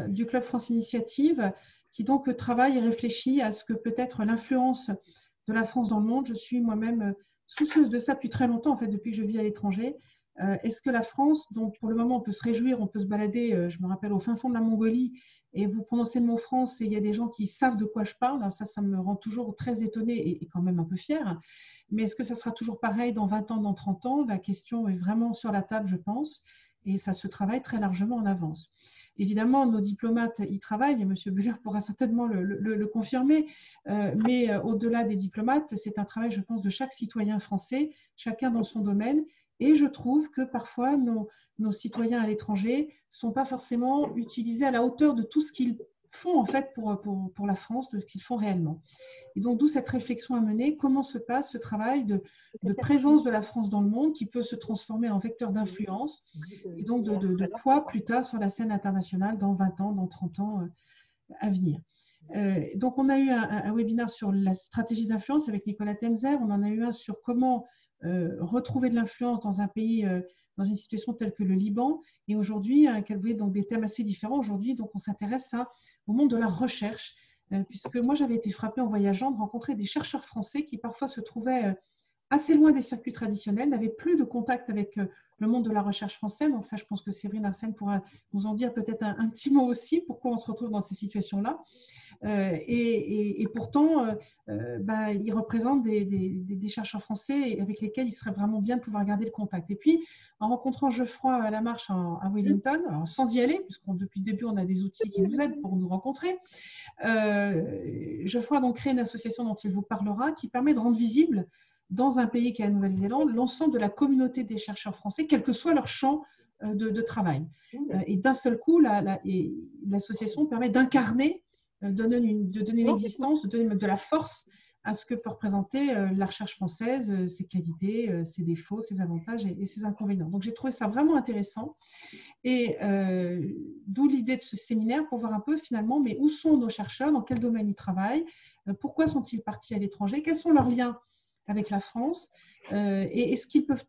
du Club France Initiative qui donc travaille et réfléchit à ce que peut être l'influence de la France dans le monde. Je suis moi-même soucieuse de ça depuis très longtemps, en fait, depuis que je vis à l'étranger. Est-ce que la France, dont pour le moment on peut se réjouir, on peut se balader, je me rappelle, au fin fond de la Mongolie, et vous prononcez le mot France et il y a des gens qui savent de quoi je parle, ça me rend toujours très étonnée et quand même un peu fière. Mais est-ce que ça sera toujours pareil dans 20 ans, dans 30 ans? La question est vraiment sur la table, je pense, et ça se travaille très largement en avance. Évidemment, nos diplomates y travaillent, et M. Buller pourra certainement le confirmer, mais au-delà des diplomates, c'est un travail, je pense, de chaque citoyen français, chacun dans son domaine. Et je trouve que parfois, nos citoyens à l'étranger ne sont pas forcément utilisés à la hauteur de tout ce qu'ils font en fait pour la France, de ce qu'ils font réellement. Et donc, d'où cette réflexion à mener, comment se passe ce travail de présence de la France dans le monde qui peut se transformer en vecteur d'influence et donc de poids plus tard sur la scène internationale dans 20 ans, dans 30 ans à venir. Donc, on a eu un webinaire sur la stratégie d'influence avec Nicolas Tenzer. On en a eu un sur comment retrouver de l'influence dans un pays, dans une situation telle que le Liban. Et aujourd'hui, vous voyez, donc des thèmes assez différents. Aujourd'hui, donc, on s'intéresse au monde de la recherche, puisque moi, j'avais été frappée en voyageant de rencontrer des chercheurs français qui parfois se trouvaient assez loin des circuits traditionnels, n'avaient plus de contact avec le monde de la recherche française. Donc ça, je pense que Séverine Arsène pourra nous en dire peut-être un petit mot aussi, pourquoi on se retrouve dans ces situations-là. Et pourtant, ils représentent des chercheurs français avec lesquels il serait vraiment bien de pouvoir garder le contact. Et puis, en rencontrant Geoffroy à la marche à Wellington, alors sans y aller, puisque depuis le début, on a des outils qui nous aident pour nous rencontrer, Geoffroy a donc créé une association dont il vous parlera, qui permet de rendre visible dans un pays qui est la Nouvelle-Zélande, l'ensemble de la communauté des chercheurs français, quel que soit leur champ de travail. Et d'un seul coup, l'association permet d'incarner, de donner une existence, de donner de la force à ce que peut représenter la recherche française, ses qualités, ses défauts, ses avantages et ses inconvénients. Donc j'ai trouvé ça vraiment intéressant. Et d'où l'idée de ce séminaire pour voir un peu finalement, mais où sont nos chercheurs, dans quel domaine ils travaillent, pourquoi sont-ils partis à l'étranger, quels sont leurs liens avec la France, et est-ce qu'ils peuvent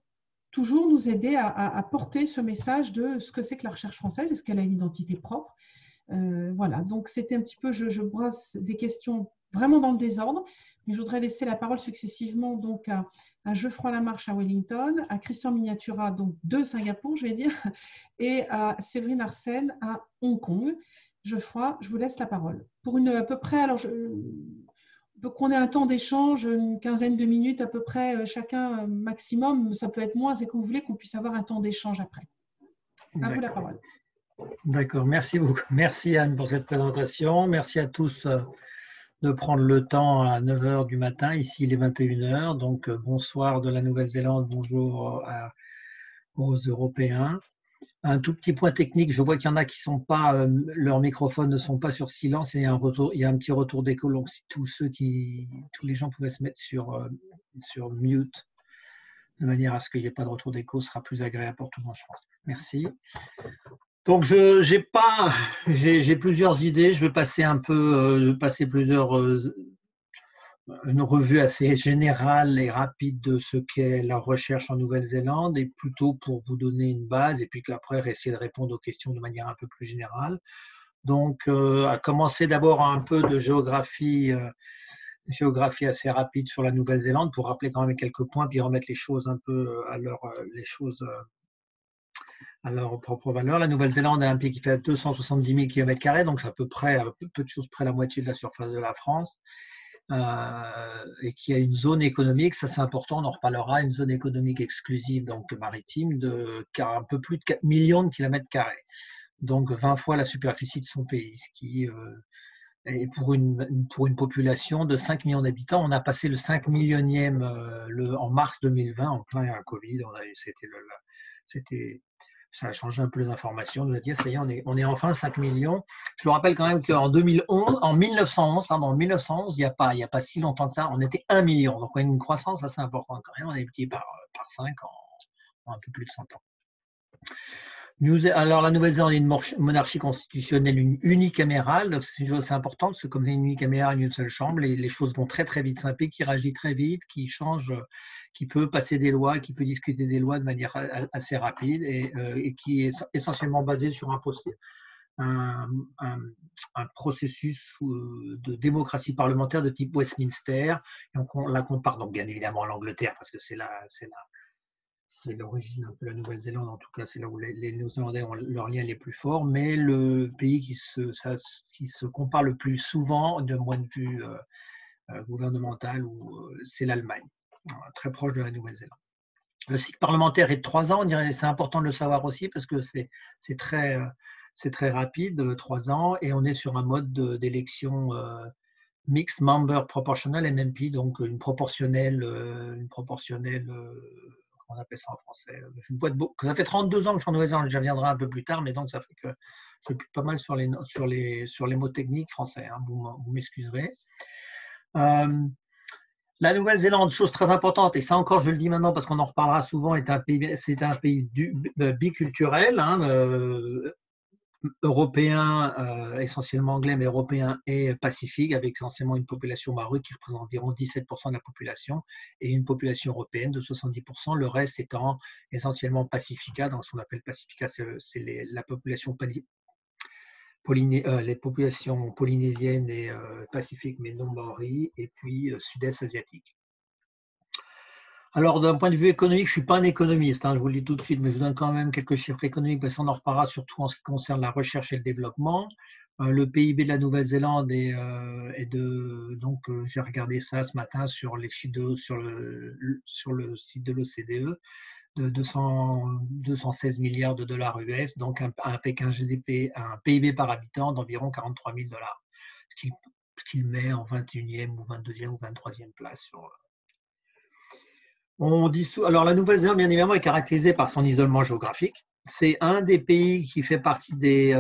toujours nous aider à porter ce message de ce que c'est que la recherche française, est-ce qu'elle a une identité propre. Voilà, donc c'était un petit peu, je brasse des questions vraiment dans le désordre, mais je voudrais laisser la parole successivement donc à Geoffroy Lamarche à Wellington, à Christian Miniatura, donc de Singapour, je vais dire, et à Séverine Arsène à Hong Kong. Geoffroy, je vous laisse la parole. Pour à peu près, alors qu'on ait un temps d'échange, une quinzaine de minutes à peu près, chacun maximum, ça peut être moins, c'est comme vous voulez, qu'on puisse avoir un temps d'échange après. À vous la parole. D'accord, merci beaucoup. Merci Anne pour cette présentation. Merci à tous de prendre le temps à 9 h du matin. Ici, il est 21 h. Donc, bonsoir de la Nouvelle-Zélande, bonjour aux Européens. Un tout petit point technique, je vois qu'il y en a qui sont pas, leurs microphones ne sont pas sur silence et il y a un petit retour d'écho. Donc, si tous les gens pouvaient se mettre sur mute, de manière à ce qu'il n'y ait pas de retour d'écho, ce sera plus agréable pour tout le monde, je pense. Merci. Donc, j'ai plusieurs idées. Je vais passer une revue assez générale et rapide de ce qu'est la recherche en Nouvelle-Zélande et plutôt pour vous donner une base et puis qu'après essayer de répondre aux questions de manière un peu plus générale. Donc, à commencer d'abord un peu de géographie assez rapide sur la Nouvelle-Zélande pour rappeler quand même quelques points puis remettre les choses un peu à leur propre valeur. La Nouvelle-Zélande est un pays qui fait 270 000 km², donc c'est à peu de choses près la moitié de la surface de la France, et qui a une zone économique, ça c'est important, on en reparlera, une zone économique exclusive, donc maritime, de un peu plus de 4 millions de km², donc 20 fois la superficie de son pays, ce qui et pour une population de 5 millions d'habitants, on a passé le 5 millionième en mars 2020, en plein Covid. Ça a changé un peu les informations. On nous a dit, ça y est, on est enfin 5 millions. Je vous rappelle quand même qu'en 1911, il n'y a pas si longtemps que ça, on était 1 million. Donc, on a une croissance assez importante quand même. On est multiplié par 5 en un peu plus de 100 ans. Alors, la Nouvelle-Zélande est une monarchie constitutionnelle unicamérale. C'est une chose assez importante, parce que comme c'est une unicamérale, une seule chambre, les choses vont très très vite. C'est un pays qui réagit très vite, qui change, qui peut passer des lois, qui peut discuter des lois de manière assez rapide et qui est essentiellement basé sur un un, un, un processus de démocratie parlementaire de type Westminster. Et on la compare donc bien évidemment à l'Angleterre, parce que c'est l'origine un peu de la Nouvelle-Zélande, en tout cas c'est là où les Néo-Zélandais ont leurs liens les plus forts, mais le pays qui se compare le plus souvent d'un point de vue gouvernemental, c'est l'Allemagne, très proche de la Nouvelle-Zélande. Le cycle parlementaire est de 3 ans, on dirait, c'est important de le savoir aussi parce que c'est très, très rapide, 3 ans, et on est sur un mode d'élection Mixed Member Proportional MMP, donc une proportionnelle, comment on appelle ça en français, une boîte ça fait 32 ans que je suis en Nouvelle-Zélande, j'y reviendrai un peu plus tard, mais donc ça fait que je suis pas mal sur les mots techniques français, hein, vous m'excuserez. La Nouvelle-Zélande, chose très importante, et ça encore je le dis maintenant parce qu'on en reparlera souvent, c'est un pays biculturel, hein, européen, essentiellement anglais, mais européen et pacifique, avec essentiellement une population maori qui représente environ 17% de la population, et une population européenne de 70%, le reste étant essentiellement pacifica. Donc ce qu'on appelle pacifica, c'est la population les populations polynésiennes et pacifiques, mais non maoris, et puis sud-est asiatique. Alors, d'un point de vue économique, je ne suis pas un économiste, hein, je vous le dis tout de suite, mais je vous donne quand même quelques chiffres économiques, parce qu'on en reparlera surtout en ce qui concerne la recherche et le développement. Le PIB de la Nouvelle-Zélande donc j'ai regardé ça ce matin sur les chiffres sur le site de l'OCDE, de 216 milliards de dollars US, donc avec un PIB par habitant d'environ 43 000 dollars, ce qui le met en 21e ou 22e ou 23e place sur. Alors, la Nouvelle-Zélande, bien évidemment, est caractérisée par son isolement géographique. C'est un des pays qui fait partie des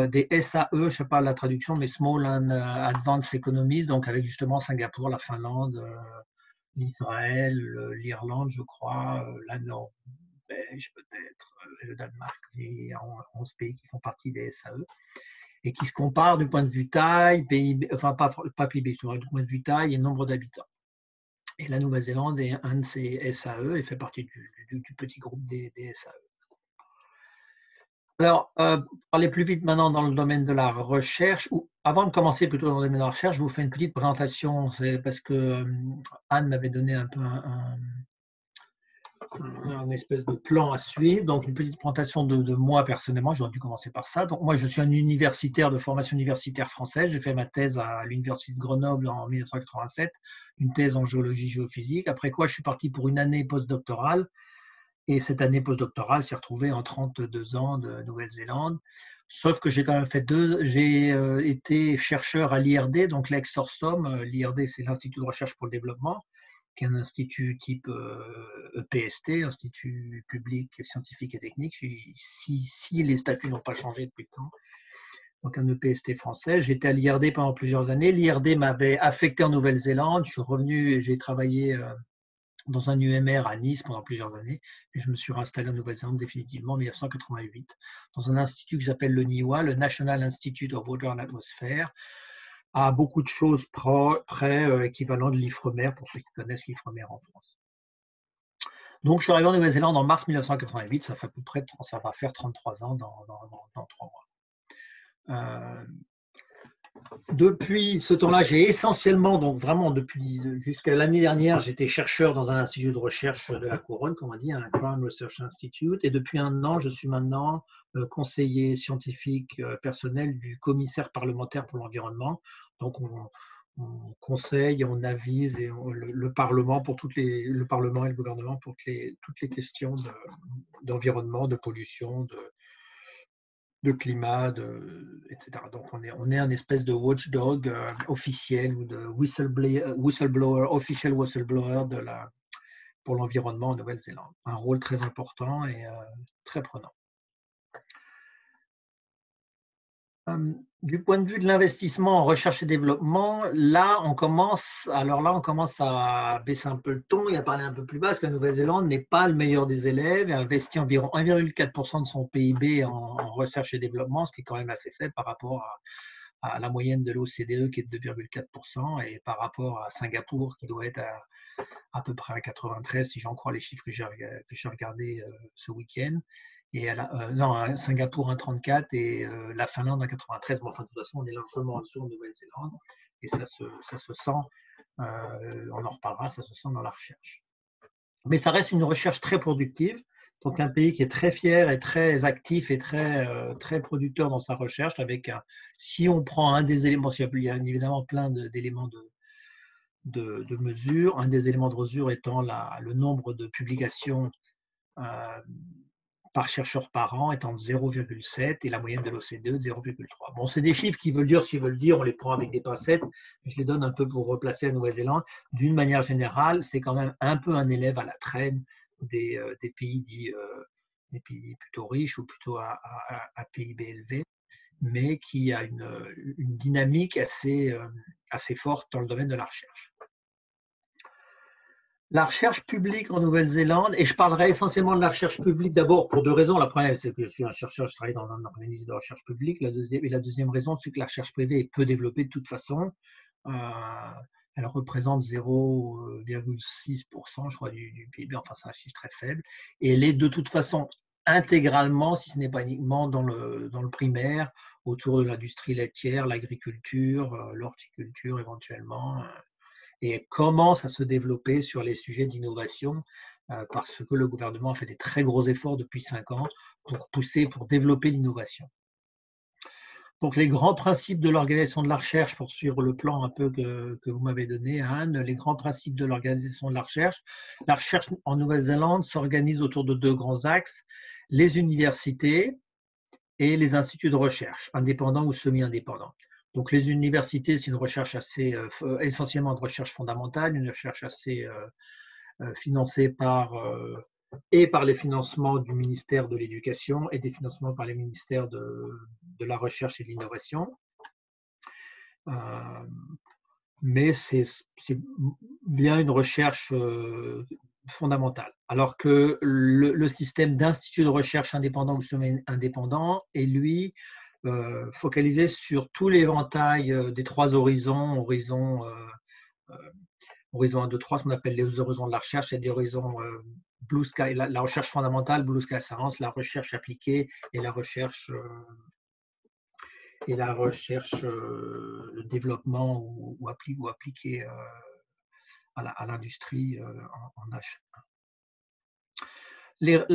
SAE, je ne sais pas la traduction, mais Small and Advanced Economies, donc avec justement Singapour, la Finlande, l'Israël, l'Irlande, je crois, la Norvège peut-être, le Danemark. Il y a 11 pays qui font partie des SAE et qui se comparent du point de vue taille, PIB, enfin pas PIB, du point de vue taille et nombre d'habitants. Et la Nouvelle-Zélande est un de ces SAE et fait partie du petit groupe des SAE. Alors, parler plus vite maintenant dans le domaine de la recherche, ou avant de commencer plutôt dans le domaine de la recherche, je vous fais une petite présentation, c'est parce que Anne m'avait donné un peu un espèce de plan à suivre, donc une petite présentation de moi personnellement, j'aurais dû commencer par ça. Donc moi je suis un universitaire de formation universitaire française, j'ai fait ma thèse à l'université de Grenoble en 1987, une thèse en géologie géophysique, après quoi je suis parti pour une année postdoctorale, et cette année postdoctorale s'est retrouvée en 32 ans de Nouvelle-Zélande, sauf que j'ai quand même j'ai été chercheur à l'IRD, donc l'ex-Sorsum, l'IRD c'est l'Institut de recherche pour le développement, qui est un institut type EPST, Institut public scientifique et technique, si les statuts n'ont pas changé depuis le temps. Donc un EPST français. J'étais à l'IRD pendant plusieurs années. L'IRD m'avait affecté en Nouvelle-Zélande. Je suis revenu et j'ai travaillé dans un UMR à Nice pendant plusieurs années. Et je me suis réinstallé en Nouvelle-Zélande définitivement en 1988 dans un institut que j'appelle le NIWA, le National Institute of Water and Atmosphere, à beaucoup de choses près équivalent de l'IFREMER, pour ceux qui connaissent l'IFREMER en France. Donc, je suis arrivé en Nouvelle-Zélande en mars 1988, ça fait à peu près, ça va faire 33 ans dans 3 mois. Depuis ce temps-là, j'ai essentiellement, donc vraiment jusqu'à l'année dernière, j'étais chercheur dans un institut de recherche de la Couronne, comme on dit, un Crown Research Institute, et depuis un an, je suis maintenant conseiller scientifique personnel du commissaire parlementaire pour l'environnement. Donc, on conseille, on avise le Parlement le Parlement et le gouvernement pour toutes les questions d'environnement, de pollution, de climat, etc. Donc, on est un espèce de watchdog officiel ou de whistleblower, official whistleblower pour l'environnement en Nouvelle-Zélande. Un rôle très important et très prenant. Du point de vue de l'investissement en recherche et développement, là, on commence à baisser un peu le ton et à parler un peu plus bas, parce que la Nouvelle-Zélande n'est pas le meilleur des élèves et investit environ 1,4% de son PIB en recherche et développement, ce qui est quand même assez faible par rapport à la moyenne de l'OCDE qui est de 2,4% et par rapport à Singapour qui doit être à peu près à 93, si j'en crois les chiffres que j'ai regardés ce week-end. et non, Singapour 1,34 et la Finlande 1,93. Bon, enfin, de toute façon, on est largement en dessous en Nouvelle-Zélande et ça se sent, on en reparlera, ça se sent dans la recherche. Mais ça reste une recherche très productive. Donc, un pays qui est très fier et très actif et très producteur dans sa recherche. Si on prend un des éléments, il y a évidemment plein d'éléments de mesure. Un des éléments de mesure étant le nombre de publications par chercheur par an étant de 0,7 et la moyenne de l'OCDE de 0,3. Bon, c'est des chiffres qui veulent dire ce qu'ils veulent dire, on les prend avec des pincettes, je les donne un peu pour replacer la Nouvelle-Zélande. D'une manière générale, c'est quand même un peu un élève à la traîne des pays dits des pays plutôt riches ou plutôt à PIB élevé, mais qui a une dynamique assez forte dans le domaine de la recherche. La recherche publique en Nouvelle-Zélande, et je parlerai essentiellement de la recherche publique d'abord pour deux raisons. La première, c'est que je suis un chercheur, je travaille dans un organisme de recherche publique. La deuxième raison, c'est que la recherche privée est peu développée de toute façon. Elle représente 0,6%, je crois, du PIB, enfin c'est un chiffre très faible. Et elle est de toute façon intégralement, si ce n'est pas uniquement dans le primaire, autour de l'industrie laitière, l'agriculture, l'horticulture éventuellement. Et commence à se développer sur les sujets d'innovation parce que le gouvernement a fait des très gros efforts depuis 5 ans pour développer l'innovation. Donc, les grands principes de l'organisation de la recherche, pour suivre le plan un peu que vous m'avez donné, Anne, les grands principes de l'organisation de la recherche en Nouvelle-Zélande s'organise autour de deux grands axes, les universités et les instituts de recherche, indépendants ou semi-indépendants. Donc, les universités, c'est une recherche essentiellement de recherche fondamentale, une recherche assez financée par les financements du ministère de l'Éducation et des financements par les ministères de la Recherche et de l'Innovation. Mais c'est bien une recherche fondamentale. Alors que le système d'instituts de recherche indépendants ou semi-indépendants est, lui, focalisé sur tout l'éventail des trois horizons, horizon 1, 2, 3, ce qu'on appelle les horizons de la recherche, c'est des horizons Blue Sky, la recherche fondamentale, Blue Sky Science, la recherche appliquée et la recherche le développement ou appliqué à l'industrie en H1. Il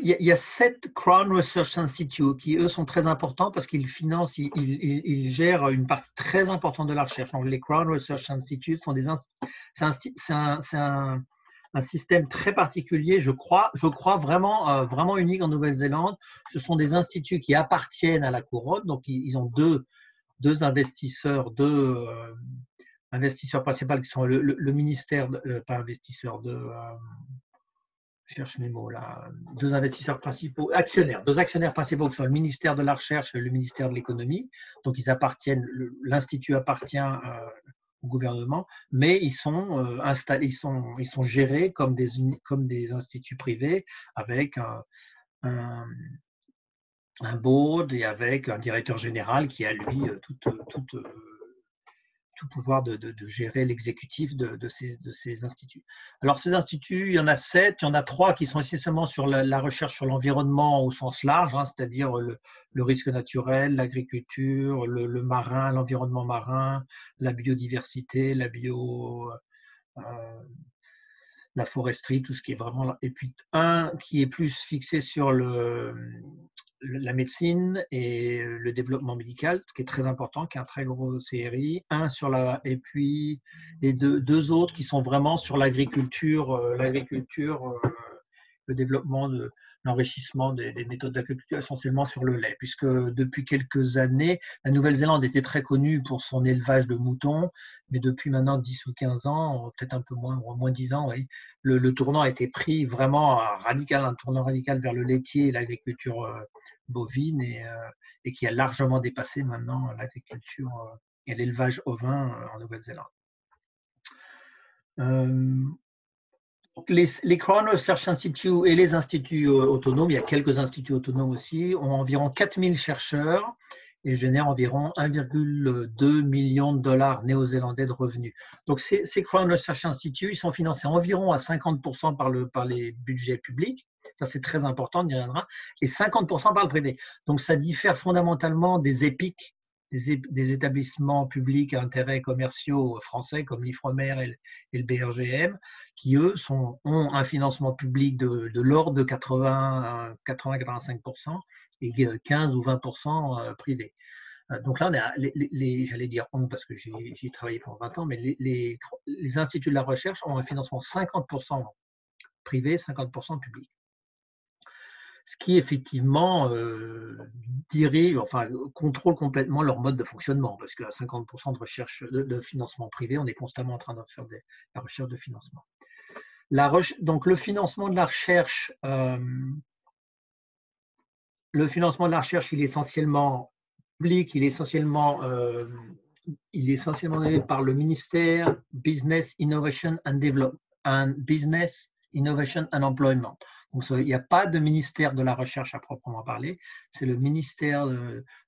y a 7 Crown Research Institutes qui, eux, sont très importants parce qu'ils financent, ils gèrent une partie très importante de la recherche. Donc, les Crown Research Institutes sont c'est un système très particulier, je crois vraiment unique en Nouvelle-Zélande. Ce sont des instituts qui appartiennent à la couronne, donc ils ont deux investisseurs, investisseurs principaux qui sont le ministère, pas investisseurs, je cherche mes mots là, deux actionnaires principaux qui sont le ministère de la Recherche et le ministère de l'Économie. Donc ils appartiennent, l'institut appartient au gouvernement, mais ils sont installés, ils sont gérés comme des instituts privés avec un board et avec un directeur général qui a, lui, tout pouvoir de gérer l'exécutif de ces instituts. Alors, ces instituts, il y en a 7, il y en a 3 qui sont essentiellement sur la recherche sur l'environnement au sens large, c'est-à-dire le risque naturel, l'agriculture, le marin, l'environnement marin, la biodiversité, la foresterie, tout ce qui est vraiment… Et puis, un qui est plus fixé sur la médecine et le développement médical, ce qui est très important, qui est un très gros CRI, et puis les deux autres qui sont vraiment sur l'agriculture, le développement de l'enrichissement des méthodes d'agriculture, essentiellement sur le lait, puisque depuis quelques années, la Nouvelle-Zélande était très connue pour son élevage de moutons, mais depuis maintenant 10 ou 15 ans, peut-être un peu moins, ou au moins 10 ans, oui, le tournant a été pris vraiment un tournant radical vers le laitier et l'agriculture bovine, et qui a largement dépassé maintenant l'agriculture et l'élevage ovin en Nouvelle-Zélande. Les Crown Research Institute et les instituts autonomes, il y a quelques instituts autonomes aussi, ont environ 4000 chercheurs et génère environ 1,2 million de dollars néo-zélandais de revenus. Donc, ces Crown Research Institute, ils sont financés environ à 50% par les budgets publics. Ça, c'est très important, on y reviendra. Et 50% par le privé. Donc, ça diffère fondamentalement des EPIC, des établissements publics à intérêts commerciaux français comme l'Ifremer et le BRGM, qui, eux, ont un financement public de l'ordre de 80-85% et 15 ou 20% privé. Donc là, on a j'allais dire on parce que j'ai travaillé pendant 20 ans, mais les instituts de la recherche ont un financement 50% privé, 50% public. Ce qui effectivement contrôle complètement leur mode de fonctionnement, parce qu'à 50% de recherche de financement privé, on est constamment en train de faire la recherche de financement. Donc le financement de la recherche, il est essentiellement public, il est essentiellement donné par le ministère Business Innovation and Development and Business Innovation and Employment. Donc, il n'y a pas de ministère de la recherche à proprement parler, c'est le ministère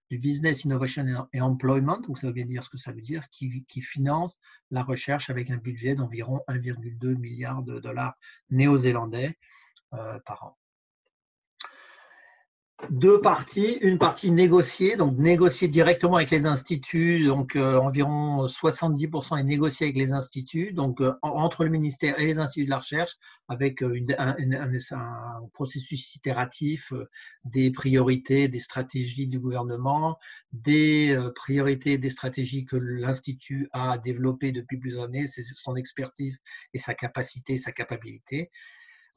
du Business Innovation and Employment, donc ça veut bien dire ce que ça veut dire, qui finance la recherche avec un budget d'environ 1,2 milliard de dollars néo-zélandais par an. Deux parties, une partie négociée, donc négociée directement avec les instituts, donc environ 70% est négocié avec les instituts, donc entre le ministère et les instituts de la recherche, avec un processus itératif, des priorités, des stratégies du gouvernement, des priorités, des stratégies que l'institut a développées depuis plusieurs années, c'est son expertise et sa capacité, sa capacité.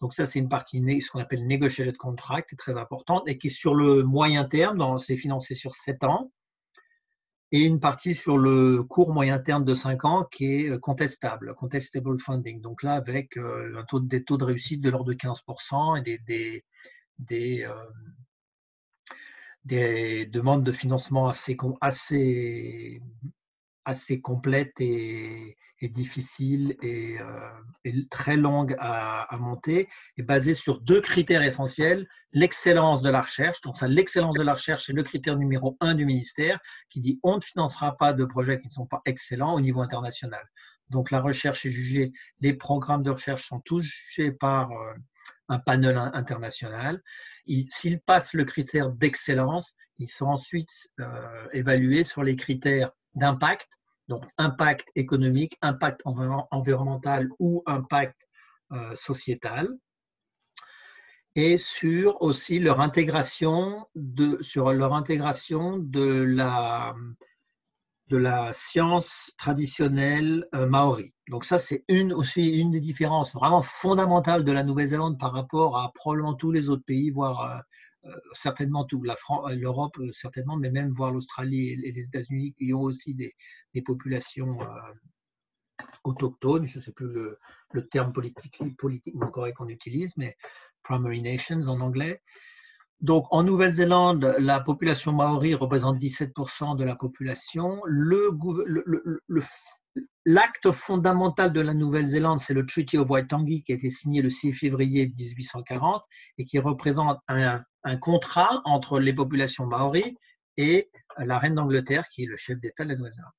Donc ça, c'est une partie, ce qu'on appelle negotiated contract, qui est très importante et qui est sur le moyen terme, c'est financé sur 7 ans, et une partie sur le court moyen terme de 5 ans qui est contestable funding. Donc là, avec des taux de réussite de l'ordre de 15% et des demandes de financement assez complètes et difficile et très longue à monter, est basée sur deux critères essentiels. L'excellence de la recherche, donc ça, l'excellence de la recherche, c'est le critère numéro 1 du ministère qui dit on ne financera pas de projets qui ne sont pas excellents au niveau international. Donc la recherche est jugée, les programmes de recherche sont tous jugés par un panel international. S'ils passent le critère d'excellence, ils sont ensuite évalués sur les critères d'impact, donc impact économique, impact environnemental ou impact sociétal, et sur aussi leur intégration de la science traditionnelle maori. Donc ça, c'est aussi une des différences vraiment fondamentales de la Nouvelle-Zélande par rapport à probablement tous les autres pays, voire certainement l'Europe, certainement, mais même voir l'Australie et les États-Unis qui ont aussi des populations autochtones. Je ne sais plus le terme politiquement correct qu'on utilise, mais Primary Nations en anglais. Donc, en Nouvelle-Zélande, la population maori représente 17% de la population. L'acte fondamental de la Nouvelle-Zélande, c'est le Treaty of Waitangi qui a été signé le 6 février 1840 et qui représente un contrat entre les populations maoris et la reine d'Angleterre, qui est le chef d'État de la Nouvelle-Zélande.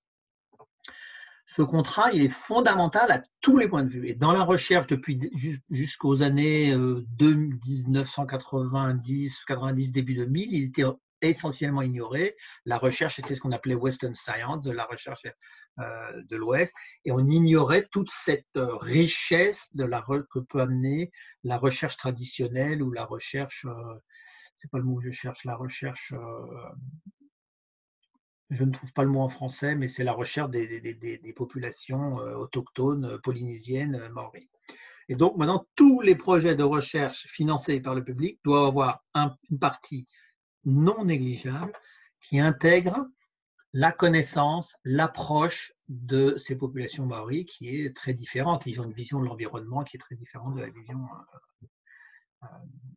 Ce contrat, il est fondamental à tous les points de vue. Et dans la recherche, jusqu'aux années 1990, 90, début 2000, il était essentiellement ignoré. La recherche était ce qu'on appelait Western Science, la recherche de l'Ouest, et on ignorait toute cette richesse que peut amener la recherche traditionnelle ou la recherche, c'est pas le mot que je cherche, la recherche, je ne trouve pas le mot en français, mais c'est la recherche des populations autochtones, polynésiennes, maoris. Et donc maintenant, tous les projets de recherche financés par le public doivent avoir une partie non négligeable qui intègre la connaissance, l'approche de ces populations maoris qui est très différente. Ils ont une vision de l'environnement qui est très différente de la vision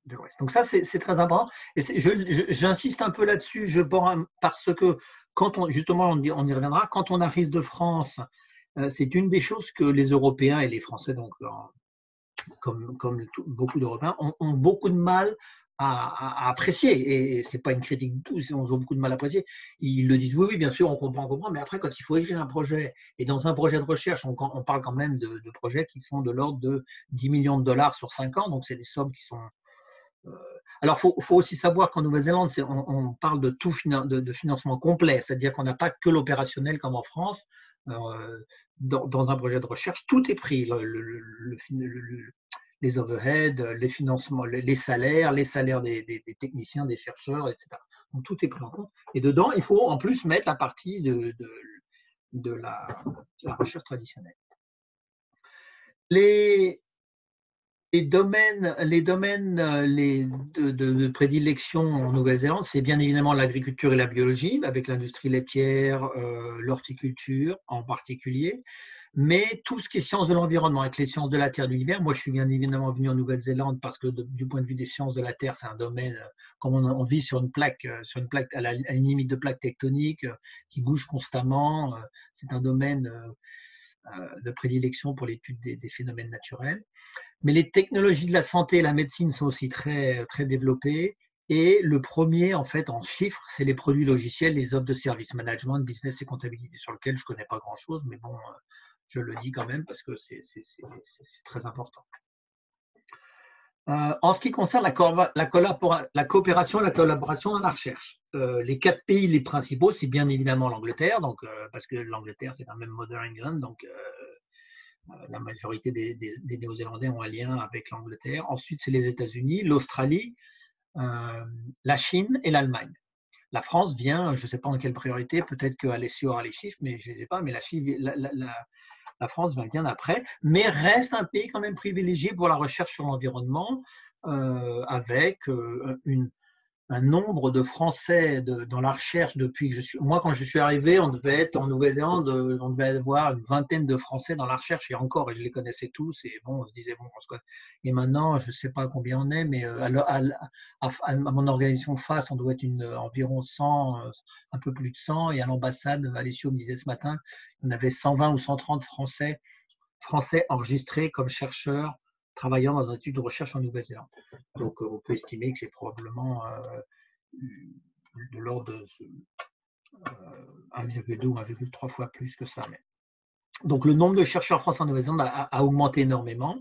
de l'Ouest. Donc ça, c'est très important. Et j'insiste un peu là-dessus, parce que justement, on y reviendra, quand on arrive de France, c'est une des choses que les Européens et les Français, donc comme beaucoup d'Européens, ont beaucoup de mal à apprécier. Et ce n'est pas une critique du tout, ils ont beaucoup de mal à apprécier. Ils le disent, oui, oui, bien sûr, on comprend. Mais après, quand il faut écrire un projet, et dans un projet de recherche, on parle quand même de projets qui sont de l'ordre de 10 millions de dollars sur 5 ans. Donc, c'est des sommes qui sont… Alors, il faut aussi savoir qu'en Nouvelle-Zélande, on parle de financement complet, c'est-à-dire qu'on n'a pas que l'opérationnel comme en France. Dans un projet de recherche, tout est pris, les overheads, les financements, les salaires des techniciens, des chercheurs, etc. Donc, tout est pris en compte. Et dedans, il faut en plus mettre la partie de la recherche traditionnelle. Les domaines de prédilection en Nouvelle-Zélande, c'est bien évidemment l'agriculture et la biologie, avec l'industrie laitière, l'horticulture en particulier, mais tout ce qui est sciences de l'environnement, avec les sciences de la Terre et de l'univers. Moi, je suis bien évidemment venu en Nouvelle-Zélande parce que du point de vue des sciences de la Terre, c'est un domaine, comme on vit sur une plaque à une limite de plaque tectonique qui bouge constamment. C'est un domaine de prédilection pour l'étude des phénomènes naturels. Mais les technologies de la santé et la médecine sont aussi très, très développées. Et le premier, en fait, en chiffres, c'est les produits logiciels, les offres de service management, business et comptabilité, sur lesquels je ne connais pas grand-chose, mais bon, je le dis quand même parce que c'est très important. En ce qui concerne la coopération et la collaboration dans la recherche, les 4 pays les principaux, c'est bien évidemment l'Angleterre, parce que l'Angleterre, c'est quand même Mother England, donc la majorité des Néo-Zélandais ont un lien avec l'Angleterre. Ensuite, c'est les États-Unis, l'Australie, la Chine et l'Allemagne. La France vient, je ne sais pas en quelle priorité, peut-être qu'Alessio aura les chiffres, mais je ne les ai pas, mais la France vient bien après, mais reste un pays quand même privilégié pour la recherche sur l'environnement, avec un nombre de Français dans la recherche depuis que moi, quand je suis arrivé, on devait être en Nouvelle-Zélande, on devait avoir une vingtaine de Français dans la recherche, et encore, et je les connaissais tous, et bon, on se disait, bon, on se connaît. Et maintenant, je ne sais pas combien on est, mais à mon organisation FAST, on doit être environ 100, un peu plus de 100, et à l'ambassade, Alessio me disait ce matin, on avait 120 ou 130 Français enregistrés comme chercheurs travaillant dans un institut de recherche en Nouvelle-Zélande. Donc, on peut estimer que c'est probablement de l'ordre de 1,2 ou 1,3 fois plus que ça. Donc, le nombre de chercheurs français en Nouvelle-Zélande a augmenté énormément.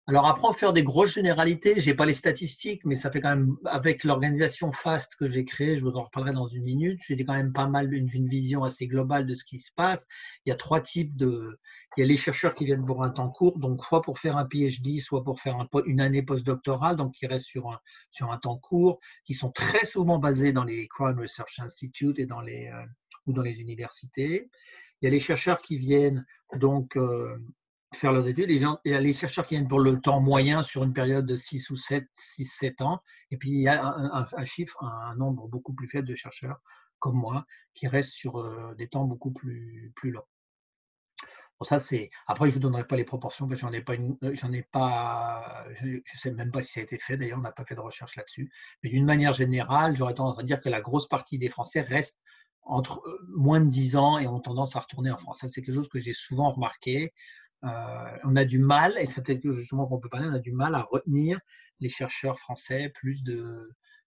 Alors après, on va faire des grosses généralités. Je n'ai pas les statistiques, mais ça fait quand même, avec l'organisation FAST que j'ai créée, je vous en reparlerai dans une minute, j'ai quand même pas mal une vision assez globale de ce qui se passe. Il y a 3 types il y a les chercheurs qui viennent pour un temps court, donc soit pour faire un PhD, soit pour faire une année postdoctorale, donc qui restent sur un temps court, qui sont très souvent basés dans les Crown Research Institute ou dans les universités. Il y a les chercheurs qui viennent donc faire leurs études. Il y a les chercheurs qui viennent pour le temps moyen sur une période de 6 ou 7 ans. Et puis, il y a un nombre beaucoup plus faible de chercheurs, comme moi, qui restent sur des temps beaucoup plus longs. Bon, ça, après, je ne vous donnerai pas les proportions, parce que je ne sais même pas si ça a été fait. D'ailleurs, on n'a pas fait de recherche là-dessus. Mais d'une manière générale, j'aurais tendance à dire que la grosse partie des Français restent entre moins de 10 ans et ont tendance à retourner en France. Ça, c'est quelque chose que j'ai souvent remarqué. On a du mal, et c'est peut-être justement qu'on peut parler, on a du mal à retenir les chercheurs français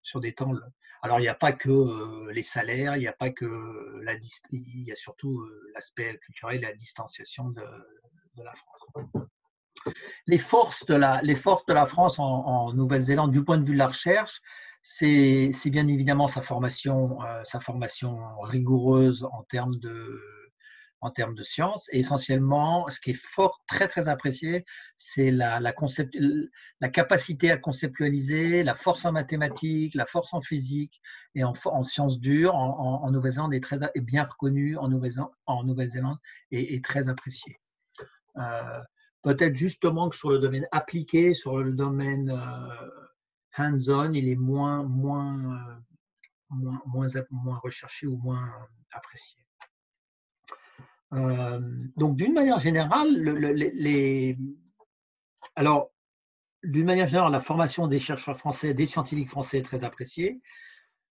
sur des temps longs. Alors, il n'y a pas que les salaires, il n'y a pas que il y a surtout l'aspect culturel et la distanciation de la France. Les forces de la France en Nouvelle-Zélande, du point de vue de la recherche, c'est bien évidemment sa formation rigoureuse en termes de sciences. Et essentiellement, ce qui est très, très apprécié, c'est la capacité à conceptualiser, la force en mathématiques, la force en physique et en sciences dures en Nouvelle-Zélande est bien reconnue en Nouvelle-Zélande et très appréciée. Peut-être justement que sur le domaine appliqué, sur le domaine hands-on, il est moins recherché ou moins apprécié. Donc, d'une manière générale, la formation des chercheurs français, des scientifiques français est très appréciée.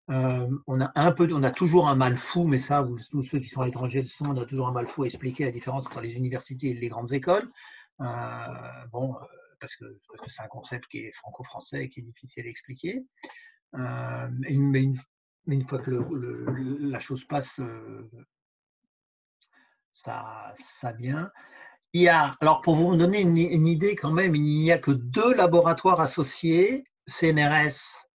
On a toujours un mal fou, mais ça, tous ceux qui sont à l'étranger le sont, on a toujours un mal fou à expliquer la différence entre les universités et les grandes écoles. parce que c'est un concept qui est franco-français et qui est difficile à expliquer. Mais une fois que la chose passe, ça vient. Alors pour vous donner une idée quand même, il n'y a que 2 laboratoires associés CNRS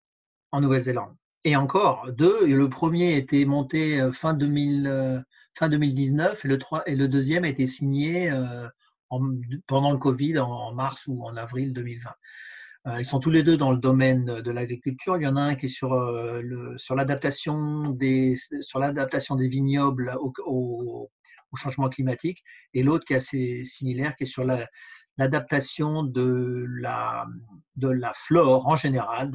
en Nouvelle-Zélande. Et encore, 2, et le premier a été monté fin 2019 et le deuxième a été signé pendant le Covid en mars ou en avril 2020. Ils sont tous les 2 dans le domaine de l'agriculture. Il y en a un qui est sur l'adaptation des vignobles au changement climatique, et l'autre qui est assez similaire, qui est sur l'adaptation de la flore en général,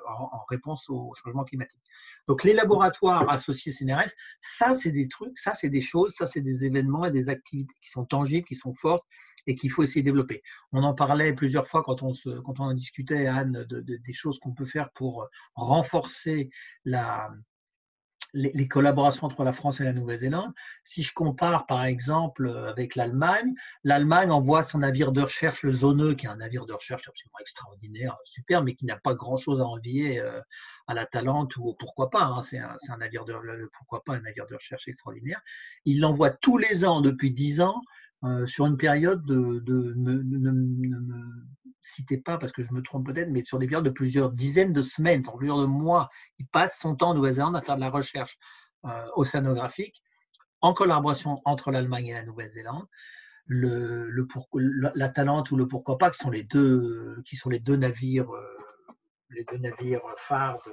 en réponse au changement climatique. Donc les laboratoires associés CNRS, ça c'est des trucs, ça c'est des choses, ça c'est des événements et des activités qui sont tangibles, qui sont fortes et qu'il faut essayer de développer. On en parlait plusieurs fois quand on en discutait, Anne, des choses qu'on peut faire pour renforcer les collaborations entre la France et la Nouvelle-Zélande. Si je compare par exemple avec l'Allemagne envoie son navire de recherche, le Zoneux, qui est un navire de recherche absolument extraordinaire, super, mais qui n'a pas grand-chose à envier à la Talente ou au Pourquoi pas. Hein. C'est un navire pourquoi pas, un navire de recherche extraordinaire. Il l'envoie tous les ans depuis 10 ans sur une période ne me citez pas parce que je me trompe peut-être, mais sur des périodes de plusieurs dizaines de semaines, sur plusieurs de mois. Il passe son temps en Nouvelle-Zélande à faire de la recherche océanographique en collaboration entre l'Allemagne et la Nouvelle-Zélande. La Talente ou le Pourquoi pas, qui sont les deux navires phares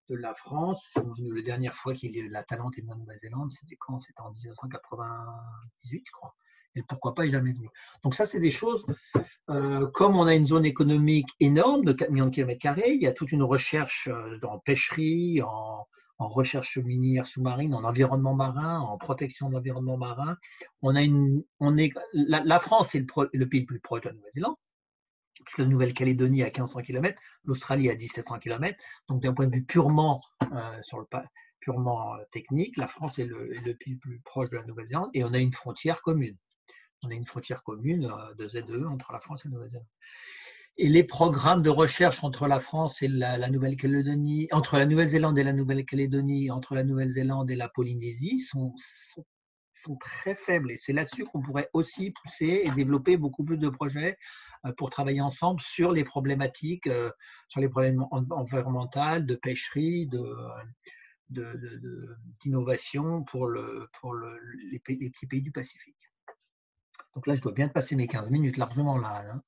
de la France. La dernière fois la Talente est venue en Nouvelle-Zélande, c'était quand? C'était en 1998, je crois. Et le Pourquoi pas est jamais venu. Donc ça, c'est des choses, comme on a une zone économique énorme de 4 millions de kilomètres carrés, il y a toute une recherche en pêcherie, en recherche minière sous-marine, en environnement marin, en protection de l'environnement marin. La France est le pays le plus proche de la Nouvelle-Zélande, puisque la Nouvelle-Calédonie est à 1500 km, l'Australie à 1700 km. Donc d'un point de vue purement technique, la France est le pays le plus proche de la Nouvelle-Zélande, et on a une frontière commune. On a une frontière commune de ZE entre la France et la Nouvelle-Zélande. Et les programmes de recherche entre la France et la Nouvelle-Calédonie, entre la Nouvelle-Zélande et la Nouvelle-Calédonie, entre la Nouvelle-Zélande et la Polynésie sont très faibles. Et c'est là-dessus qu'on pourrait aussi pousser et développer beaucoup plus de projets pour travailler ensemble sur les problématiques, sur les problèmes environnementales, de pêcherie, d'innovation pour les petits pays du Pacifique. Donc là, je dois bien passer mes 15 minutes largement là. Hein.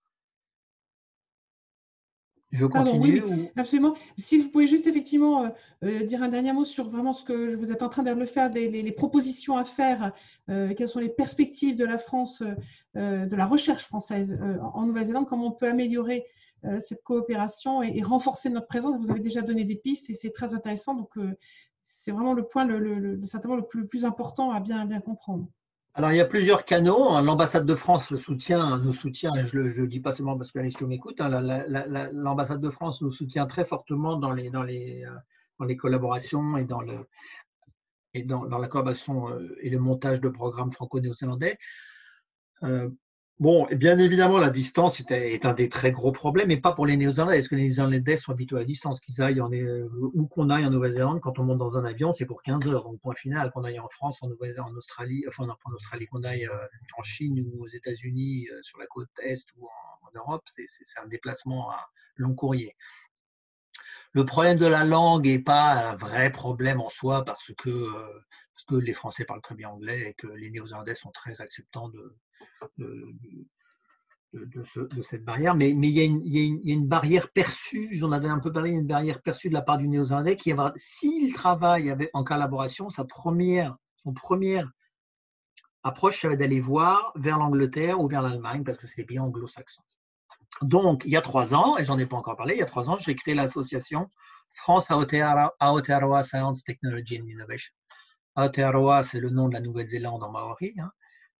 Je continue. Pardon, oui, absolument. Si vous pouvez juste effectivement dire un dernier mot sur vraiment ce que vous êtes en train de le faire, les propositions à faire, quelles sont les perspectives de la France, de la recherche française en Nouvelle-Zélande, comment on peut améliorer cette coopération et renforcer notre présence. Vous avez déjà donné des pistes et c'est très intéressant. Donc, c'est vraiment le point certainement le plus important à bien comprendre. Alors, il y a plusieurs canaux. L'ambassade de France nous soutient, et je ne le dis pas seulement parce qu'Alice m'écoute, hein, l'ambassade de France nous soutient très fortement dans les collaborations et dans la collaboration et le montage de programmes franco-néo-zélandais. Bon, bien évidemment, la distance est un des très gros problèmes, mais pas pour les Néo-Zélandais, parce que les Néo-Zélandais sont habitués à la distance, qu'ils aillent où qu'on aille en Nouvelle-Zélande, quand on monte dans un avion, c'est pour 15 heures. Donc, point final, qu'on aille en France, en Australie, enfin, non, pas en Australie, qu'on aille en Chine ou aux États-Unis, sur la côte Est ou en Europe, c'est un déplacement à long courrier. Le problème de la langue n'est pas un vrai problème en soi, parce que les Français parlent très bien anglais et que les Néo-Zélandais sont très acceptants de cette barrière, mais il y a une barrière perçue, j'en avais un peu parlé, une barrière perçue de la part du Néo-Zélandais qui va, s'il travaille en collaboration, son première approche, ça va d'aller voir vers l'Angleterre ou vers l'Allemagne, parce que c'est des pays anglo-saxons. Donc, il y a 3 ans, et j'en ai pas encore parlé, il y a 3 ans, j'ai créé l'association France Aotearoa Science, Technology and Innovation. Aotearoa, c'est le nom de la Nouvelle-Zélande en maori, hein,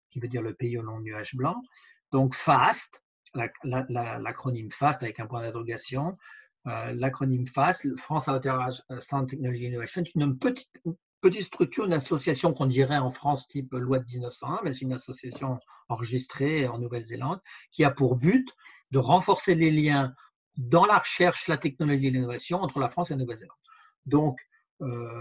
qui veut dire le pays au long du nuage blanc. Donc FAST, l'acronyme FAST avec un point d'interrogation, l'acronyme FAST, France Aotearoa Science, Technology and Innovation, c'est une petite structure, une association qu'on dirait en France type loi de 1901, mais c'est une association enregistrée en Nouvelle-Zélande qui a pour but de renforcer les liens dans la recherche, la technologie et l'innovation entre la France et la Nouvelle-Zélande. Donc, on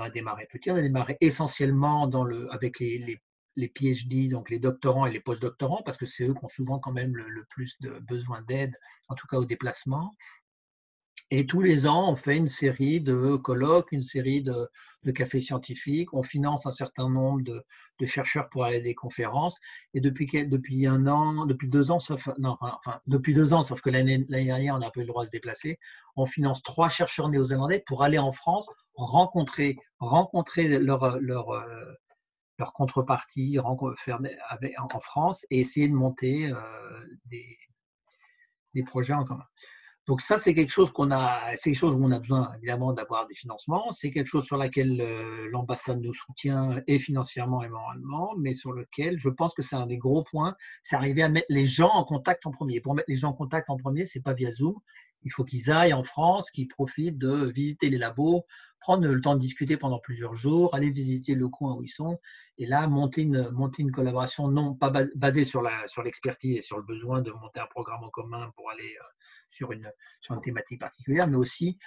a démarré petit, on a démarré essentiellement avec les PhD, donc les doctorants et les post-doctorants, parce que c'est eux qui ont souvent quand même le plus de besoin d'aide, en tout cas au déplacement. Et tous les ans, on fait une série de colloques, une série de cafés scientifiques. On finance un certain nombre de chercheurs pour aller à des conférences. Et depuis 2 ans, depuis 2 ans, sauf que l'année dernière, on n'a pas eu le droit de se déplacer, on finance 3 chercheurs néo-zélandais pour aller en France, rencontrer leur contrepartie, en France et essayer de monter des projets en commun. Donc ça, c'est quelque chose où on a besoin évidemment d'avoir des financements. C'est quelque chose sur laquelle l'ambassade nous soutient et financièrement et moralement, mais sur lequel je pense que c'est un des gros points, c'est arriver à mettre les gens en contact en premier. Pour mettre les gens en contact en premier, c'est pas via Zoom. Il faut qu'ils aillent en France, qu'ils profitent de visiter les labos, prendre le temps de discuter pendant plusieurs jours, aller visiter le coin où ils sont, et là monter une collaboration non pas basée sur l'expertise et sur le besoin de monter un programme en commun pour aller sur une thématique particulière, mais aussi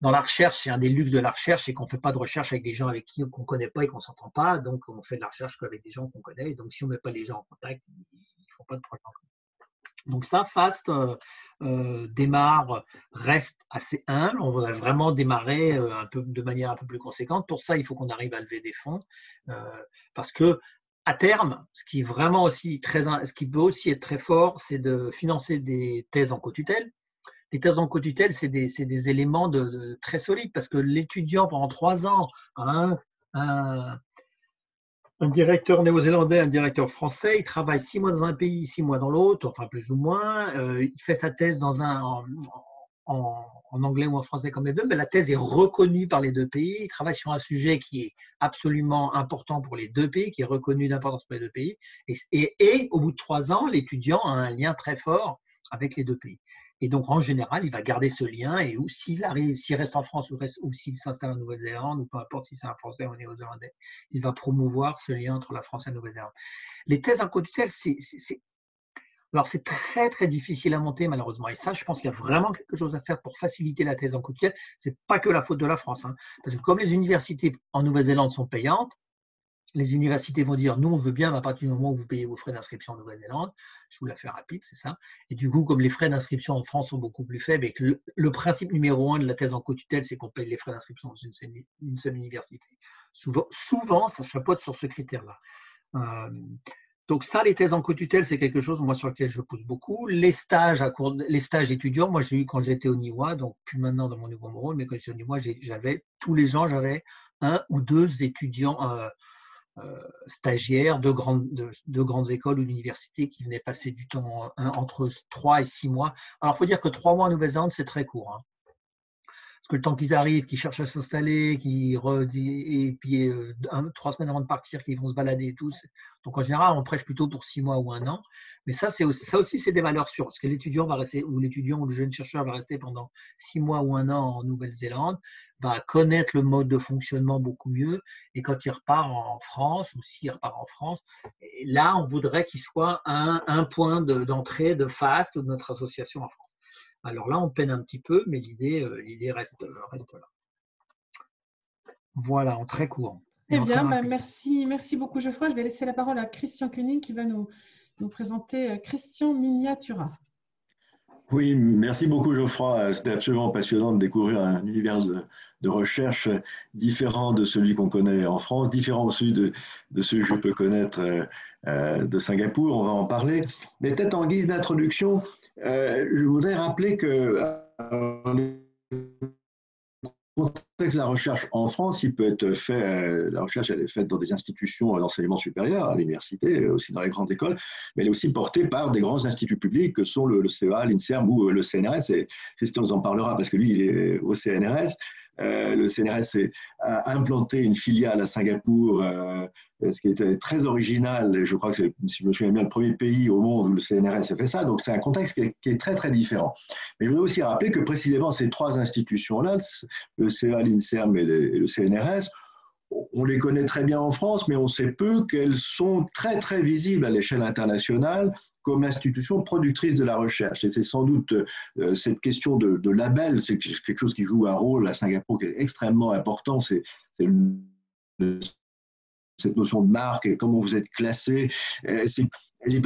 dans la recherche. C'est un des luxes de la recherche, c'est qu'on ne fait pas de recherche avec des gens avec qui on ne connaît pas et qu'on ne s'entend pas, donc on fait de la recherche qu'avec des gens qu'on connaît, et donc si on ne met pas les gens en contact, ils ne font pas de projet en commun. Donc ça, FAST démarre, reste assez humble. On va vraiment démarrer de manière un peu plus conséquente. Pour ça, il faut qu'on arrive à lever des fonds parce que à terme, ce qui peut aussi être très fort, c'est de financer des thèses en co-tutelle. Les thèses en co-tutelle, c'est des éléments très solides parce que l'étudiant pendant 3 ans a un directeur néo-zélandais, un directeur français, il travaille 6 mois dans un pays, 6 mois dans l'autre, enfin plus ou moins. Il fait sa thèse en anglais ou en français comme les deux, mais la thèse est reconnue par les 2 pays. Il travaille sur un sujet qui est absolument important pour les 2 pays, qui est reconnu d'importance pour les 2 pays. Et au bout de 3 ans, l'étudiant a un lien très fort avec les 2 pays. Et donc, en général, il va garder ce lien et s'il reste en France ou s'il s'installe en Nouvelle-Zélande, ou peu importe si c'est un Français ou un Néo-Zélandais, il va promouvoir ce lien entre la France et la Nouvelle-Zélande. Les thèses en co-tutelle, alors c'est très, très difficile à monter, malheureusement. Et ça, je pense qu'il y a vraiment quelque chose à faire pour faciliter la thèse en co-tutelle. Ce n'est pas que la faute de la France, hein, parce que comme les universités en Nouvelle-Zélande sont payantes, les universités vont dire, nous, on veut bien, mais à partir du moment où vous payez vos frais d'inscription en Nouvelle-Zélande, je vous la fais rapide, c'est ça. Et du coup, comme les frais d'inscription en France sont beaucoup plus faibles, et que le principe numéro 1 de la thèse en co-tutelle, c'est qu'on paye les frais d'inscription dans une seule université. Souvent, ça chapeaute sur ce critère-là. Donc ça, les thèses en co-tutelle, c'est quelque chose, moi, sur lequel je pousse beaucoup. Les stages étudiants, moi, j'ai eu quand j'étais au NIWA, donc plus maintenant dans mon nouveau rôle, mais quand j'étais au NIWA, tous les ans, j'avais 1 ou 2 étudiants stagiaires de grandes écoles ou d'universités qui venaient passer du temps entre 3 et 6 mois. Alors, il faut dire que 3 mois en Nouvelle-Zélande, c'est très court. Hein. Parce que le temps qu'ils arrivent, qu'ils cherchent à s'installer, et puis 3 semaines avant de partir, qu'ils vont se balader et tout. Donc, en général, on prêche plutôt pour 6 mois ou 1 an. Mais ça aussi, c'est des valeurs sûres. Parce que l'étudiant va rester, ou le jeune chercheur va rester pendant 6 mois ou 1 an en Nouvelle-Zélande, va connaître le mode de fonctionnement beaucoup mieux. Et quand il repart en France, ou s'il repart en France, là, on voudrait qu'il soit un point d'entrée de FAST ou de notre association en France. Alors là, on peine un petit peu, mais l'idée reste là. Voilà, en très court. Eh bien, merci beaucoup Geoffroy. Je vais laisser la parole à Christian Koenig qui va nous présenter Christian Miniatura. Oui, merci beaucoup Geoffroy. C'était absolument passionnant de découvrir un univers de recherche différent de celui qu'on connaît en France, différent aussi de celui que je peux connaître de Singapour. On va en parler. Mais peut-être en guise d'introduction, je voudrais rappeler que le contexte de la recherche en France, il peut être fait, la recherche elle est faite dans des institutions d'enseignement supérieur, à l'université, aussi dans les grandes écoles, mais elle est aussi portée par des grands instituts publics que sont le CEA, l'INSERM ou le CNRS, et Christian nous en parlera parce que lui il est au CNRS. Le CNRS a implanté une filiale à Singapour, ce qui était très original. Je crois que c'est, si je me souviens bien, le premier pays au monde où le CNRS a fait ça. Donc, c'est un contexte qui est très, très différent. Mais je voudrais aussi rappeler que précisément ces trois institutions-là, le CA, l'INSERM et le CNRS, on les connaît très bien en France, mais on sait peu qu'elles sont très, très visibles à l'échelle internationale comme institutions productrices de la recherche. Et c'est sans doute cette question de label, c'est quelque chose qui joue un rôle à Singapour qui est extrêmement important. C'est cette notion de marque et comment vous êtes classé. C'est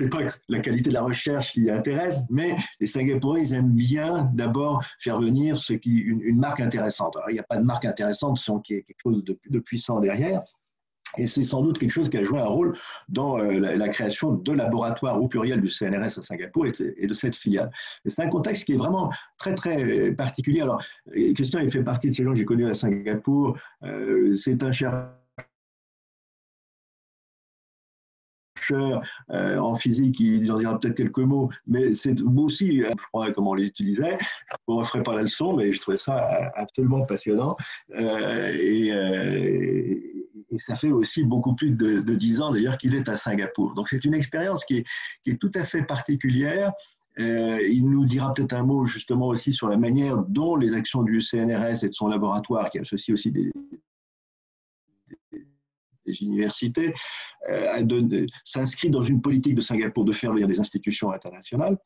pas la qualité de la recherche qui intéresse, mais les Singapouriens, ils aiment bien d'abord faire venir une marque intéressante. Alors, il n'y a pas de marque intéressante sans qu'il y ait quelque chose de puissant derrière. Et c'est sans doute quelque chose qui a joué un rôle dans la création de laboratoires au pluriel du CNRS à Singapour et de cette filiale. C'est un contexte qui est vraiment très, très particulier. Alors, Christian, il fait partie de ces gens que j'ai connus à Singapour. C'est un chercheur en physique, il en dira peut-être quelques mots, mais c'est moi aussi, je crois, comment on les utilisait. Je ne referai pas la leçon, mais je trouvais ça absolument passionnant. Et ça fait aussi beaucoup plus de 10 ans d'ailleurs qu'il est à Singapour. Donc c'est une expérience qui est tout à fait particulière. Il nous dira peut-être un mot justement aussi sur la manière dont les actions du CNRS et de son laboratoire, qui associe aussi des universités, s'inscrit dans une politique de Singapour de faire venir des institutions internationales,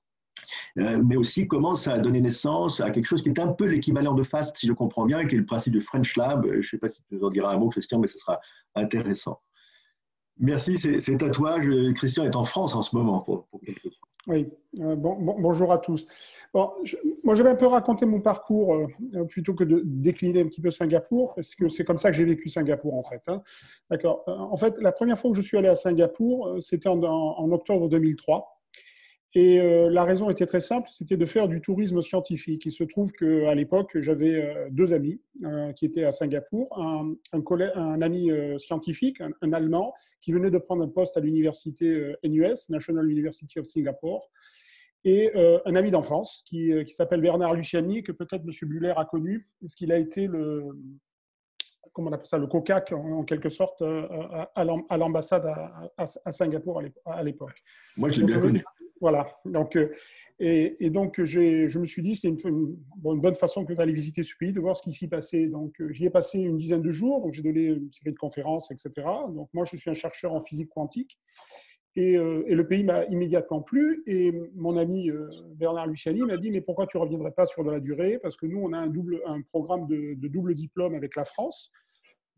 mais aussi commence à donner naissance à quelque chose qui est un peu l'équivalent de FAST, si je comprends bien, qui est le principe du French Lab. Je ne sais pas si tu nous en diras un mot, Christian, mais ce sera intéressant. Merci, c'est à toi. Christian est en France en ce moment pour quelque chose. Oui, bonjour à tous. Bon, moi, je vais un peu raconter mon parcours plutôt que de décliner un petit peu Singapour, parce que c'est comme ça que j'ai vécu Singapour, en fait. Hein. D'accord. En fait, la première fois que je suis allé à Singapour, c'était en octobre 2003. Et la raison était très simple, c'était de faire du tourisme scientifique. Il se trouve qu'à l'époque, j'avais deux amis qui étaient à Singapour, un ami scientifique, un Allemand, qui venait de prendre un poste à l'université NUS, National University of Singapore, et un ami d'enfance qui s'appelle Bernard Luciani, que peut-être M. Buller a connu, parce qu'il a été comment on appelle ça, le COCAC en quelque sorte à l'ambassade à Singapour à l'époque. Moi, je l'ai bien connu. Voilà. Donc, et donc, je me suis dit, c'est une bonne façon que d'aller visiter ce pays, de voir ce qui s'y passait. Donc, j'y ai passé une dizaine de jours. Donc, j'ai donné une série de conférences, etc. Donc, moi, je suis un chercheur en physique quantique. Et le pays m'a immédiatement plu. Et mon ami Bernard Luciani m'a dit, mais pourquoi tu ne reviendrais pas sur de la durée? Parce que nous, on a un programme de double diplôme avec la France.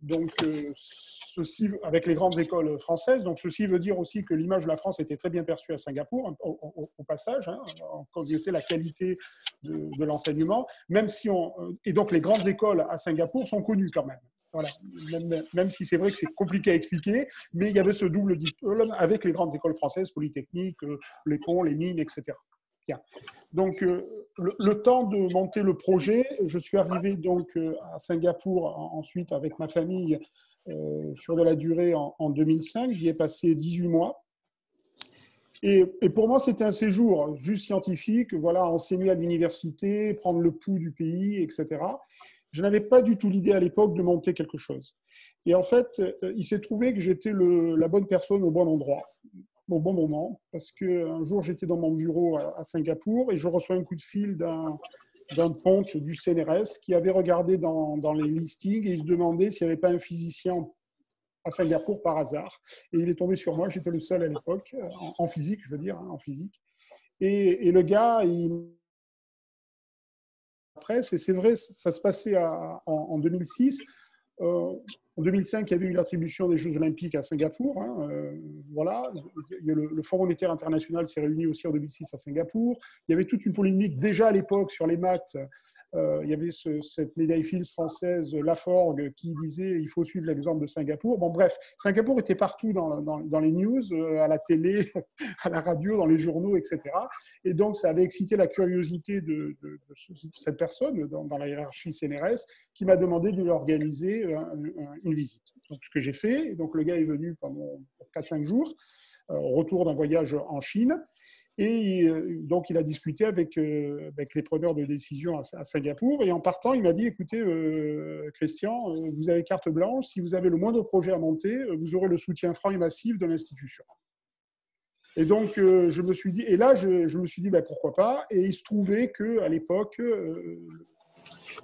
Donc, ceci, avec les grandes écoles françaises. Donc, ceci veut dire aussi que l'image de la France était très bien perçue à Singapour, au passage. Hein, on connaissait la qualité de l'enseignement. Et donc, les grandes écoles à Singapour sont connues quand même. Voilà. Même si c'est vrai que c'est compliqué à expliquer, mais il y avait ce double diplôme avec les grandes écoles françaises, Polytechnique, les ponts, les mines, etc. Bien. Donc, le temps de monter le projet, je suis arrivé donc à Singapour ensuite avec ma famille sur de la durée en 2005. J'y ai passé 18 mois. Et pour moi, c'était un séjour juste scientifique, voilà, enseigner à l'université, prendre le pouls du pays, etc. Je n'avais pas du tout l'idée à l'époque de monter quelque chose. Et en fait, il s'est trouvé que j'étais la bonne personne au bon endroit, au bon moment, parce qu'un jour, j'étais dans mon bureau à Singapour et je reçois un coup de fil d'un ponte du CNRS qui avait regardé dans les listings et il se demandait s'il n'y avait pas un physicien à Singapour par hasard. Et il est tombé sur moi, j'étais le seul à l'époque, en physique, je veux dire, hein, en physique. Et le gars, après, c'est vrai, ça se passait en 2006. En 2005, il y avait eu l'attribution des Jeux Olympiques à Singapour. Hein, voilà. Le Fonds monétaire international s'est réuni aussi en 2006 à Singapour. Il y avait toute une polémique déjà à l'époque sur les maths. Il y avait cette médaille Fields française, Laforgue, qui disait il faut suivre l'exemple de Singapour. Bon, bref, Singapour était partout dans les news, à la télé, à la radio, dans les journaux, etc. Et donc, ça avait excité la curiosité de cette personne dans la hiérarchie CNRS qui m'a demandé de lui organiser une visite. Donc, ce que j'ai fait, et donc le gars est venu pendant 4-5 jours, au retour d'un voyage en Chine. Et donc, il a discuté avec les preneurs de décision à Singapour. Et en partant, il m'a dit, écoutez, Christian, vous avez carte blanche. Si vous avez le moindre projet à monter, vous aurez le soutien franc et massif de l'institution. Et donc, je me suis dit, et là, je me suis dit, ben, pourquoi pas. Et il se trouvait qu'à l'époque,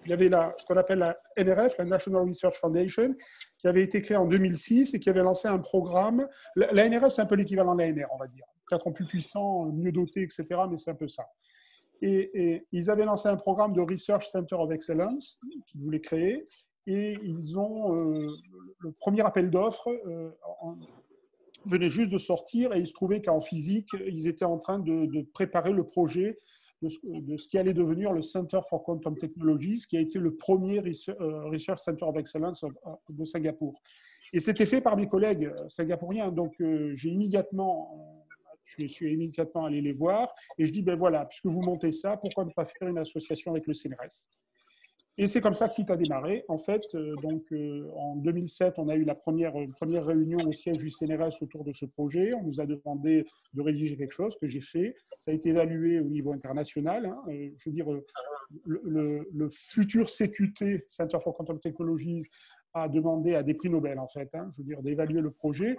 il y avait ce qu'on appelle la NRF, la National Research Foundation, qui avait été créée en 2006 et qui avait lancé un programme. La NRF, c'est un peu l'équivalent de l'ANR, on va dire. 4 ans plus puissant, mieux doté, etc., mais c'est un peu ça. Et ils avaient lancé un programme de Research Center of Excellence qu'ils voulaient créer, et ils ont le premier appel d'offres venait juste de sortir, et il se trouvait qu'en physique, ils étaient en train de préparer le projet de ce qui allait devenir le Center for Quantum Technologies, qui a été le premier Research Center of Excellence de Singapour. Et c'était fait par mes collègues singapouriens, donc je suis immédiatement allé les voir, et je dis, ben voilà, puisque vous montez ça, pourquoi ne pas faire une association avec le CNRS? Et c'est comme ça que tout a démarré. En fait, en 2007, on a eu la première réunion au siège du CNRS autour de ce projet. On nous a demandé de rédiger quelque chose que j'ai fait. Ça a été évalué au niveau international. Hein. Je veux dire, le futur CQT, Center for Quantum Technologies, a demandé à des prix Nobel, en fait, hein, je veux dire, d'évaluer le projet.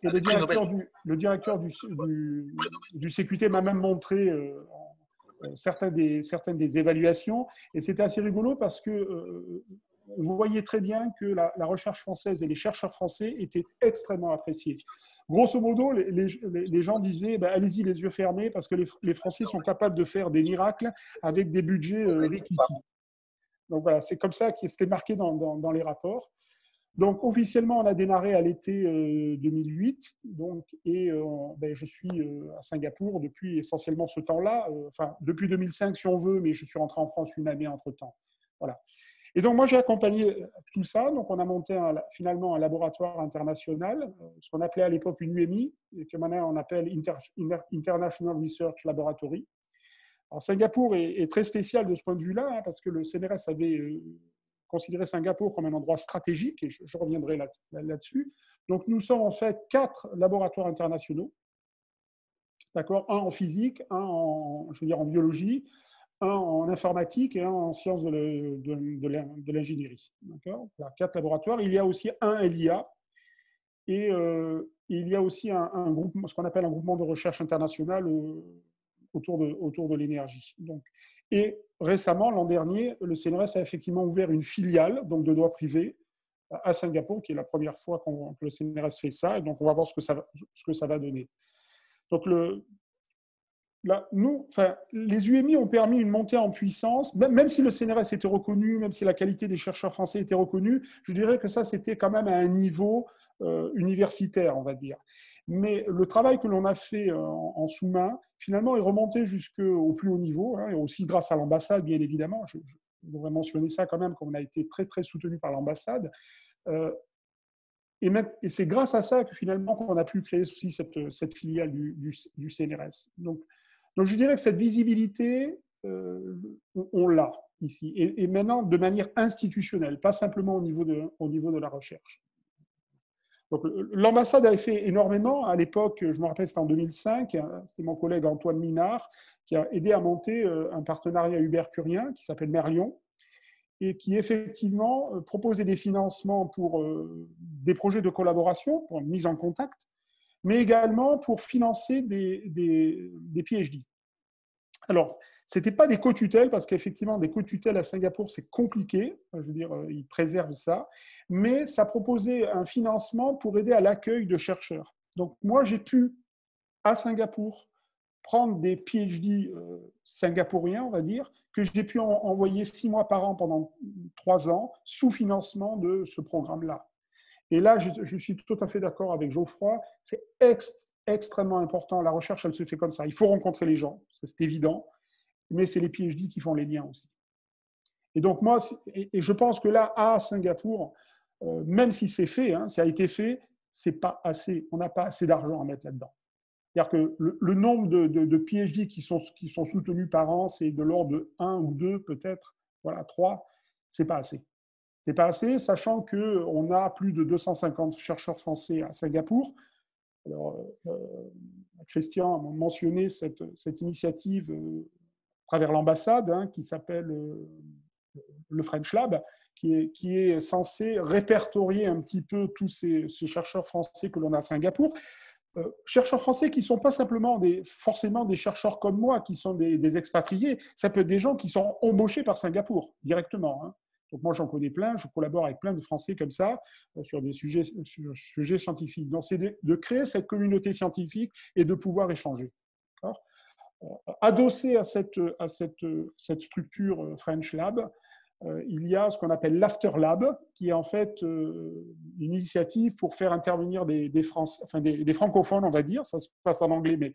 Et le directeur du CQT m'a même montré certaines des évaluations, et c'était assez rigolo parce que vous voyez très bien que la recherche française et les chercheurs français étaient extrêmement appréciés. Grosso modo, les gens disaient ben, allez-y les yeux fermés parce que les Français sont capables de faire des miracles avec des budgets rikiki. Donc voilà, c'est comme ça que c'était marqué dans les rapports. Donc, officiellement, on a démarré à l'été 2008. Donc, et ben, je suis à Singapour depuis essentiellement ce temps-là. Enfin, depuis 2005, si on veut, mais je suis rentré en France une année entre-temps. Voilà. Et donc, moi, j'ai accompagné tout ça. Donc, on a monté finalement un laboratoire international, ce qu'on appelait à l'époque une UMI, et que maintenant on appelle International Research Laboratory. Alors, Singapour est très spécial de ce point de vue-là, hein, parce que le CNRS avait considérer Singapour comme un endroit stratégique, et je reviendrai là-dessus. Donc, nous sommes en fait 4 laboratoires internationaux, d'accord, un en physique, un en biologie, un en informatique et un en sciences de l'ingénierie. D'accord, 4 laboratoires. Il y a aussi un LIA, et il y a aussi un groupe, ce qu'on appelle un groupement de recherche international autour de l'énergie. Donc, et récemment, l'an dernier, le CNRS a effectivement ouvert une filiale donc de droit privé à Singapour, qui est la première fois que le CNRS fait ça. Et donc, on va voir ce que ça va donner. Donc, les UMI ont permis une montée en puissance, même si le CNRS était reconnu, même si la qualité des chercheurs français était reconnue, je dirais que ça, c'était quand même à un niveau universitaire, on va dire. Mais le travail que l'on a fait en sous-main, finalement, est remonté jusqu'au plus haut niveau, hein, et aussi grâce à l'ambassade, bien évidemment. Je devrais mentionner ça quand même, comme on a été très, très soutenu par l'ambassade. Et c'est grâce à ça que finalement, on a pu créer aussi cette filiale du CNRS. Donc, je dirais que cette visibilité, on l'a ici. Et maintenant, de manière institutionnelle, pas simplement au niveau de la recherche. Donc, l'ambassade avait fait énormément. À l'époque, je me rappelle, c'était en 2005, c'était mon collègue Antoine Minard qui a aidé à monter un partenariat Hubert-Curien qui s'appelle Merlion, et qui effectivement proposait des financements pour des projets de collaboration, pour une mise en contact, mais également pour financer des PhD. Alors, ce n'était pas des co-tutelles, parce qu'effectivement, des co-tutelles à Singapour, c'est compliqué. Je veux dire, ils préservent ça. Mais ça proposait un financement pour aider à l'accueil de chercheurs. Donc, moi, j'ai pu, à Singapour, prendre des PhD singapouriens, on va dire, que j'ai pu envoyer 6 mois par an pendant 3 ans, sous financement de ce programme-là. Et là, je suis tout à fait d'accord avec Geoffroy, c'est extrêmement important. La recherche, elle se fait comme ça. Il faut rencontrer les gens, c'est évident, mais c'est les PhD qui font les liens aussi. Et donc moi, et je pense que là, à Singapour, même si c'est fait, hein, ça a été fait, c'est pas assez. On n'a pas assez d'argent à mettre là-dedans. C'est-à-dire que le nombre de PhD qui sont soutenus par an, c'est de l'ordre de 1 ou 2, peut-être, voilà, 3, c'est pas assez. C'est pas assez, sachant qu'on a plus de 250 chercheurs français à Singapour. Alors, Christian a mentionné cette initiative à travers l'ambassade, hein, qui s'appelle le French Lab, qui est censé répertorier un petit peu tous ces chercheurs français que l'on a à Singapour. Chercheurs français qui ne sont pas simplement forcément des chercheurs comme moi, qui sont des expatriés, ça peut être des gens qui sont embauchés par Singapour directement. Hein. Donc moi, j'en connais plein, je collabore avec plein de Français comme ça sur des sujets scientifiques. Donc c'est de créer cette communauté scientifique et de pouvoir échanger. Adossé à cette structure French Lab, il y a ce qu'on appelle l'After Lab, qui est en fait une initiative pour faire intervenir des francophones, on va dire. Ça se passe en anglais, mais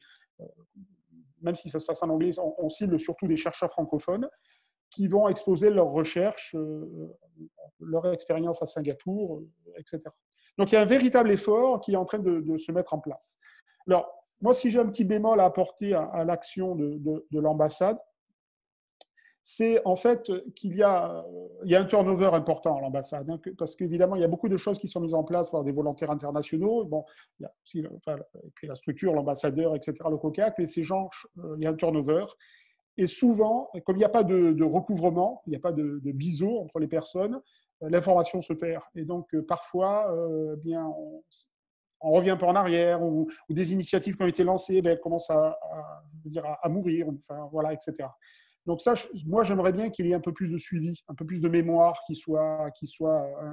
même si ça se passe en anglais, on cible surtout des chercheurs francophones qui vont exposer leurs recherches, leur expérience à Singapour, etc. Donc il y a un véritable effort qui est en train de se mettre en place. Alors, moi, si j'ai un petit bémol à apporter à l'action de l'ambassade, c'est en fait qu'il y a un turnover important à l'ambassade, hein, parce qu'évidemment, il y a beaucoup de choses qui sont mises en place par des volontaires internationaux. Bon, il y a aussi, et puis la structure, l'ambassadeur, etc., le COCAC, mais ces gens, il y a un turnover. Et souvent, comme il n'y a pas de recouvrement, il n'y a pas de biseau entre les personnes, l'information se perd. Et donc, parfois, bien, on revient un peu en arrière, ou des initiatives qui ont été lancées, elles commencent à mourir, enfin, voilà, etc. Donc ça, moi, j'aimerais bien qu'il y ait un peu plus de suivi, un peu plus de mémoire qui soit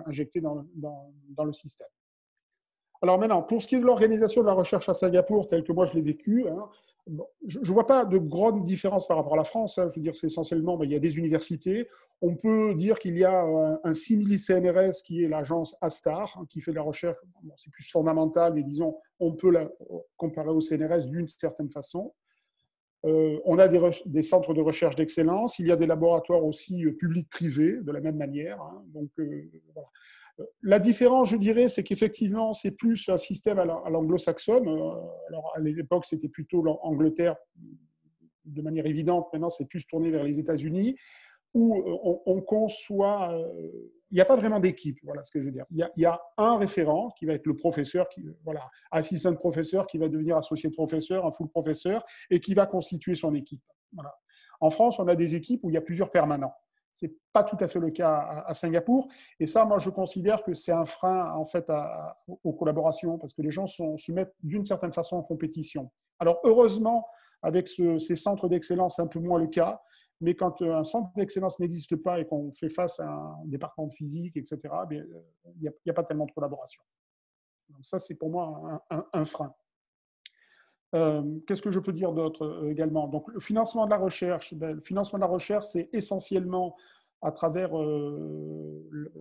injectée dans le système. Alors maintenant, pour ce qui est de l'organisation de la recherche à Singapour, telle que moi je l'ai vécue, hein, je ne vois pas de grande différence par rapport à la France. Hein. Je veux dire, c'est essentiellement, il y a des universités. On peut dire qu'il y a un simili-CNRS qui est l'agence ASTAR, hein, qui fait de la recherche, bon, c'est plus fondamental, mais disons, on peut la comparer au CNRS d'une certaine façon. On a des centres de recherche d'excellence. Il y a des laboratoires aussi publics-privés, de la même manière. Hein. Donc, voilà. La différence, je dirais, c'est qu'effectivement, c'est plus un système à l'anglo-saxonne. Alors, à l'époque, c'était plutôt l'Angleterre de manière évidente. Maintenant, c'est plus tourné vers les États-Unis, où on conçoit. Il n'y a pas vraiment d'équipe, voilà ce que je veux dire. Il y a un référent qui va être le professeur, assistant professeur, qui va devenir associé de professeur, un full professeur, et qui va constituer son équipe. Voilà. En France, on a des équipes où il y a plusieurs permanents. Ce n'est pas tout à fait le cas à Singapour. Et ça, moi, je considère que c'est un frein, en fait, aux collaborations, parce que les gens se mettent d'une certaine façon en compétition. Alors, heureusement, avec ces centres d'excellence, c'est un peu moins le cas. Mais quand un centre d'excellence n'existe pas et qu'on fait face à un département de physique, etc., il n'y a pas tellement de collaboration. Donc ça, c'est pour moi un frein. Qu'est-ce que je peux dire d'autre également? Donc, le financement de la recherche, le financement de la recherche, c'est essentiellement à travers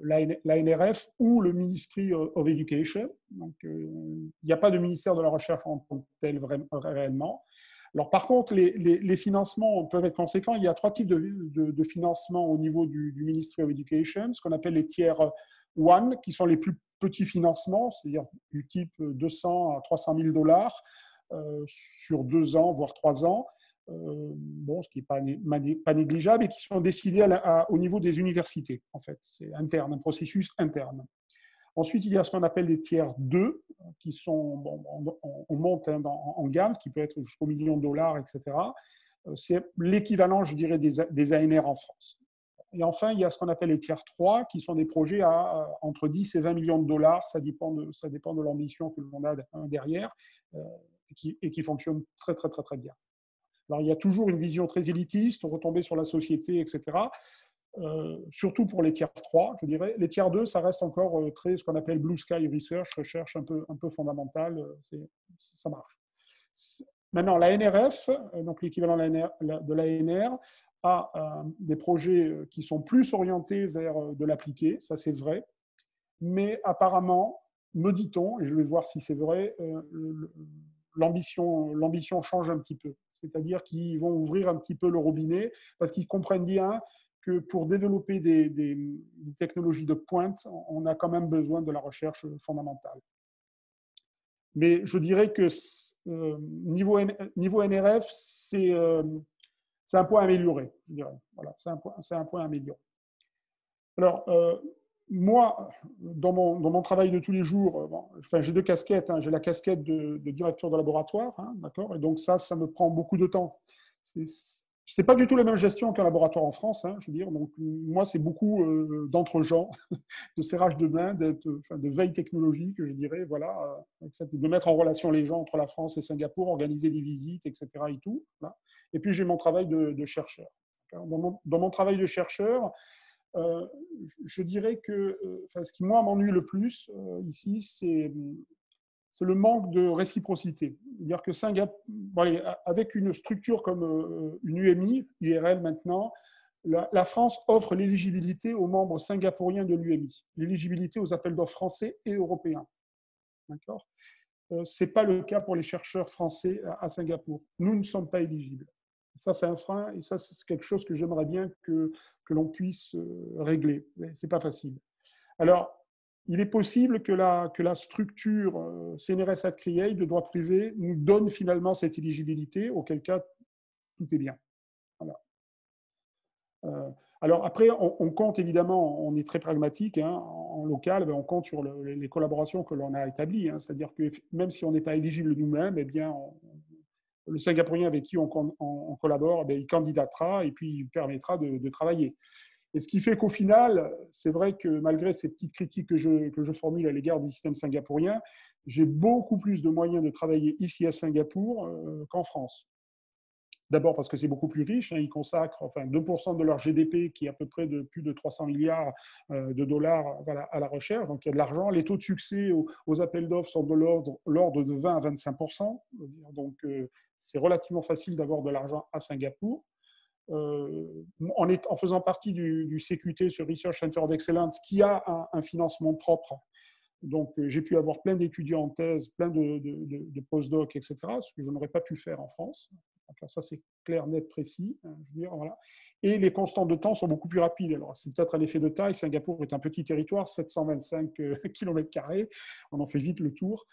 l'ANRF ou le Ministry of Education. Donc, il n'y a pas de ministère de la recherche en tant que tel réellement. Alors, par contre, les financements peuvent être conséquents. Il y a 3 types de financement au niveau du Ministry of Education, ce qu'on appelle les tiers 1, qui sont les plus petits financements, c'est-à-dire du type 200 à 300 000 dollars sur 2 ans, voire 3 ans, bon, ce qui n'est pas négligeable, et qui sont décidés au niveau des universités, en fait. C'est interne, un processus interne. Ensuite, il y a ce qu'on appelle les tiers 2, qui sont, bon, on monte en gamme, ce qui peut être jusqu'au million de dollars, etc. C'est l'équivalent, je dirais, des ANR en France. Et enfin, il y a ce qu'on appelle les tiers 3, qui sont des projets à entre 10 et 20 millions de dollars. Ça dépend de l'ambition que l'on a derrière, et qui fonctionne très, très, très, très bien. Alors, il y a toujours une vision très élitiste, retomber sur la société, etc. Surtout pour les tiers 3, je dirais. Les tiers 2, ça reste encore très ce qu'on appelle Blue Sky recherche un peu fondamentale. Ça marche. Maintenant, la NRF, donc l'équivalent de l'ANR, a des projets qui sont plus orientés vers de l'appliqué, ça c'est vrai, mais apparemment, me dit-on, et je vais voir si c'est vrai, l'ambition change un petit peu. C'est-à-dire qu'ils vont ouvrir un petit peu le robinet parce qu'ils comprennent bien que pour développer des technologies de pointe, on a quand même besoin de la recherche fondamentale. Mais je dirais que niveau NRF, c'est un point amélioré, je dirais. Voilà, c'est un point amélioré. Alors, moi, dans mon travail de tous les jours, enfin, j'ai deux casquettes. J'ai la casquette de directeur de laboratoire, d'accord, et donc ça me prend beaucoup de temps. C'est pas du tout la même gestion qu'un laboratoire en France, je veux dire. Donc moi, c'est beaucoup d'entre-gens, de serrage de main, de veille technologique, je dirais, voilà, de mettre en relation les gens entre la France et Singapour, organiser des visites, etc. et tout. Voilà. Et puis j'ai mon travail de chercheur. Dans mon travail de chercheur, je dirais que ce qui, moi, m'ennuie le plus ici, c'est le manque de réciprocité. C'est-à-dire que Singapour, avec une structure comme une UMI, IRL maintenant, la France offre l'éligibilité aux membres singapouriens de l'UMI, l'éligibilité aux appels d'offres français et européens. D'accord ? Ce n'est pas le cas pour les chercheurs français à Singapour. Nous ne sommes pas éligibles. Ça, c'est un frein, et ça, c'est quelque chose que j'aimerais bien que l'on puisse régler. Ce n'est pas facile. Alors, il est possible que la structure CNRS at Create de droit privé nous donne finalement cette éligibilité, auquel cas, tout est bien. Voilà. Alors après, on compte évidemment, on est très pragmatique, en local, on compte sur les collaborations que l'on a établies. C'est-à-dire que même si on n'est pas éligible nous-mêmes, eh bien, le Singapourien avec qui on collabore, il candidatera et puis il permettra de travailler. Et ce qui fait qu'au final, c'est vrai que malgré ces petites critiques que je formule à l'égard du système singapourien, j'ai beaucoup plus de moyens de travailler ici à Singapour qu'en France. D'abord parce que c'est beaucoup plus riche, ils consacrent 2% de leur GDP, qui est à peu près de plus de 300 milliards de dollars à la recherche, donc il y a de l'argent. Les taux de succès aux appels d'offres sont de l'ordre de 20 à 25%, donc c'est relativement facile d'avoir de l'argent à Singapour. En faisant partie du CQT, ce Research Center of Excellence, qui a un financement propre. Donc, j'ai pu avoir plein d'étudiants en thèse, plein de post-doc, etc., ce que je n'aurais pas pu faire en France. Donc, ça, c'est clair, net, précis. Je veux dire, voilà. Et les constantes de temps sont beaucoup plus rapides. Alors, c'est peut-être un effet de taille. Singapour est un petit territoire, 725 km². On en fait vite le tour.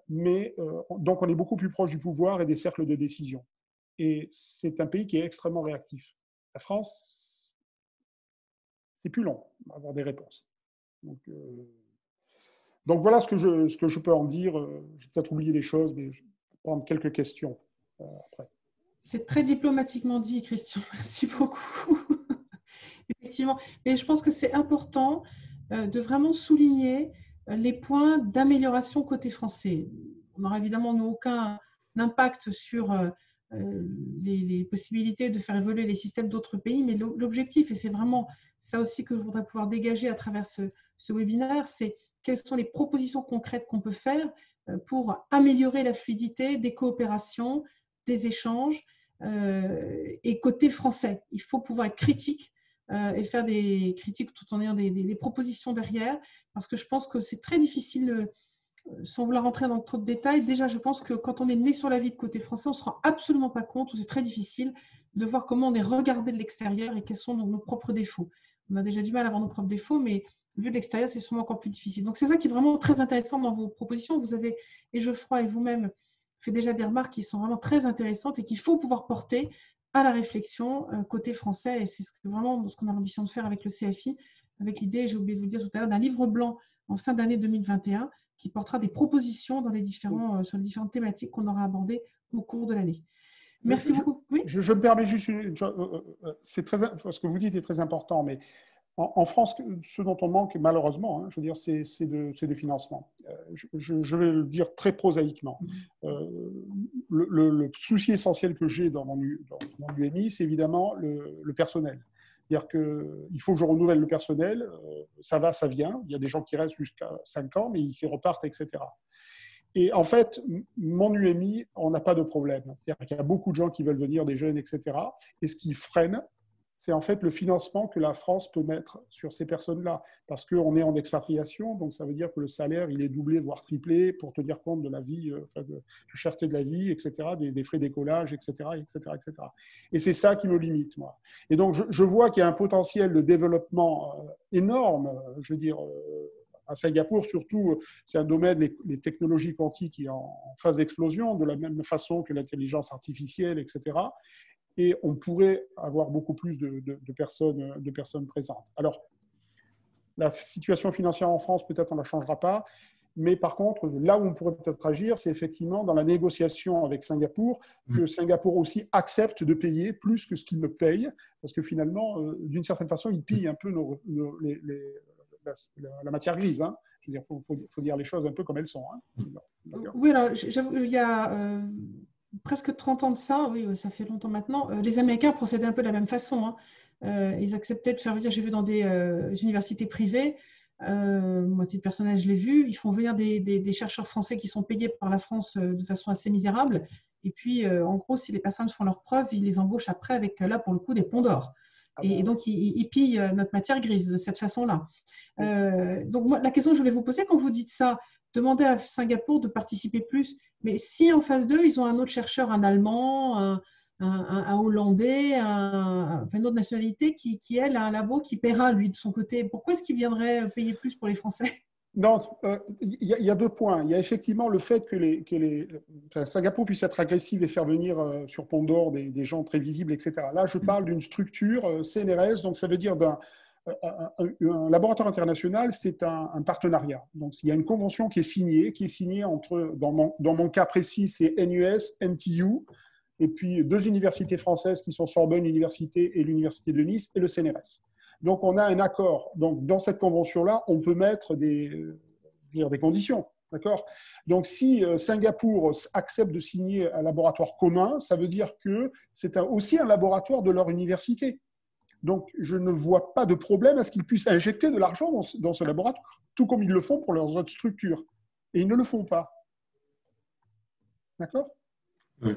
Donc, on est beaucoup plus proche du pouvoir et des cercles de décision. Et c'est un pays qui est extrêmement réactif. La France, c'est plus long à avoir des réponses. Donc voilà ce que je peux en dire. J'ai peut-être oublié des choses, mais je vais prendre quelques questions après. C'est très diplomatiquement dit, Christian. Merci beaucoup. Effectivement. Mais je pense que c'est important de vraiment souligner les points d'amélioration côté français. On n'aura évidemment aucun impact sur les possibilités de faire évoluer les systèmes d'autres pays, mais l'objectif, et c'est vraiment ça aussi que je voudrais pouvoir dégager à travers ce webinaire, c'est quelles sont les propositions concrètes qu'on peut faire pour améliorer la fluidité des coopérations, des échanges. Et côté français, il faut pouvoir être critique et faire des critiques tout en ayant des propositions derrière, parce que je pense que c'est très difficile, sans vouloir rentrer dans trop de détails. Déjà, je pense que quand on est né sur la vie de côté français, on ne se rend absolument pas compte, ou c'est très difficile de voir comment on est regardé de l'extérieur et quels sont nos propres défauts. On a déjà du mal à voir nos propres défauts, mais vu de l'extérieur, c'est sûrement encore plus difficile. Donc, c'est ça qui est vraiment très intéressant dans vos propositions. Vous avez, et Geoffroy et vous-même, fait déjà des remarques qui sont vraiment très intéressantes et qu'il faut pouvoir porter à la réflexion côté français. Et c'est vraiment ce qu'on a l'ambition de faire avec le CFI, avec l'idée, j'ai oublié de vous le dire tout à l'heure, d'un livre blanc en fin d'année 2021 qui portera des propositions sur les différentes thématiques qu'on aura abordées au cours de l'année. Merci beaucoup. Oui. Je me permets juste, ce que vous dites est très important, mais en France, ce dont on manque malheureusement, je veux dire, c'est de financement. Je vais le dire très prosaïquement. Le souci essentiel que j'ai dans mon UMI, c'est évidemment le personnel. C'est-à-dire qu'il faut que je renouvelle le personnel, ça va, ça vient. Il y a des gens qui restent jusqu'à 5 ans, mais qui repartent, etc. Et en fait, mon UMI, on n'a pas de problème. C'est-à-dire qu'il y a beaucoup de gens qui veulent venir, des jeunes, etc. Et ce qui freine, c'est en fait le financement que la France peut mettre sur ces personnes-là. Parce qu'on est en expatriation, donc ça veut dire que le salaire, il est doublé, voire triplé, pour tenir compte de la vie, de la cherté de la vie, etc., des frais d'écolage, etc., etc., etc. Et c'est ça qui me limite, moi. Et donc, je vois qu'il y a un potentiel de développement énorme, je veux dire, à Singapour, surtout, c'est un domaine, les technologies quantiques, qui est en phase d'explosion, de la même façon que l'intelligence artificielle, etc., et on pourrait avoir beaucoup plus de personnes présentes. Alors, La situation financière en France, peut-être on ne la changera pas. Mais par contre, là où on pourrait peut-être agir, c'est effectivement dans la négociation avec Singapour, que Singapour aussi accepte de payer plus que ce qu'il ne paye, parce que finalement, d'une certaine façon, il pille un peu la matière grise. Hein. Je veux dire, faut dire les choses un peu comme elles sont. Hein. Oui, alors, il y a presque 30 ans de ça, oui, ça fait longtemps maintenant, les Américains procédaient un peu de la même façon. Hein. Ils acceptaient de faire venir, j'ai vu dans des universités privées, moi, titre personnel, je l'ai vu, ils font venir des chercheurs français qui sont payés par la France de façon assez misérable. Et puis, en gros, si les personnes font leurs preuves, ils les embauchent après avec, là, pour le coup, des ponts d'or. Et donc, ils pillent notre matière grise de cette façon-là. Donc, moi, la question que je voulais vous poser, quand vous dites ça, demandez à Singapour de participer plus. Mais si en face d'eux, ils ont un autre chercheur, un Allemand, un Hollandais, une autre nationalité qui, elle, a un labo qui paiera, lui, de son côté, pourquoi est-ce qu'il viendrait payer plus pour les Français? Non, il y a deux points. Il y a effectivement le fait que Singapour puisse être agressif et faire venir sur Pont d'Or des gens très visibles, etc. Là, je parle d'une structure CNRS, donc ça veut dire un laboratoire international, c'est un partenariat. Donc, il y a une convention qui est signée entre, dans mon cas précis, c'est NUS, NTU, et puis 2 universités françaises qui sont Sorbonne Université et l'Université de Nice, et le CNRS. Donc, on a un accord. Donc, dans cette convention-là, on peut mettre des conditions. D'accord ? Donc, si Singapour accepte de signer un laboratoire commun, ça veut dire que c'est aussi un laboratoire de leur université. Donc, je ne vois pas de problème à ce qu'ils puissent injecter de l'argent dans ce laboratoire, tout comme ils le font pour leurs autres structures. Et ils ne le font pas. D'accord ? Oui.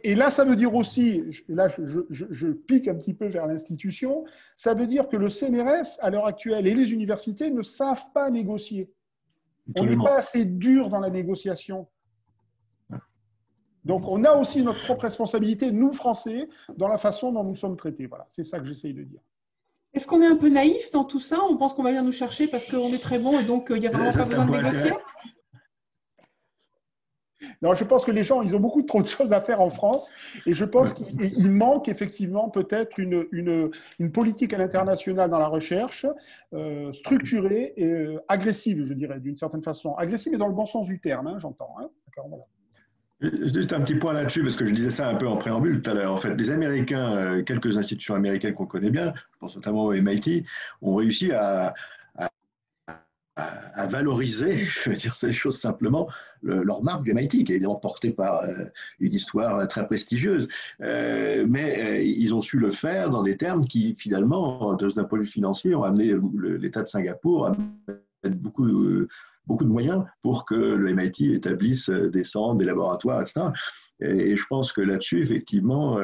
Et là, ça veut dire aussi, là je pique un petit peu vers l'institution, ça veut dire que le CNRS, à l'heure actuelle, et les universités ne savent pas négocier. On n'est pas assez dur dans la négociation. Donc, on a aussi notre propre responsabilité, nous, Français, dans la façon dont nous sommes traités. Voilà, c'est ça que j'essaye de dire. Est-ce qu'on est un peu naïf dans tout ça? On pense qu'on va venir nous chercher parce qu'on est très bon et donc il n'y a vraiment pas besoin de négocier? Non, je pense que les gens, ils ont beaucoup trop de choses à faire en France et je pense qu'il manque effectivement peut-être une politique à l'international dans la recherche structurée et agressive, je dirais, d'une certaine façon. Agressive et dans le bon sens du terme, hein, j'entends. Hein. D'accord, voilà. Juste un petit point là-dessus, parce que je disais ça un peu en préambule tout à l'heure. En fait, les Américains, quelques institutions américaines qu'on connaît bien, je pense notamment au MIT, ont réussi à valoriser, je vais dire ces choses simplement, leur marque du MIT, qui est évidemment portée par une histoire très prestigieuse. Mais ils ont su le faire dans des termes qui, finalement, d'un point de vue financier, ont amené l'État de Singapour à mettre beaucoup de moyens pour que le MIT établisse des centres, des laboratoires, etc. Et je pense que là-dessus, effectivement,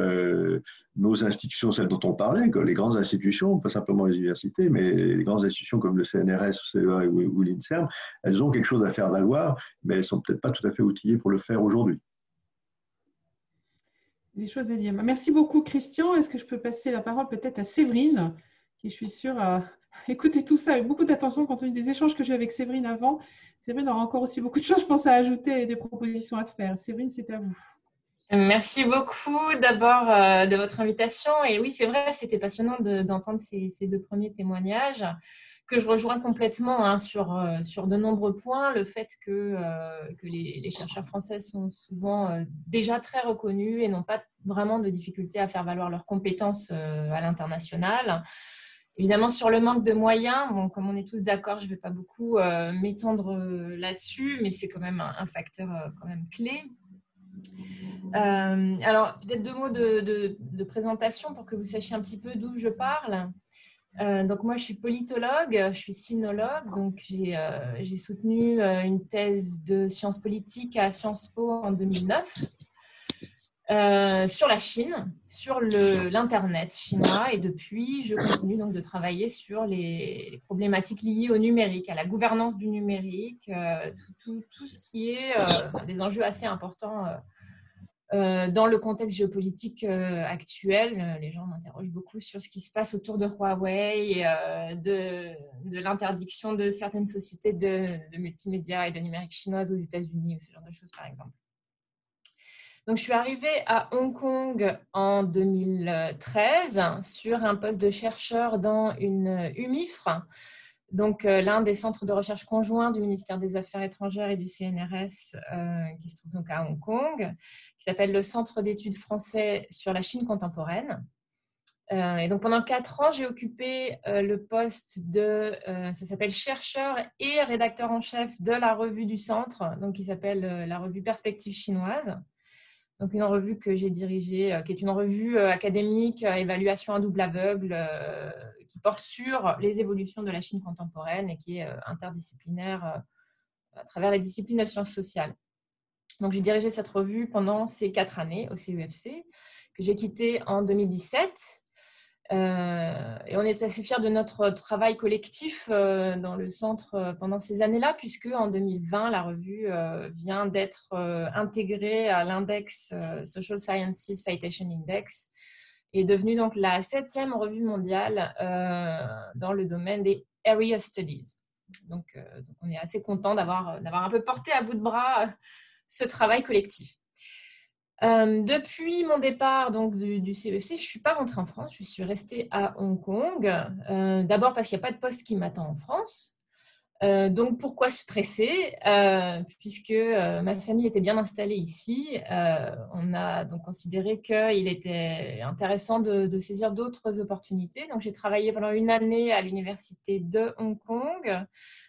nos institutions, celles dont on parlait, les grandes institutions, pas simplement les universités, mais les grandes institutions comme le CNRS, CEA ou l'INSERM, elles ont quelque chose à faire valoir, mais elles ne sont peut-être pas tout à fait outillées pour le faire aujourd'hui. Des choses à dire. Merci beaucoup, Christian. Est-ce que je peux passer la parole peut-être à Séverine, qui, je suis sûre, a écouté tout ça avec beaucoup d'attention compte tenu des échanges que j'ai eu avec Séverine avant. Séverine aura encore aussi beaucoup de choses, je pense, à ajouter et des propositions à faire. Séverine, c'est à vous. Merci beaucoup d'abord de votre invitation. Et oui, c'est vrai, c'était passionnant d'entendre ces 2 premiers témoignages que je rejoins complètement hein, sur de nombreux points. Le fait que les chercheurs français sont souvent déjà très reconnus et n'ont pas vraiment de difficulté à faire valoir leurs compétences à l'international. Évidemment, sur le manque de moyens, bon, comme on est tous d'accord, je ne vais pas beaucoup m'étendre là-dessus, mais c'est quand même un facteur quand même clé. Alors, peut-être 2 mots de présentation pour que vous sachiez un petit peu d'où je parle. Donc, moi, je suis politologue, je suis sinologue, donc j'ai soutenu une thèse de sciences politiques à Sciences Po en 2009 sur la Chine, sur l'Internet chinois, et depuis, je continue donc de travailler sur les problématiques liées au numérique, à la gouvernance du numérique, tout ce qui est des enjeux assez importants dans le contexte géopolitique actuel. Les gens m'interrogent beaucoup sur ce qui se passe autour de Huawei, de l'interdiction de certaines sociétés de multimédia et de numérique chinoises aux États-Unis, ou ce genre de choses, par exemple. Donc, je suis arrivée à Hong Kong en 2013 sur un poste de chercheur dans une UMIFRE, donc l'un des centres de recherche conjoints du ministère des Affaires étrangères et du CNRS, qui se trouve donc à Hong Kong, qui s'appelle le Centre d'études français sur la Chine contemporaine. Et donc pendant 4 ans, j'ai occupé le poste de, ça s'appelle chercheur et rédacteur en chef de la revue du centre, donc qui s'appelle la revue Perspectives chinoises. Donc une revue que j'ai dirigée, qui est une revue académique, évaluation à double aveugle, qui porte sur les évolutions de la Chine contemporaine et qui est interdisciplinaire à travers les disciplines de sciences sociales. Donc j'ai dirigé cette revue pendant ces 4 années au CEFC, que j'ai quitté en 2017. Et on est assez fiers de notre travail collectif dans le centre pendant ces années-là, puisque en 2020, la revue vient d'être intégrée à l'index Social Sciences Citation Index et est devenue donc la 7e revue mondiale dans le domaine des Area Studies. Donc on est assez content d'avoir un peu porté à bout de bras ce travail collectif. Depuis mon départ donc, du CEFC, je ne suis pas rentrée en France, je suis restée à Hong Kong. D'abord parce qu'il n'y a pas de poste qui m'attend en France. Donc pourquoi se presser puisque ma famille était bien installée ici. On a donc considéré qu'il était intéressant de saisir d'autres opportunités. Donc j'ai travaillé pendant 1 année à l'université de Hong Kong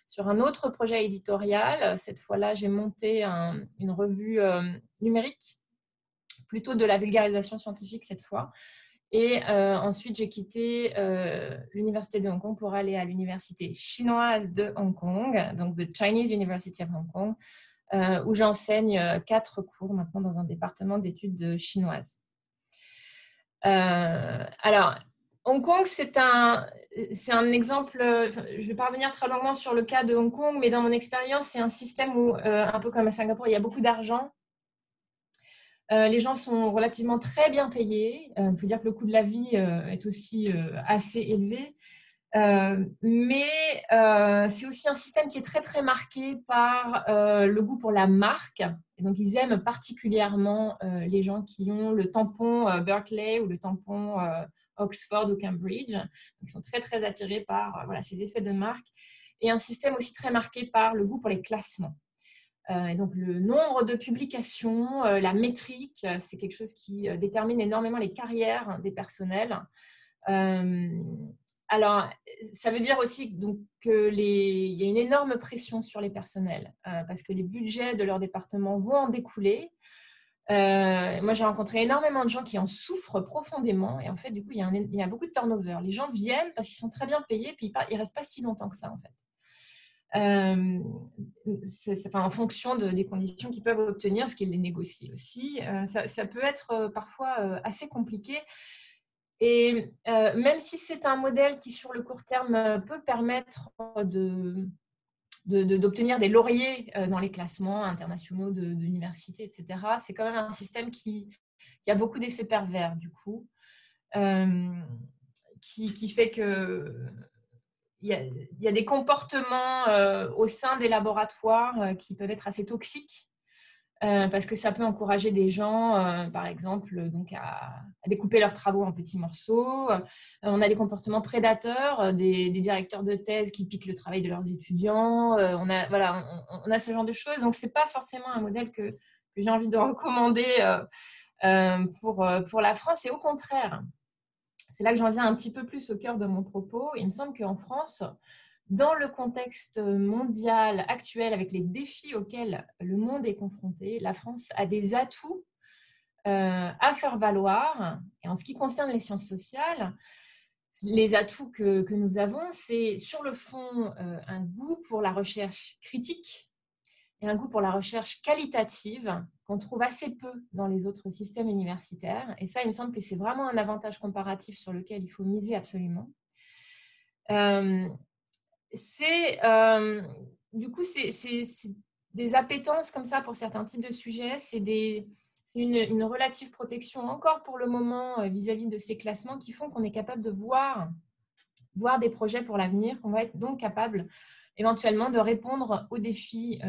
sur un autre projet éditorial. Cette fois-là, j'ai monté une revue numérique, plutôt de la vulgarisation scientifique cette fois. Et ensuite, j'ai quitté l'université de Hong Kong pour aller à l'université chinoise de Hong Kong, donc the Chinese University of Hong Kong, où j'enseigne 4 cours maintenant dans un département d'études chinoises. Alors, Hong Kong, c'est un exemple, je ne vais pas revenir très longuement sur le cas de Hong Kong, mais dans mon expérience, c'est un système où, un peu comme à Singapour, il y a beaucoup d'argent. Les gens sont relativement très bien payés. Il faut dire que le coût de la vie est aussi assez élevé. Mais c'est aussi un système qui est très, très marqué par le goût pour la marque. Et donc, ils aiment particulièrement les gens qui ont le tampon Berkeley ou le tampon Oxford ou Cambridge. Donc, ils sont très, très attirés par ces effets de marque. Et un système aussi très marqué par le goût pour les classements. Et donc, le nombre de publications, la métrique, c'est quelque chose qui détermine énormément les carrières des personnels. Alors, ça veut dire aussi qu'il y a une énorme pression sur les personnels parce que les budgets de leur département vont en découler. Moi, j'ai rencontré énormément de gens qui en souffrent profondément et en fait, du coup, il y a beaucoup de turnover. Les gens viennent parce qu'ils sont très bien payés puis ils ne restent pas si longtemps que ça, en fait. En fonction des conditions qu'ils peuvent obtenir, parce qu'ils les négocient aussi, ça peut être parfois assez compliqué. Et même si c'est un modèle qui, sur le court terme, peut permettre d'obtenir des lauriers dans les classements internationaux d'universités, etc., c'est quand même un système qui a beaucoup d'effets pervers, du coup, qui fait que il y a des comportements au sein des laboratoires qui peuvent être assez toxiques parce que ça peut encourager des gens, par exemple, donc à découper leurs travaux en petits morceaux. On a des comportements prédateurs, des directeurs de thèse qui piquent le travail de leurs étudiants. On a ce genre de choses. Donc, ce n'est pas forcément un modèle que j'ai envie de recommander pour la France. Et au contraire, c'est là que j'en viens un petit peu plus au cœur de mon propos. Il me semble qu'en France, dans le contexte mondial actuel, avec les défis auxquels le monde est confronté, la France a des atouts à faire valoir. Et en ce qui concerne les sciences sociales, les atouts que nous avons, c'est sur le fond un goût pour la recherche critique et un goût pour la recherche qualitative qu'on trouve assez peu dans les autres systèmes universitaires. Et ça, il me semble que c'est vraiment un avantage comparatif sur lequel il faut miser absolument. Du coup, c'est des appétences comme ça pour certains types de sujets. C'est une relative protection encore pour le moment vis-à-vis de ces classements qui font qu'on est capable de voir des projets pour l'avenir, qu'on va être donc capable éventuellement de répondre aux défis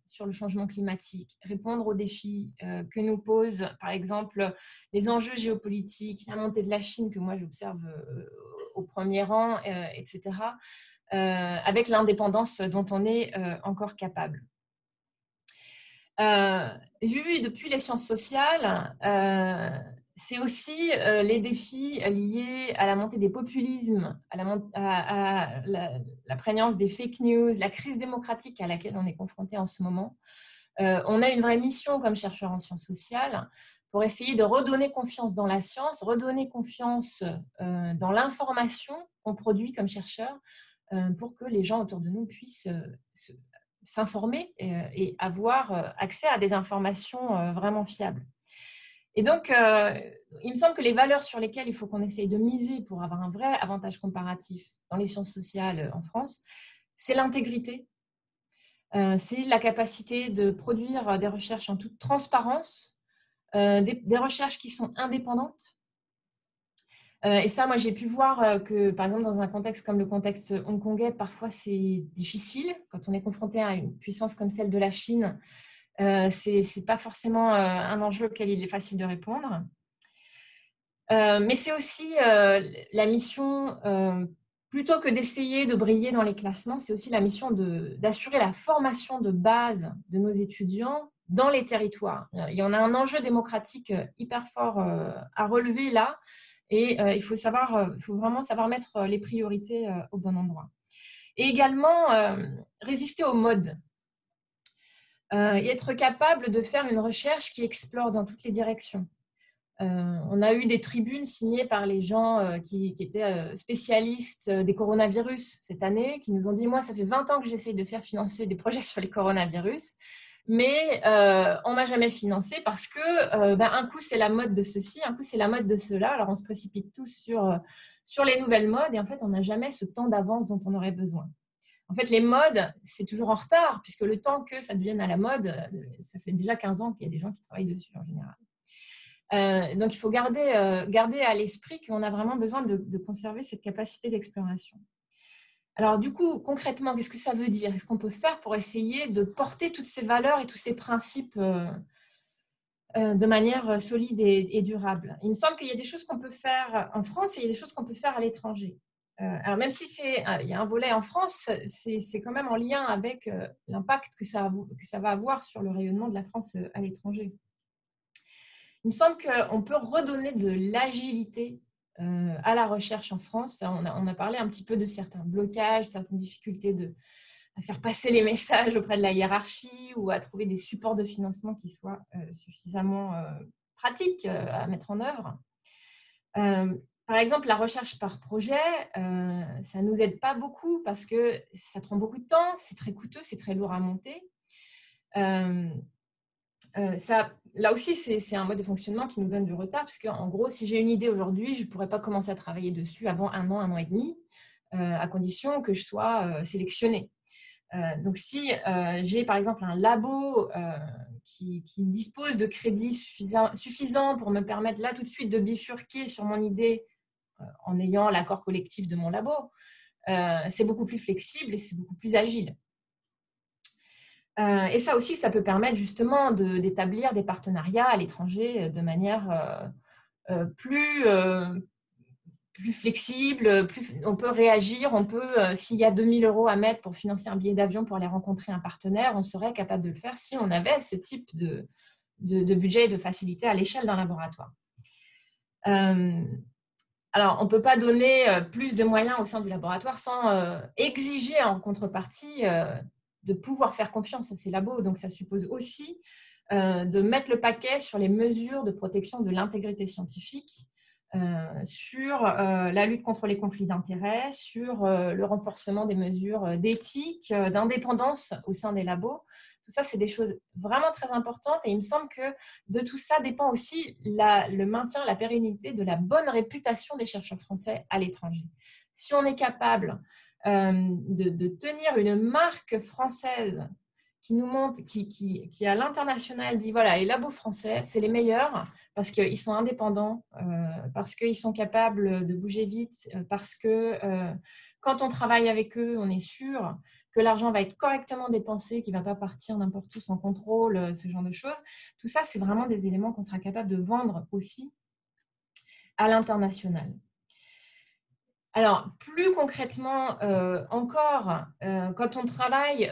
sur le changement climatique, répondre aux défis que nous posent, par exemple, les enjeux géopolitiques, la montée de la Chine que moi j'observe au premier rang, etc. avec l'indépendance dont on est encore capable. Vu depuis les sciences sociales, c'est aussi les défis liés à la montée des populismes, à la prégnance des fake news, la crise démocratique à laquelle on est confronté en ce moment. On a une vraie mission comme chercheurs en sciences sociales pour essayer de redonner confiance dans la science, redonner confiance dans l'information qu'on produit comme chercheurs pour que les gens autour de nous puissent s'informer et avoir accès à des informations vraiment fiables. Et donc, il me semble que les valeurs sur lesquelles il faut qu'on essaye de miser pour avoir un vrai avantage comparatif dans les sciences sociales en France, c'est l'intégrité, c'est la capacité de produire des recherches en toute transparence, des recherches qui sont indépendantes. Et ça, moi, j'ai pu voir que, par exemple, dans un contexte comme le contexte hongkongais, parfois c'est difficile. Quand on est confronté à une puissance comme celle de la Chine, c'est pas forcément un enjeu auquel il est facile de répondre. Mais c'est aussi la mission, plutôt que d'essayer de briller dans les classements, c'est aussi la mission d'assurer la formation de base de nos étudiants dans les territoires. Il y en a un enjeu démocratique hyper fort à relever là, et il faut vraiment savoir mettre les priorités au bon endroit. Et également, résister aux modes. Et être capable de faire une recherche qui explore dans toutes les directions. On a eu des tribunes signées par les gens qui étaient spécialistes des coronavirus cette année, qui nous ont dit « Moi, ça fait 20 ans que j'essaye de faire financer des projets sur les coronavirus, mais on ne m'a jamais financé parce que un coup, c'est la mode de ceci, un coup, c'est la mode de cela. Alors, on se précipite tous sur les nouvelles modes et en fait, on n'a jamais ce temps d'avance dont on aurait besoin. En fait, les modes, c'est toujours en retard, puisque le temps que ça devienne à la mode, ça fait déjà 15 ans qu'il y a des gens qui travaillent dessus en général. Donc, il faut garder à l'esprit qu'on a vraiment besoin de conserver cette capacité d'exploration. Alors, du coup, concrètement, qu'est-ce que ça veut dire? Qu'est-ce qu'on peut faire pour essayer de porter toutes ces valeurs et tous ces principes de manière solide et durable? Il me semble qu'il y a des choses qu'on peut faire en France et il y a des choses qu'on peut faire à l'étranger. Alors, même si il y a un volet en France, c'est quand même en lien avec l'impact que ça va avoir sur le rayonnement de la France à l'étranger. Il me semble qu'on peut redonner de l'agilité à la recherche en France. On a parlé un petit peu de certains blocages, certaines difficultés à faire passer les messages auprès de la hiérarchie ou à trouver des supports de financement qui soient suffisamment pratiques à mettre en œuvre. Par exemple, la recherche par projet, ça ne nous aide pas beaucoup parce que ça prend beaucoup de temps, c'est très coûteux, c'est très lourd à monter. Là aussi, c'est un mode de fonctionnement qui nous donne du retard parce qu'en gros, si j'ai une idée aujourd'hui, je ne pourrais pas commencer à travailler dessus avant un an et demi, à condition que je sois sélectionnée. Donc, si j'ai par exemple un labo qui dispose de crédits suffisants pour me permettre là tout de suite de bifurquer sur mon idée en ayant l'accord collectif de mon labo, c'est beaucoup plus flexible et c'est beaucoup plus agile. Et ça aussi, ça peut permettre justement d'établir des partenariats à l'étranger de manière plus flexible. On peut réagir, s'il y a 2 000 € à mettre pour financer un billet d'avion pour aller rencontrer un partenaire, on serait capable de le faire si on avait ce type de budget et de facilité à l'échelle d'un laboratoire. Alors, on ne peut pas donner plus de moyens au sein du laboratoire sans exiger en contrepartie de pouvoir faire confiance à ces labos. Donc, ça suppose aussi de mettre le paquet sur les mesures de protection de l'intégrité scientifique, sur la lutte contre les conflits d'intérêts, sur le renforcement des mesures d'éthique, d'indépendance au sein des labos. Tout ça, c'est des choses vraiment très importantes et il me semble que de tout ça dépend aussi le maintien, la pérennité de la bonne réputation des chercheurs français à l'étranger. Si on est capable de tenir une marque française qui nous montre, qui à l'international dit voilà, les labos français, c'est les meilleurs parce qu'ils sont indépendants, parce qu'ils sont capables de bouger vite, parce que quand on travaille avec eux, on est sûr que l'argent va être correctement dépensé, qu'il ne va pas partir n'importe où sans contrôle, ce genre de choses. Tout ça, c'est vraiment des éléments qu'on sera capable de vendre aussi à l'international. Alors, plus concrètement encore, quand on travaille,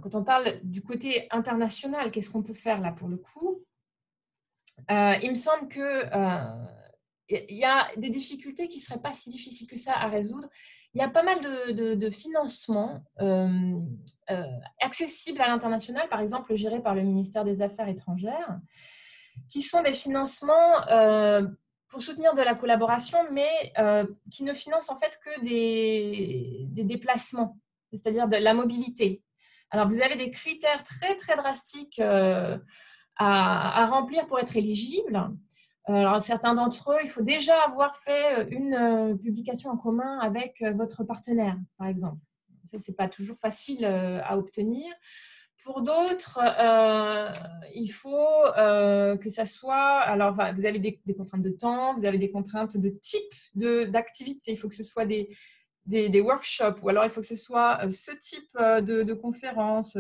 quand on parle du côté international, qu'est-ce qu'on peut faire là pour le coup? Il me semble que il y a des difficultés qui ne seraient pas si difficiles que ça à résoudre. Il y a pas mal de financements accessibles à l'international, par exemple gérés par le ministère des Affaires étrangères, qui sont des financements pour soutenir de la collaboration, mais qui ne financent en fait que des déplacements, c'est-à-dire de la mobilité. Alors, vous avez des critères très, très drastiques à remplir pour être éligible. Alors, certains d'entre eux, il faut déjà avoir fait une publication en commun avec votre partenaire, par exemple. Ça, ce n'est pas toujours facile à obtenir. Pour d'autres, il faut que ça soit… Alors, vous avez des contraintes de temps, vous avez des contraintes de type d'activité. Il faut que ce soit des workshops, ou alors il faut que ce soit ce type de conférence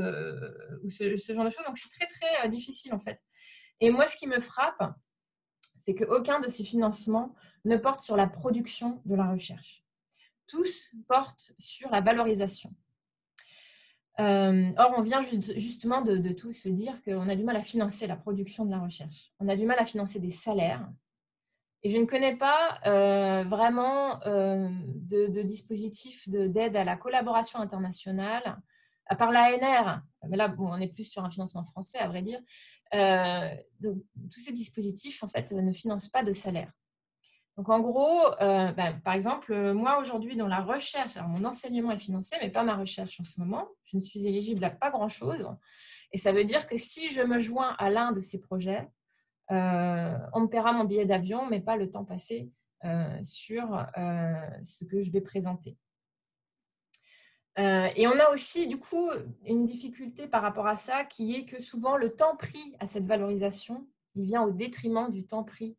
ou ce genre de choses. Donc, c'est très, très difficile, en fait. Et moi, ce qui me frappe, c'est qu'aucun de ces financements ne porte sur la production de la recherche. Tous portent sur la valorisation. Or, on vient justement de tous se dire qu'on a du mal à financer la production de la recherche. On a du mal à financer des salaires. Et je ne connais pas vraiment de dispositif d'aide à la collaboration internationale, à part l'ANR. Mais là, bon, on est plus sur un financement français, à vrai dire. Donc, tous ces dispositifs, en fait, ne financent pas de salaire. Donc, en gros, par exemple, moi, aujourd'hui, dans la recherche, alors mon enseignement est financé, mais pas ma recherche en ce moment. Je ne suis éligible à pas grand-chose. Et ça veut dire que si je me joins à l'un de ces projets, on me paiera mon billet d'avion, mais pas le temps passé sur ce que je vais présenter. Et on a aussi, du coup, une difficulté par rapport à ça, qui est que souvent, le temps pris à cette valorisation, il vient au détriment du temps pris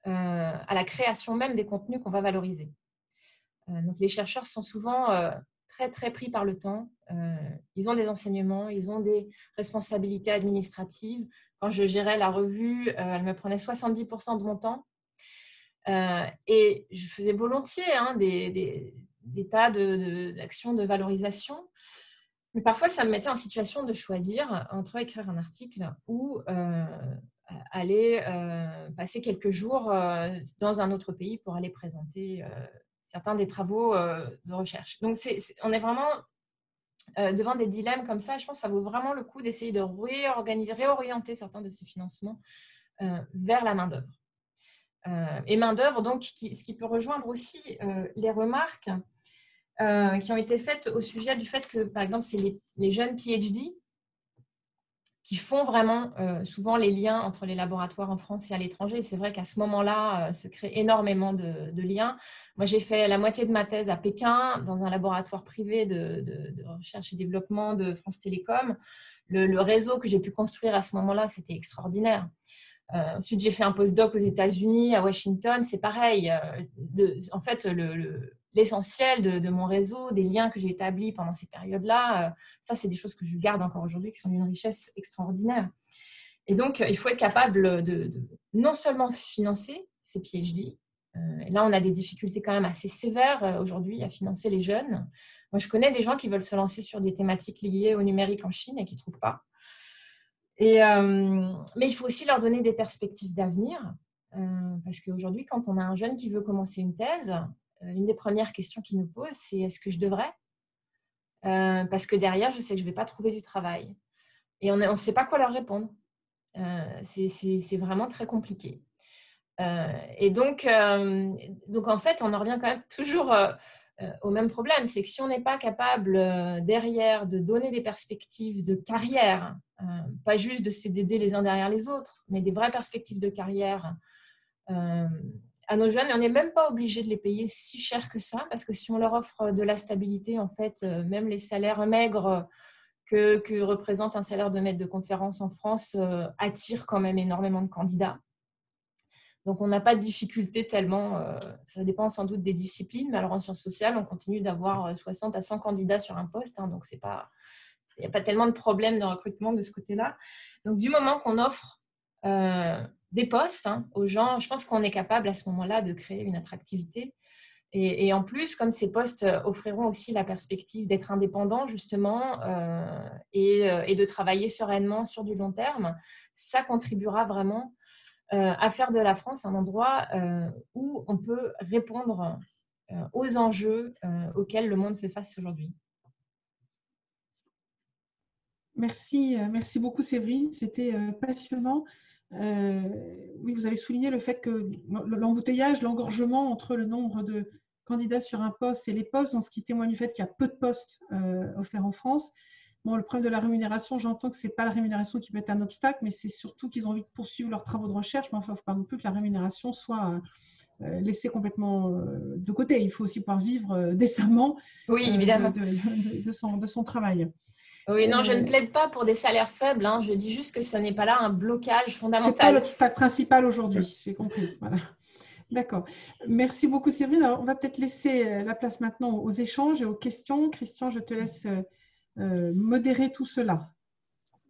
à la création même des contenus qu'on va valoriser. Donc, les chercheurs sont souvent très, très pris par le temps. Ils ont des enseignements, ils ont des responsabilités administratives. Quand je gérais la revue, elle me prenait 70% de mon temps. Et je faisais volontiers des tas d'actions de valorisation. Mais parfois, ça me mettait en situation de choisir entre écrire un article ou aller passer quelques jours dans un autre pays pour aller présenter certains des travaux de recherche. Donc, on est vraiment devant des dilemmes comme ça. Je pense que ça vaut vraiment le coup d'essayer de réorienter certains de ces financements vers la main-d'œuvre. Et main-d'œuvre, donc, ce qui peut rejoindre aussi les remarques qui ont été faites au sujet du fait que, par exemple, c'est les jeunes PhD qui font vraiment souvent les liens entre les laboratoires en France et à l'étranger. Et c'est vrai qu'à ce moment-là, se crée énormément de liens. Moi, j'ai fait la moitié de ma thèse à Pékin, dans un laboratoire privé de recherche et développement de France Télécom. Le réseau que j'ai pu construire à ce moment-là, c'était extraordinaire. Ensuite, j'ai fait un postdoc aux États-Unis, à Washington. C'est pareil. En fait, l'essentiel de mon réseau, des liens que j'ai établis pendant ces périodes-là, ça, c'est des choses que je garde encore aujourd'hui, qui sont d'une richesse extraordinaire. Et donc, il faut être capable de non seulement financer ces PhD. Là, on a des difficultés quand même assez sévères aujourd'hui à financer les jeunes. Moi, je connais des gens qui veulent se lancer sur des thématiques liées au numérique en Chine et qui ne trouvent pas. Mais il faut aussi leur donner des perspectives d'avenir, parce qu'aujourd'hui, quand on a un jeune qui veut commencer une thèse, une des premières questions qu'il nous pose, c'est « est-ce que je devrais ?» Parce que derrière, je sais que je ne vais pas trouver du travail. Et on ne sait pas quoi leur répondre. C'est vraiment très compliqué. Et donc, en fait, on en revient quand même toujours au même problème, c'est que si on n'est pas capable derrière de donner des perspectives de carrière, pas juste de s'aider les uns derrière les autres, mais des vraies perspectives de carrière à nos jeunes, et on n'est même pas obligé de les payer si cher que ça, parce que si on leur offre de la stabilité, en fait, même les salaires maigres que représente un salaire de maître de conférence en France attirent quand même énormément de candidats. Donc, on n'a pas de difficulté tellement, ça dépend sans doute des disciplines, mais alors en sciences sociales, on continue d'avoir 60 à 100 candidats sur un poste, donc il n'y a pas tellement de problème de recrutement de ce côté-là. Donc, du moment qu'on offre des postes aux gens, je pense qu'on est capable à ce moment-là de créer une attractivité Et en plus, comme ces postes offriront aussi la perspective d'être indépendant, justement, et de travailler sereinement sur du long terme, ça contribuera vraiment à faire de la France un endroit où on peut répondre aux enjeux auxquels le monde fait face aujourd'hui. Merci, merci beaucoup Séverine, c'était passionnant. Oui, vous avez souligné le fait que l'embouteillage, l'engorgement entre le nombre de candidats sur un poste et les postes, donc ce qui témoigne du fait qu'il y a peu de postes offerts en France. Bon, le problème de la rémunération, j'entends que ce n'est pas la rémunération qui peut être un obstacle, mais c'est surtout qu'ils ont envie de poursuivre leurs travaux de recherche, mais enfin, il ne faut pas non plus que la rémunération soit laissée complètement de côté. Il faut aussi pouvoir vivre décemment Oui, évidemment. de son travail. Oui, non, je ne plaide pas pour des salaires faibles. Hein. Je dis juste que ce n'est pas là un blocage fondamental. Ce n'est pas l'obstacle principal aujourd'hui, j'ai compris. Voilà. D'accord. Merci beaucoup, Séverine. Alors, on va peut-être laisser la place maintenant aux échanges et aux questions. Christian, je te laisse modérer tout cela.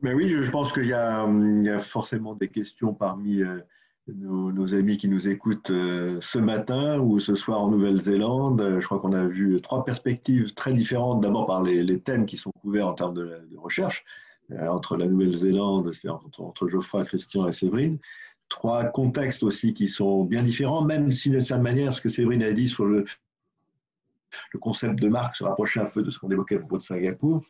Ben oui, je pense qu'il y a forcément des questions parmi nos amis qui nous écoutent ce matin ou ce soir en Nouvelle-Zélande. Je crois qu'on a vu 3 perspectives très différentes, d'abord par les thèmes qui sont couverts en termes de recherche, entre la Nouvelle-Zélande, entre Geoffroy, Christian et Séverine. 3 contextes aussi qui sont bien différents, même si d'une certaine manière, ce que Séverine a dit sur le concept de marque se rapprochait un peu de ce qu'on évoquait à propos de Singapour.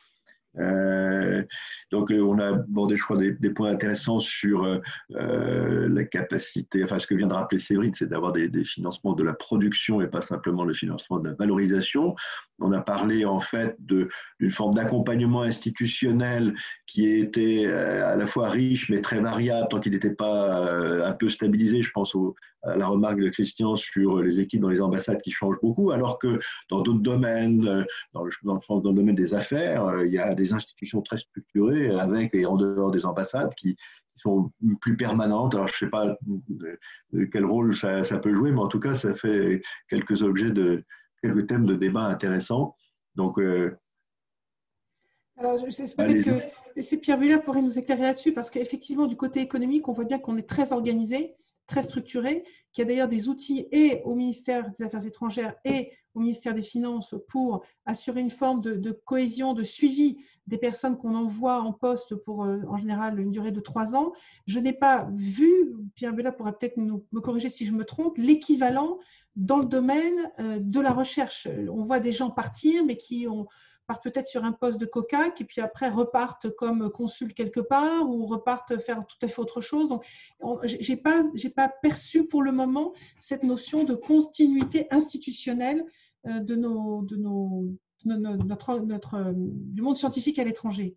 Donc on a abordé, je crois, des points intéressants sur la capacité, enfin ce que vient de rappeler Séverine, c'est d'avoir des financements de la production et pas simplement le financement de la valorisation. On a parlé en fait d'une forme d'accompagnement institutionnel qui était à la fois riche mais très variable tant qu'il n'était pas un peu stabilisé. Je pense à la remarque de Christian sur les équipes dans les ambassades qui changent beaucoup, alors que dans d'autres domaines, dans le domaine des affaires, il y a des institutions très structurées avec et en dehors des ambassades qui sont plus permanentes. Alors, je ne sais pas de quel rôle ça peut jouer, mais en tout cas, ça fait quelques thèmes de débat intéressants. Donc, alors, peut-être que c'est Pierre Buller pourrait nous éclairer là-dessus, parce qu'effectivement, du côté économique, on voit bien qu'on est très organisé, très structuré, qu'il y a d'ailleurs des outils et au ministère des Affaires étrangères et au ministère des Finances pour assurer une forme de cohésion, de suivi des personnes qu'on envoie en poste pour, en général, une durée de 3 ans. Je n'ai pas vu, Pierre Buller pourrait peut-être me corriger si je me trompe, l'équivalent dans le domaine de la recherche. On voit des gens partir, mais qui partent peut-être sur un poste de cocac et puis après repartent comme consul quelque part ou repartent faire tout à fait autre chose. Donc, j'ai pas perçu pour le moment cette notion de continuité institutionnelle du monde scientifique à l'étranger.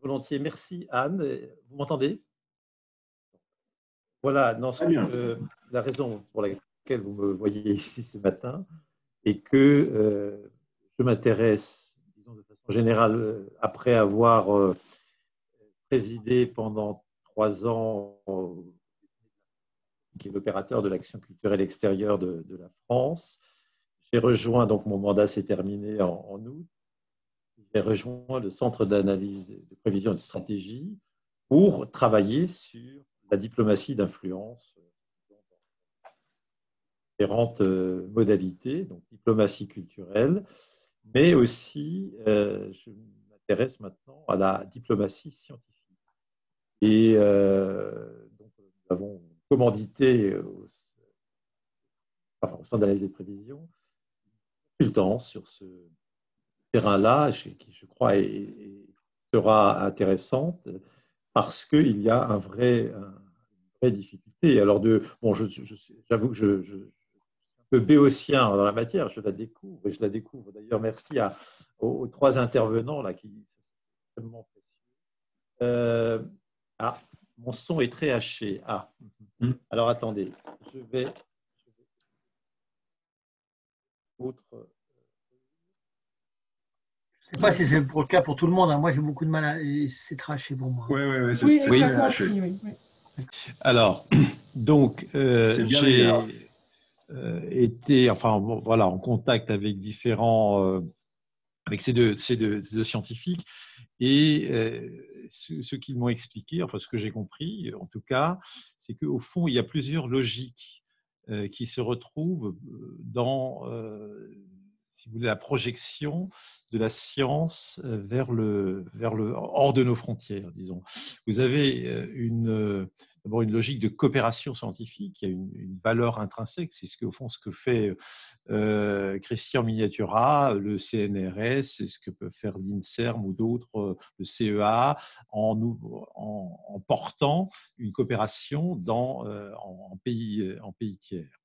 Volontiers, merci Anne. Vous m'entendez? Voilà, non, la raison pour laquelle vous me voyez ici ce matin est que je m'intéresse, disons de façon générale, après avoir présidé pendant 3 ans, qui est l'opérateur de l'action culturelle extérieure de la France. J'ai rejoint, donc mon mandat s'est terminé en août, j'ai rejoint le Centre d'analyse, de prévision et de stratégie pour travailler sur la diplomatie d'influence, différentes modalités, donc diplomatie culturelle, mais aussi je m'intéresse maintenant à la diplomatie scientifique. Et donc, nous avons commandité au Centre d'analyse et de prévision une consultance sur ce terrain-là, qui je crois sera intéressante parce qu'il y a une vraie difficulté. Alors, j'avoue que je suis un peu béotien dans la matière, je la découvre, et je la découvre d'ailleurs merci aux 3 intervenants là, qui sont extrêmement précieux. Mon son est très haché. Alors attendez, je vais autre. Je ne sais pas si c'est pour le cas pour tout le monde. Moi, j'ai beaucoup de mal c'est très haché pour moi. Oui, c'est très haché. Oui. Alors, donc, j'ai été, en contact avec avec ces deux scientifiques, et ce qu'ils m'ont expliqué, ce que j'ai compris, en tout cas, c'est qu'au fond, il y a plusieurs logiques qui se retrouve dans, si vous voulez, la projection de la science hors de nos frontières, disons. Vous avez d'abord une logique de coopération scientifique qui a une valeur intrinsèque. C'est ce que fait Christian Miniatura, le CNRS, c'est ce que peut faire l'INSERM ou d'autres, le CEA, en portant une coopération en pays tiers.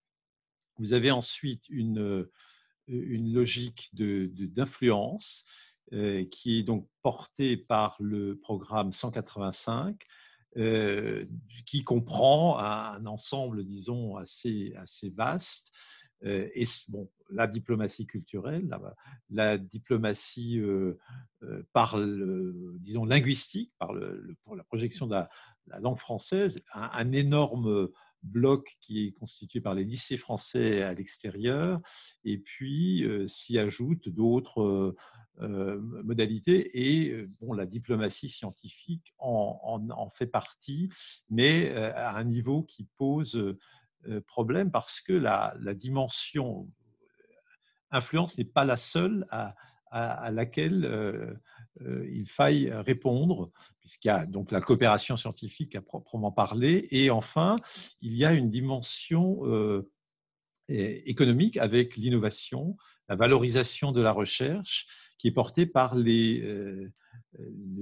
Vous avez ensuite une logique d'influence qui est donc portée par le programme 185, qui comprend un ensemble, disons, assez vaste. Et bon, la diplomatie culturelle, la diplomatie disons, linguistique, pour la projection de la langue française, un énorme bloc qui est constitué par les lycées français à l'extérieur, et puis s'y ajoutent d'autres modalités, et bon, la diplomatie scientifique en fait partie, mais à un niveau qui pose problème, parce que la dimension influence n'est pas la seule à laquelle il faille répondre, puisqu'il y a donc la coopération scientifique à proprement parler, et enfin, il y a une dimension économique avec l'innovation, la valorisation de la recherche, qui est portée par le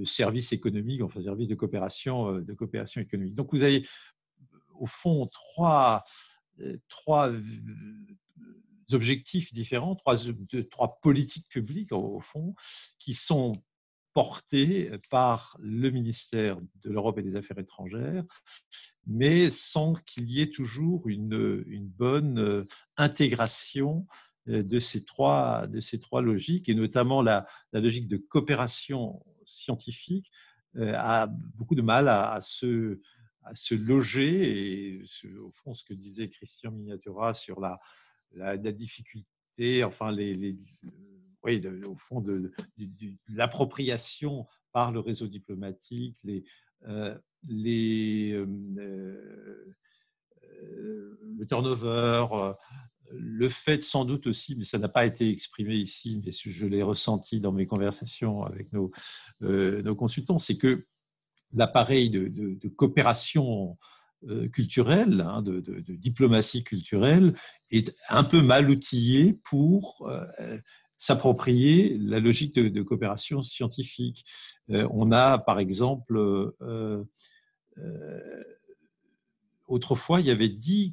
service économique, enfin, le service de coopération économique. Donc, vous avez au fond trois objectifs différents, trois politiques publiques, au fond, qui sont portés par le ministère de l'Europe et des Affaires étrangères, mais sans qu'il y ait toujours une bonne intégration de ces trois logiques, et notamment la logique de coopération scientifique a beaucoup de mal à se loger, et au fond, ce que disait Christian Miniatura sur la difficulté, enfin oui, au fond de l'appropriation par le réseau diplomatique, le turnover, le fait sans doute aussi, mais ça n'a pas été exprimé ici, mais je l'ai ressenti dans mes conversations avec nos consultants, c'est que l'appareil de coopération culturelle, de diplomatie culturelle, est un peu mal outillé pour s'approprier la logique de coopération scientifique. On a, par exemple, autrefois, il y avait 10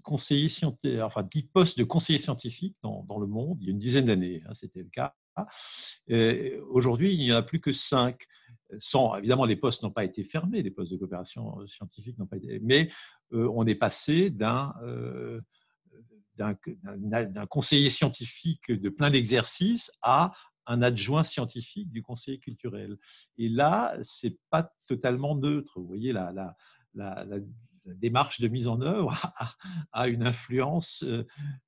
postes de conseillers scientifiques dans le monde, il y a une dizaine d'années, c'était le cas. Aujourd'hui, il n'y en a plus que 5. Évidemment, les postes n'ont pas été fermés, les postes de coopération scientifique n'ont pas été, mais on est passé d'un conseiller scientifique de plein d'exercices à un adjoint scientifique du conseiller culturel. Et là, ce n'est pas totalement neutre. Vous voyez, la démarche de mise en œuvre a une influence,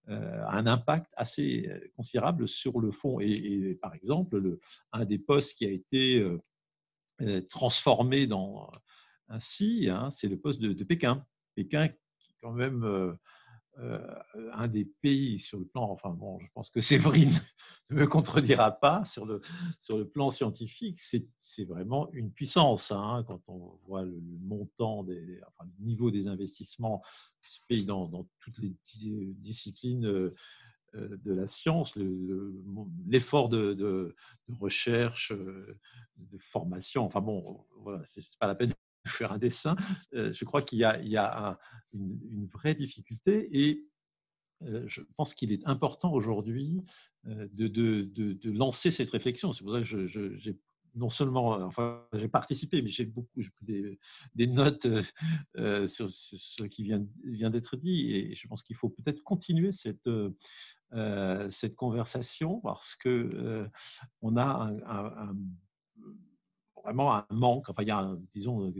un impact assez considérable sur le fond. Et par exemple, un des postes qui a été transformé ainsi, c'est le poste de Pékin. Pékin, qui est quand même un des pays sur le plan, enfin bon, je pense que Séverine ne me contredira pas, sur le plan scientifique, c'est vraiment une puissance. Quand on voit le montant, le niveau des investissements de ce pays dans toutes les disciplines de la science, l'effort de recherche, de formation, enfin bon, voilà, c'est pas la peine de faire un dessin. Je crois qu'il y a une vraie difficulté, et je pense qu'il est important aujourd'hui de lancer cette réflexion. C'est pour ça que j'ai non seulement, j'ai participé, mais j'ai pris des notes sur ce qui vient d'être dit, et je pense qu'il faut peut-être continuer cette conversation, parce que on a vraiment un manque, il y a disons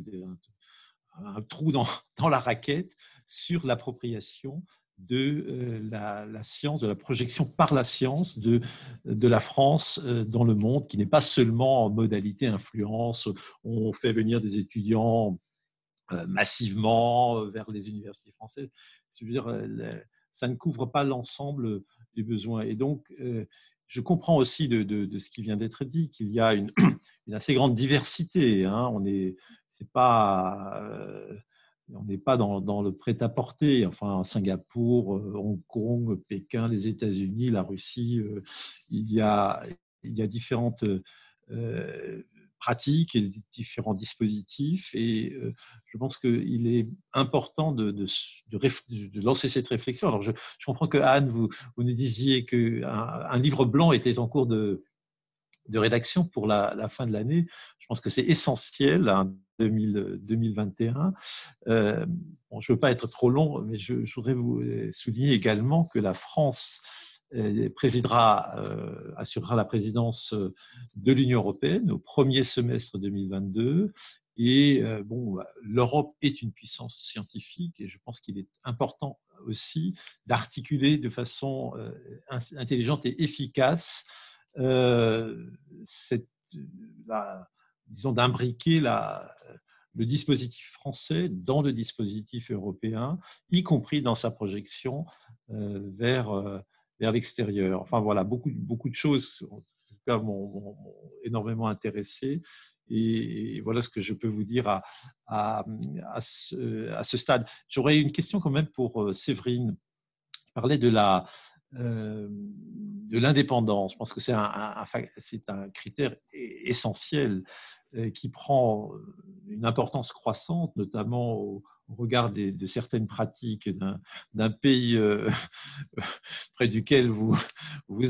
un trou dans la raquette sur l'appropriation de la science, de la projection par la science de la France dans le monde, qui n'est pas seulement en modalité influence. On fait venir des étudiants massivement vers les universités françaises. Je veux dire, ça ne couvre pas l'ensemble des besoins. Et donc, je comprends aussi de ce qui vient d'être dit qu'il y a une assez grande diversité. Hein. On n'est pas dans le prêt-à-porter. Enfin, Singapour, Hong Kong, Pékin, les États-Unis, la Russie, il y a différentes pratiques et différents dispositifs. Et je pense qu'il est important de lancer cette réflexion. Alors, je comprends que Anne, vous nous disiez qu'un livre blanc était en cours de rédaction pour la fin de l'année. Je pense que c'est essentiel, hein, 2021. Bon, je ne veux pas être trop long, mais je voudrais vous souligner également que la France assurera la présidence de l'Union européenne au premier semestre 2022. Et l'Europe est une puissance scientifique et je pense qu'il est important aussi d'articuler de façon intelligente et efficace disons d'imbriquer le dispositif français dans le dispositif européen, y compris dans sa projection vers l'extérieur. Enfin voilà, beaucoup de choses en tout cas m'ont énormément intéressé. Et voilà ce que je peux vous dire à ce stade. J'aurais une question quand même pour Séverine. Je parlais de l'indépendance. Je pense que c'est un critère essentiel qui prend une importance croissante, notamment au regard de certaines pratiques d'un pays près duquel vous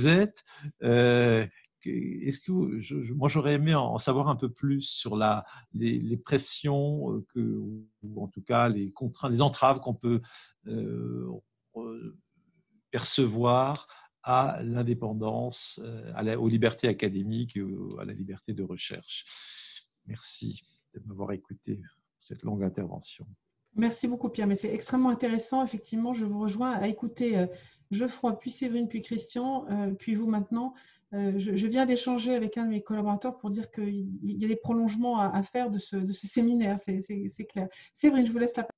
êtes. Moi, j'aurais aimé en savoir un peu plus sur les pressions ou en tout cas les contraintes, les entraves qu'on peut percevoir à l'indépendance, aux libertés académiques et à la liberté de recherche. Merci de m'avoir écouté pour cette longue intervention. Merci beaucoup, Pierre, mais c'est extrêmement intéressant. Effectivement, je vous rejoins à écouter Geoffroy, puis Séverine, puis Christian, puis vous maintenant. Je viens d'échanger avec un de mes collaborateurs pour dire qu'il y a des prolongements à faire de ce séminaire, c'est clair. Séverine, je vous laisse la parole.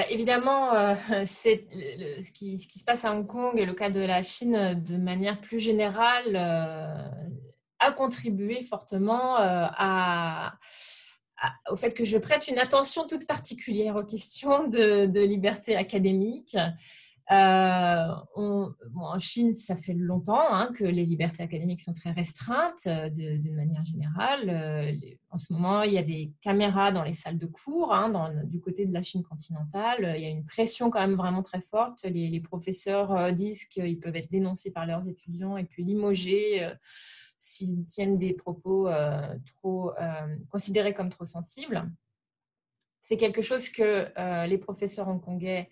Évidemment, ce qui se passe à Hong Kong et le cas de la Chine de manière plus générale a contribué fortement au fait que je prête une attention toute particulière aux questions de liberté académique. En Chine, ça fait longtemps que les libertés académiques sont très restreintes d'une manière générale. En ce moment, il y a des caméras dans les salles de cours du côté de la Chine continentale. Il y a une pression quand même vraiment très forte. Les professeurs disent qu'ils peuvent être dénoncés par leurs étudiants et puis limogés s'ils tiennent des propos considérés comme trop sensibles. C'est quelque chose que les professeurs hongkongais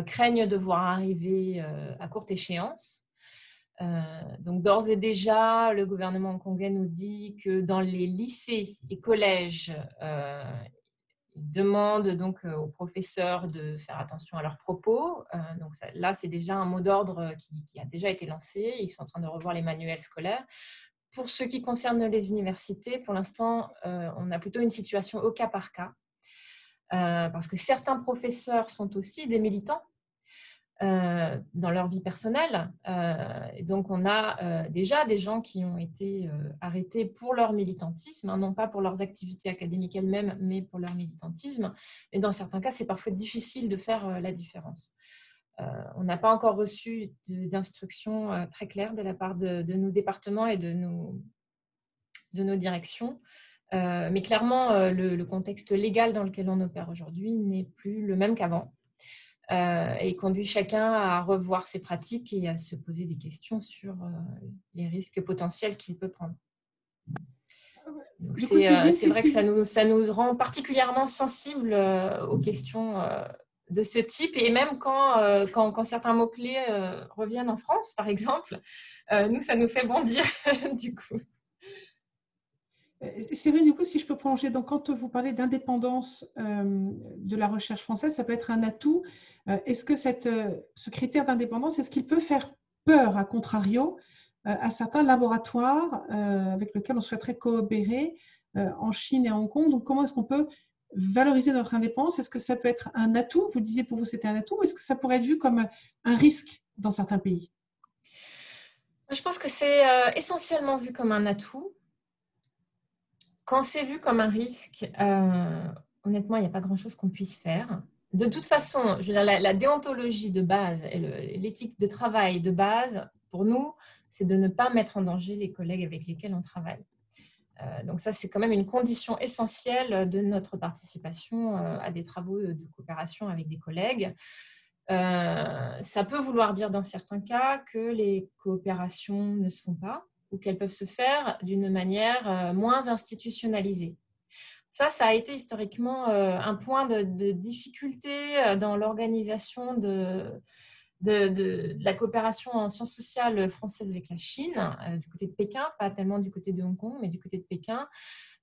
craignent de voir arriver à courte échéance. Donc, d'ores et déjà, le gouvernement hongkongais nous dit que dans les lycées et collèges, il demande donc aux professeurs de faire attention à leurs propos. Donc là, c'est déjà un mot d'ordre qui a déjà été lancé. Ils sont en train de revoir les manuels scolaires. Pour ce qui concerne les universités, pour l'instant, on a plutôt une situation au cas par cas. Parce que certains professeurs sont aussi des militants dans leur vie personnelle. Et donc, on a déjà des gens qui ont été arrêtés pour leur militantisme, non pas pour leurs activités académiques elles-mêmes, mais pour leur militantisme. Et dans certains cas, c'est parfois difficile de faire la différence. On n'a pas encore reçu d'instructions très claires de la part de nos départements et de nos directions. Mais clairement, le contexte légal dans lequel on opère aujourd'hui n'est plus le même qu'avant et conduit chacun à revoir ses pratiques et à se poser des questions sur les risques potentiels qu'il peut prendre. C'est vrai que ça nous rend particulièrement sensibles aux questions de ce type, et même quand certains mots-clés reviennent en France, par exemple, nous, ça nous fait bondir du coup. Séverine, du coup, si je peux prolonger, donc quand vous parlez d'indépendance de la recherche française, ça peut être un atout. Est-ce que ce critère d'indépendance, est-ce qu'il peut faire peur, à contrario, à certains laboratoires avec lesquels on souhaiterait coopérer en Chine et à Hong Kong? Donc, comment est-ce qu'on peut valoriser notre indépendance? Est-ce que ça peut être un atout? Vous disiez pour vous c'était un atout. Est-ce que ça pourrait être vu comme un risque dans certains pays? Je pense que c'est essentiellement vu comme un atout. Quand c'est vu comme un risque, honnêtement, il n'y a pas grand-chose qu'on puisse faire. De toute façon, je veux dire, la déontologie de base et l'éthique de travail de base, pour nous, c'est de ne pas mettre en danger les collègues avec lesquels on travaille. Donc ça, c'est quand même une condition essentielle de notre participation à des travaux de coopération avec des collègues. Ça peut vouloir dire dans certains cas que les coopérations ne se font pas ou qu'elles peuvent se faire d'une manière moins institutionnalisée. Ça a été historiquement un point de difficulté dans l'organisation de la coopération en sciences sociales françaises avec la Chine, du côté de Pékin, pas tellement du côté de Hong Kong, mais du côté de Pékin,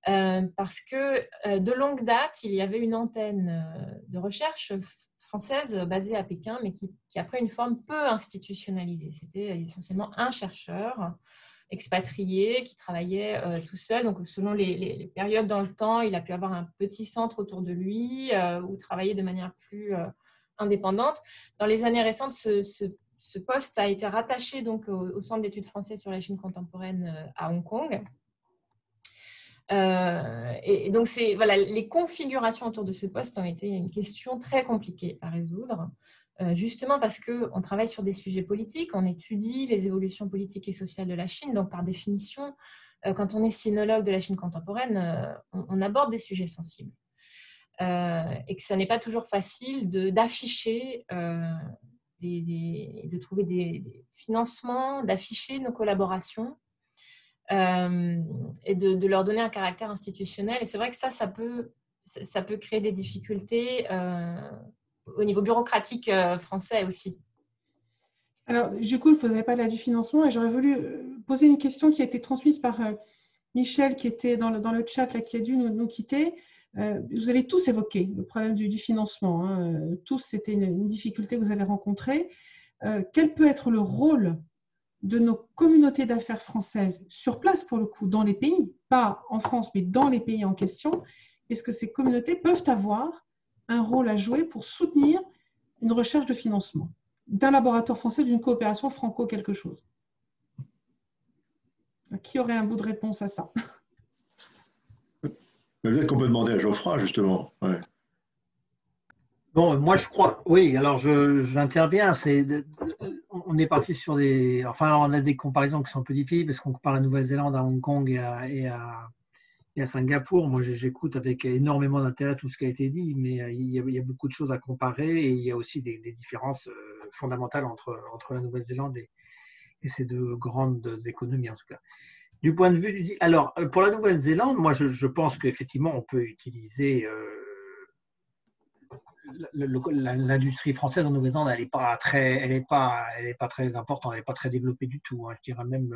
parce que de longue date, il y avait une antenne de recherche française basée à Pékin, mais qui a pris une forme peu institutionnalisée. C'était essentiellement un chercheur expatrié qui travaillait tout seul. Donc, selon les périodes dans le temps, il a pu avoir un petit centre autour de lui ou travailler de manière plus indépendante. Dans les années récentes, ce poste a été rattaché donc, au Centre d'études françaises sur la Chine contemporaine à Hong Kong. Et donc, voilà, les configurations autour de ce poste ont été une question très compliquée à résoudre, justement parce qu'on travaille sur des sujets politiques, on étudie les évolutions politiques et sociales de la Chine, donc par définition, quand on est sinologue de la Chine contemporaine, on aborde des sujets sensibles. Et que ce n'est pas toujours facile d'afficher, de trouver des financements, d'afficher nos collaborations et de leur donner un caractère institutionnel. Et c'est vrai que ça peut créer des difficultés au niveau bureaucratique français aussi. Alors, du coup, vous avez parlé du financement et j'aurais voulu poser une question qui a été transmise par Michel, qui était dans le chat, là, qui a dû nous quitter. Vous avez tous évoqué le problème du financement. Hein. Tous, c'était une difficulté que vous avez rencontrée. Quel peut être le rôle de nos communautés d'affaires françaises sur place, pour le coup, dans les pays, pas en France, mais dans les pays en question? Est-ce que ces communautés peuvent avoir un rôle à jouer pour soutenir une recherche de financement d'un laboratoire français, d'une coopération franco quelque chose? Qui aurait un bout de réponse à ça? Peut-être qu'on peut demander à Geoffroy, justement. Ouais. Bon, moi je crois, oui, alors j'interviens. On est parti sur enfin, on a des comparaisons qui sont un peu difficiles parce qu'on compare la Nouvelle-Zélande à Hong Kong et à Singapour. Moi, j'écoute avec énormément d'intérêt tout ce qui a été dit, mais il y a beaucoup de choses à comparer et il y a aussi des différences fondamentales entre la Nouvelle-Zélande et ces deux grandes économies, en tout cas. Du point de vue alors, pour la Nouvelle-Zélande, moi, je pense qu'effectivement, on peut utiliser l'industrie française en Nouvelle-Zélande, elle n'est pas très importante, elle n'est pas très développée du tout. Hein. Je dirais même,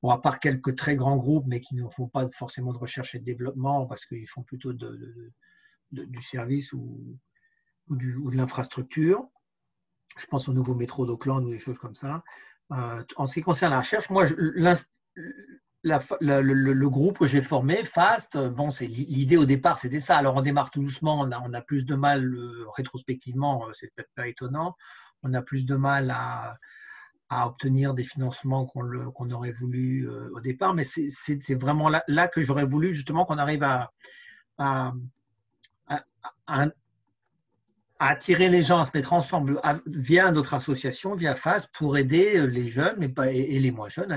bon, à part quelques très grands groupes, mais qui ne font pas forcément de recherche et de développement parce qu'ils font plutôt du service ou de l'infrastructure. Je pense au nouveau métro d'Auckland ou des choses comme ça. En ce qui concerne la recherche, moi, le groupe que j'ai formé, FAST, bon, l'idée au départ, c'était ça. Alors, on démarre tout doucement, on a plus de mal, rétrospectivement, c'est peut-être pas étonnant, on a plus de mal à obtenir des financements qu'on aurait voulu au départ, mais c'est vraiment là que j'aurais voulu justement qu'on arrive à attirer les gens, à se mettre ensemble via notre association, via FAST, pour aider les jeunes et les moins jeunes,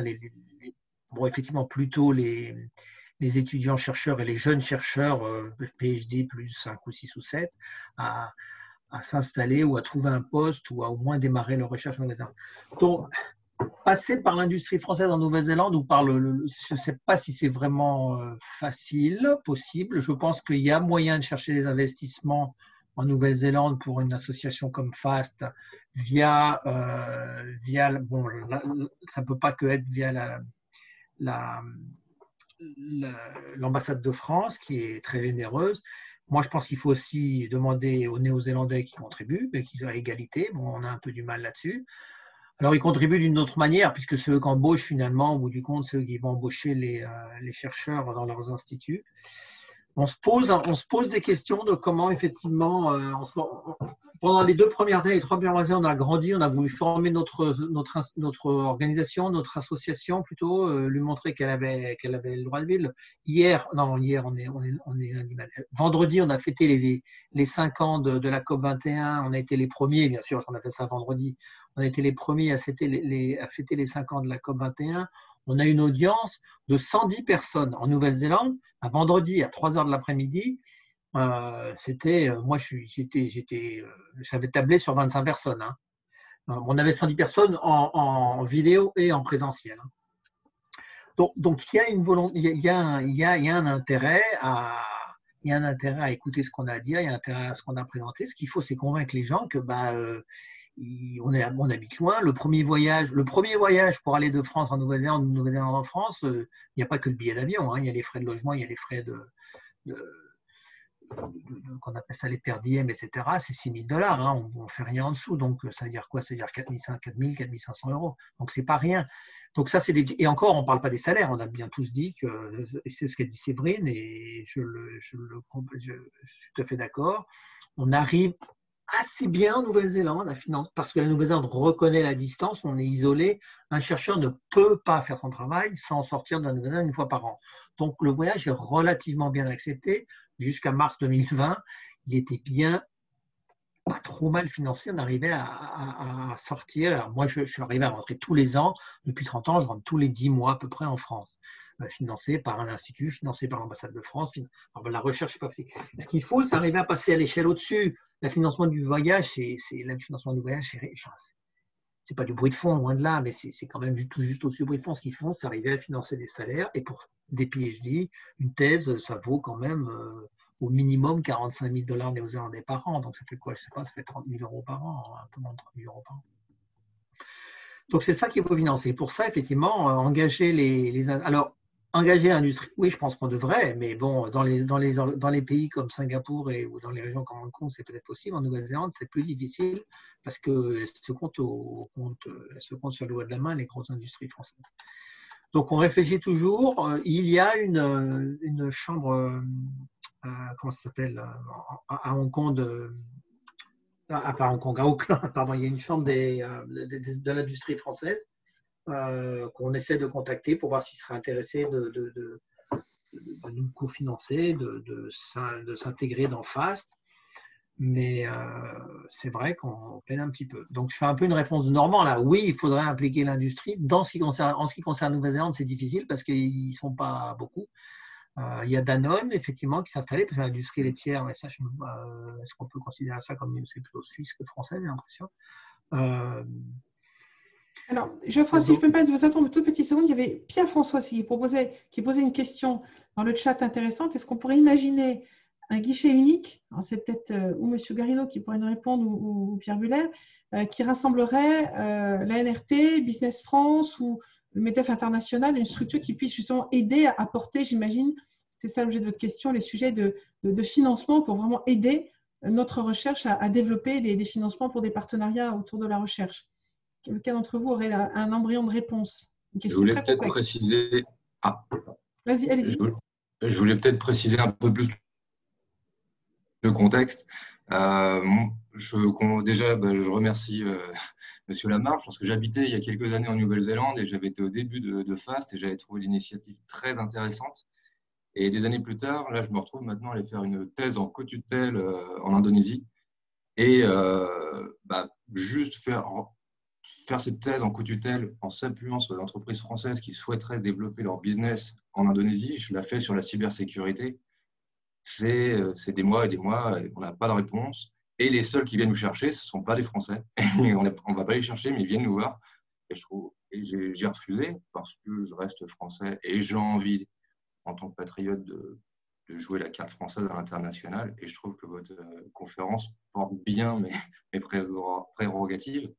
bon, effectivement, plutôt les étudiants chercheurs et les jeunes chercheurs, PhD plus 5 ou 6 ou 7, à s'installer ou à trouver un poste ou à au moins démarrer leur recherche en Nouvelle-Zélande. Donc, passer par l'industrie française en Nouvelle-Zélande ou par je ne sais pas si c'est vraiment facile, possible. Je pense qu'il y a moyen de chercher des investissements en Nouvelle-Zélande pour une association comme FAST via bon, ça ne peut pas que être via l'ambassade de France qui est très généreuse. Moi, je pense qu'il faut aussi demander aux Néo-Zélandais qui contribuent, mais qui sont à égalité. Bon, on a un peu du mal là-dessus. Alors, ils contribuent d'une autre manière, puisque c'est eux qui embauchent finalement, au bout du compte, c'est eux qui vont embaucher les chercheurs dans leurs instituts. on se pose des questions de comment effectivement, pendant les 2 premières années, les 3 premières années, on a grandi, on a voulu former notre organisation, notre association plutôt, lui montrer qu'elle avait le droit de vivre. Hier, on est vendredi, on a fêté les 5 ans de la COP 21. On a été les premiers, bien sûr, on a fait ça vendredi. On a été les premiers à fêter les 5 ans de la COP 21. On a une audience de 110 personnes en Nouvelle-Zélande, un vendredi à 3h de l'après-midi. Moi, j'avais tablé sur 25 personnes. Hein. On avait 110 personnes en vidéo et en présentiel. Donc il y a une volonté, il y a un intérêt à écouter ce qu'on a à dire, il y a un intérêt à ce qu'on a présenté. Ce qu'il faut, c'est convaincre les gens que on habite loin. Le premier voyage pour aller de France en Nouvelle-Zélande, de Nouvelle-Zélande en France, il n'y a pas que le billet d'avion. Hein. Il y a les frais de logement, il y a les frais qu'on appelle ça les per diem, etc. C'est $6 000. Hein. On ne fait rien en dessous. Donc, ça veut dire quoi? Ça veut dire 4 500 €. Donc, c'est pas rien. Donc, ça, et encore, on ne parle pas des salaires. On a bien tous dit que, et c'est ce qu'a dit Séverine, et je suis tout à fait d'accord. On arrive assez bien en Nouvelle-Zélande à financer, parce que la Nouvelle-Zélande reconnaît la distance, on est isolé. Un chercheur ne peut pas faire son travail sans sortir de la Nouvelle-Zélande 1 fois par an. Donc le voyage est relativement bien accepté. Jusqu'à mars 2020, il était bien, pas trop mal financé. On arrivait à sortir. Alors moi, je suis arrivé à rentrer tous les ans. Depuis 30 ans, je rentre tous les 10 mois à peu près en France. Financé par un institut, financé par l'ambassade de France. La recherche, c'est pas possible. Ce qu'il faut, c'est arriver à passer à l'échelle au-dessus. Le financement du voyage, c'est pas du bruit de fond, loin de là, mais c'est quand même tout juste au-dessus du bruit de fond. Ce qu'ils font, c'est arriver à financer des salaires. Et pour des PhD, une thèse, ça vaut quand même au minimum 45 000 $ néo-zélandais par an. Donc ça fait quoi? Je sais pas, ça fait 30 000 € par an, un peu moins de 30 000 € par an. Donc c'est ça qu'il faut financer. Pour ça, effectivement, engager engager l'industrie, oui, je pense qu'on devrait, mais bon, dans les pays comme Singapour ou dans les régions comme Hong Kong, c'est peut-être possible. En Nouvelle-Zélande, c'est plus difficile parce qu'elles se comptent sur le doigt de la main les grosses industries françaises. Donc, on réfléchit toujours. Il y a une chambre, comment ça s'appelle, à Hong Kong, pas Hong Kong, à Auckland, pardon, il y a une chambre de l'industrie française. Qu'on essaie de contacter pour voir s'ils seraient intéressés de nous cofinancer, de s'intégrer dans FAST. Mais c'est vrai qu'on peine un petit peu. Donc, je fais un peu une réponse de Normand là. Oui, il faudrait impliquer l'industrie. En ce qui concerne Nouvelle-Zélande, c'est difficile parce qu'ils ne sont pas beaucoup. Il y a Danone, effectivement, qui s'est installé, parce que l'industrie laitière, mais ça, est-ce qu'on peut considérer ça comme c'est plutôt suisse que français, j'ai l'impression. Alors, Geoffroy, si je peux me permettre de vous attendre une toute petite seconde, il y avait Pierre-François qui posait une question dans le chat intéressante. Est-ce qu'on pourrait imaginer un guichet unique? C'est peut-être ou M. Garrido qui pourrait nous répondre ou Pierre Buller, qui rassemblerait la NRT, Business France ou le MEDEF International, une structure qui puisse justement aider à apporter, j'imagine, c'est ça l'objet de votre question, les sujets de financement pour vraiment aider notre recherche à développer des financements pour des partenariats autour de la recherche. Quelqu'un d'entre vous aurait un embryon de réponse? Je voulais peut-être préciser. Vas-y, allez-y. Je voulais peut-être préciser un peu plus le contexte. Je remercie Monsieur Lamarche parce que j'habitais il y a quelques années en Nouvelle-Zélande et j'avais été au début de FAST et j'avais trouvé l'initiative très intéressante. Et des années plus tard, là, je me retrouve maintenant à aller faire une thèse en co-tutelle en Indonésie et juste faire cette thèse en co-tutelle en s'appuyant sur des entreprises françaises qui souhaiteraient développer leur business en Indonésie. Je la fais sur la cybersécurité. C'est des mois et des mois, et on n'a pas de réponse. Et les seuls qui viennent nous chercher, ce ne sont pas les Français. On ne va pas les chercher, mais ils viennent nous voir. Et j'ai refusé parce que je reste français et j'ai envie, en tant que patriote, de jouer la carte française à l'international. Et je trouve que votre conférence porte bien mes prérogatives.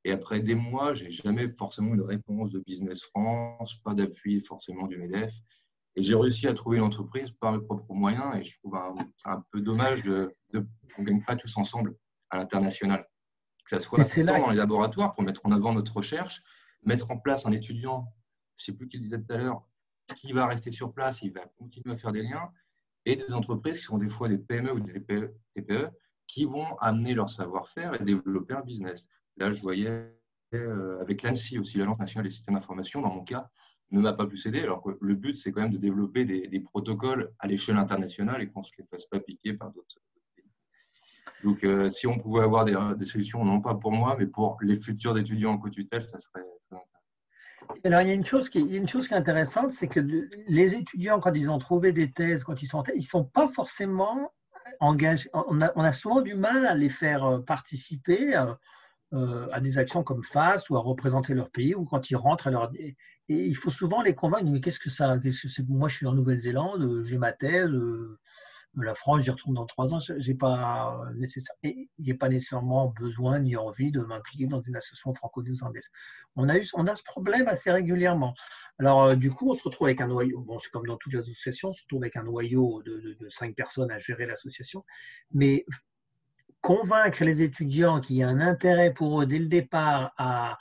Et après des mois, je n'ai jamais forcément une réponse de Business France, pas d'appui forcément du MEDEF. Et j'ai réussi à trouver une entreprise par mes propres moyens. Et je trouve un peu dommage qu'on ne gagne pas tous ensemble à l'international. Que ça soit dans les laboratoires pour mettre en avant notre recherche, mettre en place un étudiant, je ne sais plus qui le disait tout à l'heure, qui va rester sur place, il va continuer à faire des liens. et des entreprises qui sont des fois des PME ou des TPE qui vont amener leur savoir-faire et développer un business. Là, je voyais avec l'ANSSI aussi, l'Agence nationale des systèmes d'information, dans mon cas, ne m'a pas pu céder, alors que le but, c'est quand même de développer des protocoles à l'échelle internationale et qu'on ne se les fasse pas piquer par d'autres pays. Donc, si on pouvait avoir des solutions, non pas pour moi, mais pour les futurs étudiants en co-tutelle, ça serait très intéressant. Alors, il y a une chose qui est intéressante, c'est que les étudiants, quand ils ont trouvé des thèses, quand ils sont en thèse, ils ne sont pas forcément engagés. On a souvent du mal à les faire participer à des actions comme FAS ou à représenter leur pays, ou quand ils rentrent, et il faut souvent les convaincre, mais qu'est-ce que c'est? Moi, je suis en Nouvelle-Zélande, j'ai ma thèse, la France, j'y retourne dans 3 ans, il n'y a pas nécessairement besoin ni envie de m'impliquer dans une association franco-néerlandaise. On a ce problème assez régulièrement. Alors, du coup, on se retrouve avec un noyau, bon, c'est comme dans toutes les associations, on se retrouve avec un noyau de 5 personnes à gérer l'association, mais convaincre les étudiants qu'il y a un intérêt pour eux dès le départ à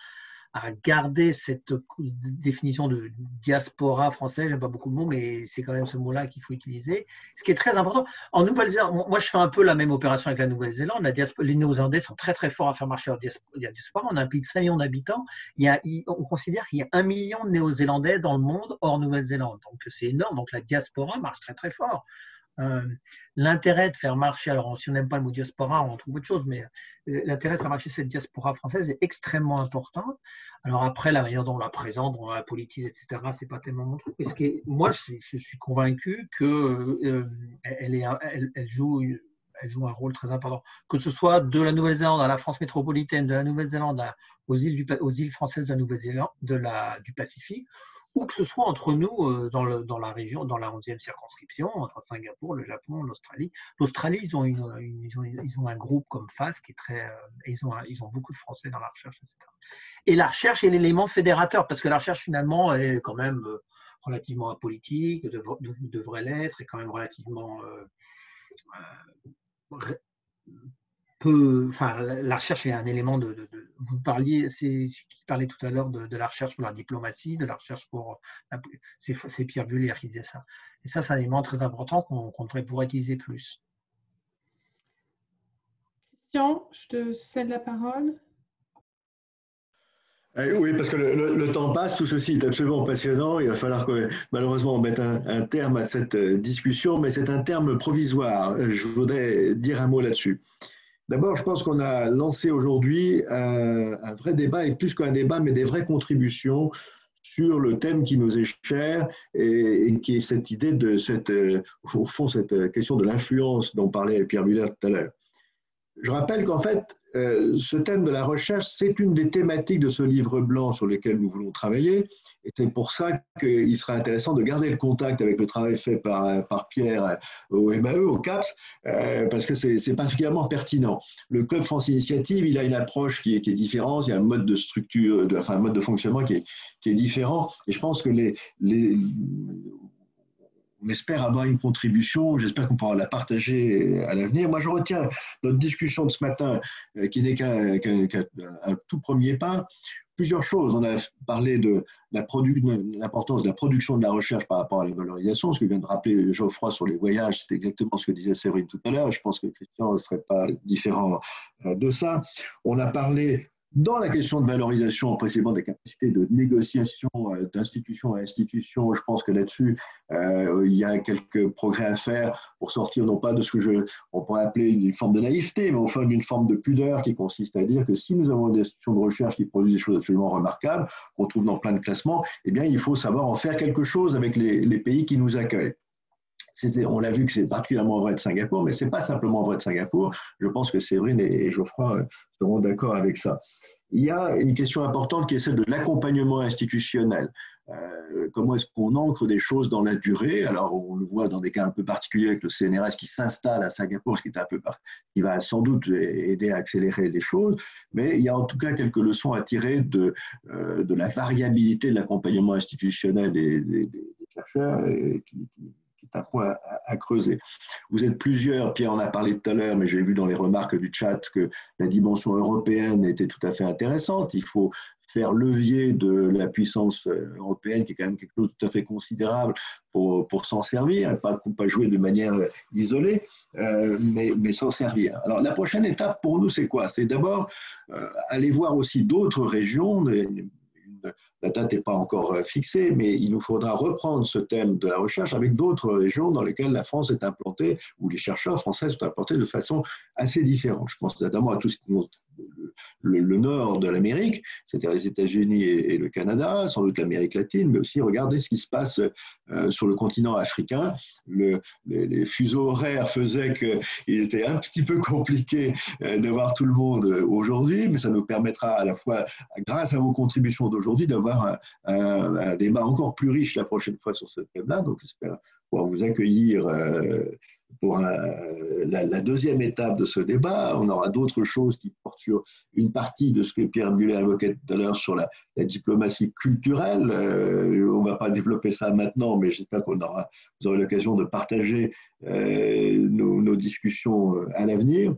garder cette définition de diaspora française, j'aime pas beaucoup le mot, mais c'est quand même ce mot-là qu'il faut utiliser, ce qui est très important. En Nouvelle-Zélande, moi je fais un peu la même opération avec la Nouvelle-Zélande, les Néo-Zélandais sont très très forts à faire marcher la diaspora, on a un pays de 5 millions d'habitants, on considère qu'il y a 1 million de Néo-Zélandais dans le monde hors Nouvelle-Zélande, donc c'est énorme, donc la diaspora marche très très fort. L'intérêt de faire marcher, alors si on n'aime pas le mot diaspora, on trouve autre chose, mais l'intérêt de faire marcher cette diaspora française est extrêmement important. Alors après, la manière dont on la présente, dont on la politise, etc., c'est pas tellement mon truc. Mais moi, je suis convaincu qu'elle joue un rôle très important. Que ce soit de la Nouvelle-Zélande à la France métropolitaine, de la Nouvelle-Zélande aux îles françaises de la Nouvelle-Zélande, du Pacifique, ou que ce soit entre nous dans la région, dans la 11e circonscription, entre Singapour, le Japon, l'Australie. L'Australie, ils ont un groupe comme FAS qui est très. Ils ont beaucoup de Français dans la recherche, etc. Et la recherche est l'élément fédérateur, parce que la recherche, finalement, est quand même relativement apolitique, devrait l'être, est quand même relativement. La recherche est un élément vous parliez, c'est ce qui parlait tout à l'heure de la recherche pour la diplomatie, de la recherche pour c'est Pierre Buller qui disait ça. Et ça, c'est un élément très important qu'on devrait pouvoir utiliser plus. Christian, je te cède la parole. Oui, parce que le temps passe, tout ceci est absolument passionnant. Il va falloir que, malheureusement, on mette un terme à cette discussion, mais c'est un terme provisoire. Je voudrais dire un mot là-dessus. D'abord, je pense qu'on a lancé aujourd'hui un vrai débat, et plus qu'un débat, mais des vraies contributions sur le thème qui nous est cher et qui est cette idée au fond, cette question de l'influence dont parlait Pierre Buller tout à l'heure. Je rappelle qu'en fait, ce thème de la recherche, c'est une des thématiques de ce livre blanc sur lequel nous voulons travailler. Et c'est pour ça qu'il sera intéressant de garder le contact avec le travail fait par Pierre au MAE, au CAPS, parce que c'est particulièrement pertinent. Le Club France Initiative, il a une approche qui est différente, il y a un mode de structure, un mode de fonctionnement qui est différent. Et je pense que on espère avoir une contribution, j'espère qu'on pourra la partager à l'avenir. Moi, je retiens notre discussion de ce matin, qui n'est qu'un tout premier pas, plusieurs choses. On a parlé de l'importance de la production de la recherche par rapport à la valorisation, ce que vient de rappeler Geoffroy sur les voyages, c'est exactement ce que disait Séverine tout à l'heure. Je pense que Christian ne serait pas différent de ça. On a parlé dans la question de valorisation, précisément des capacités de négociation d'institution à institution. Je pense que là-dessus, il y a quelques progrès à faire pour sortir non pas de ce que on pourrait appeler une forme de naïveté, mais au fond d'une forme de pudeur qui consiste à dire que si nous avons des institutions de recherche qui produisent des choses absolument remarquables, qu'on trouve dans plein de classements, eh bien, il faut savoir en faire quelque chose avec les pays qui nous accueillent. On l'a vu que c'est particulièrement vrai de Singapour, mais ce n'est pas simplement vrai de Singapour. Je pense que Séverine et Geoffroy seront d'accord avec ça. Il y a une question importante qui est celle de l'accompagnement institutionnel. Comment est-ce qu'on ancre des choses dans la durée? Alors, on le voit dans des cas un peu particuliers avec le CNRS qui s'installe à Singapour, ce qui va sans doute aider à accélérer les choses, mais il y a en tout cas quelques leçons à tirer de la variabilité de l'accompagnement institutionnel des chercheurs qui est un point à creuser. Vous êtes plusieurs, Pierre en a parlé tout à l'heure, mais j'ai vu dans les remarques du chat que la dimension européenne était tout à fait intéressante. Il faut faire levier de la puissance européenne, qui est quand même quelque chose de tout à fait considérable pour s'en servir, pas jouer de manière isolée, mais s'en servir. Alors la prochaine étape pour nous, c'est quoi? C'est d'abord aller voir aussi d'autres régions. La date n'est pas encore fixée, mais il nous faudra reprendre ce thème de la recherche avec d'autres régions dans lesquelles la France est implantée, où les chercheurs français sont implantés de façon assez différente. Je pense notamment à tout ce qui compte le nord de l'Amérique, c'est-à-dire les États-Unis et le Canada, sans doute l'Amérique latine, mais aussi regarder ce qui se passe sur le continent africain. Les fuseaux horaires faisaient qu'il était un petit peu compliqué d'avoir tout le monde aujourd'hui, mais ça nous permettra à la fois, grâce à vos contributions d'aujourd'hui, d'avoir un débat encore plus riche la prochaine fois sur ce thème-là. Donc, j'espère pouvoir vous accueillir pour la deuxième étape de ce débat. On aura d'autres choses qui portent sur une partie de ce que Pierre Muller évoquait tout à l'heure sur la diplomatie culturelle. On ne va pas développer ça maintenant, mais j'espère vous aurez l'occasion de partager nos discussions à l'avenir.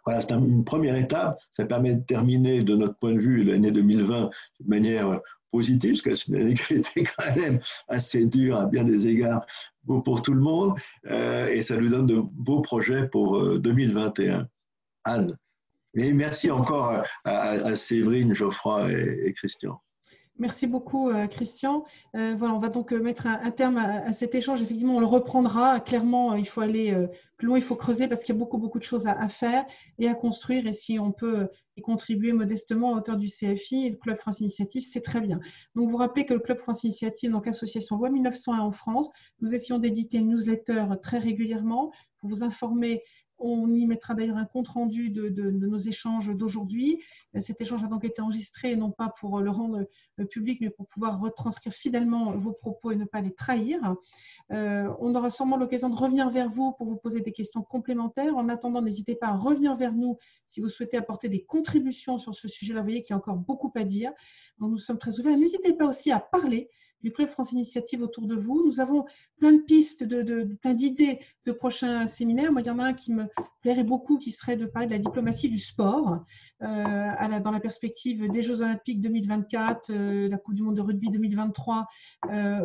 Voilà, c'est une première étape. Ça permet de terminer, de notre point de vue, l'année 2020 de manière positive, parce que c'est une année qui a été quand même assez dure à bien des égards pour tout le monde, et ça nous donne de beaux projets pour 2021. Anne. Et merci encore à Séverine, Geoffroy et Christian. Merci beaucoup, Christian. Voilà, on va donc mettre un terme à cet échange. Effectivement, on le reprendra. Clairement, il faut aller plus loin, il faut creuser parce qu'il y a beaucoup de choses à faire et à construire. Et si on peut y contribuer modestement à hauteur du CFI et le Club France Initiative, c'est très bien. Donc, vous rappelez que le Club France Initiative, donc association Loi 1901 en France, nous essayons d'éditer une newsletter très régulièrement pour vous informer. On y mettra d'ailleurs un compte-rendu de nos échanges d'aujourd'hui. Cet échange a donc été enregistré, non pas pour le rendre public, mais pour pouvoir retranscrire fidèlement vos propos et ne pas les trahir. On aura sûrement l'occasion de revenir vers vous pour vous poser des questions complémentaires. En attendant, n'hésitez pas à revenir vers nous si vous souhaitez apporter des contributions sur ce sujet-là. Vous voyez qu'il y a encore beaucoup à dire. Donc, nous sommes très ouverts. N'hésitez pas aussi à parler du Club France Initiative autour de vous. Nous avons plein de pistes, plein d'idées de prochains séminaires. Moi, il y en a un qui me plairait beaucoup, qui serait de parler de la diplomatie du sport dans la perspective des Jeux Olympiques 2024, la Coupe du Monde de rugby 2023.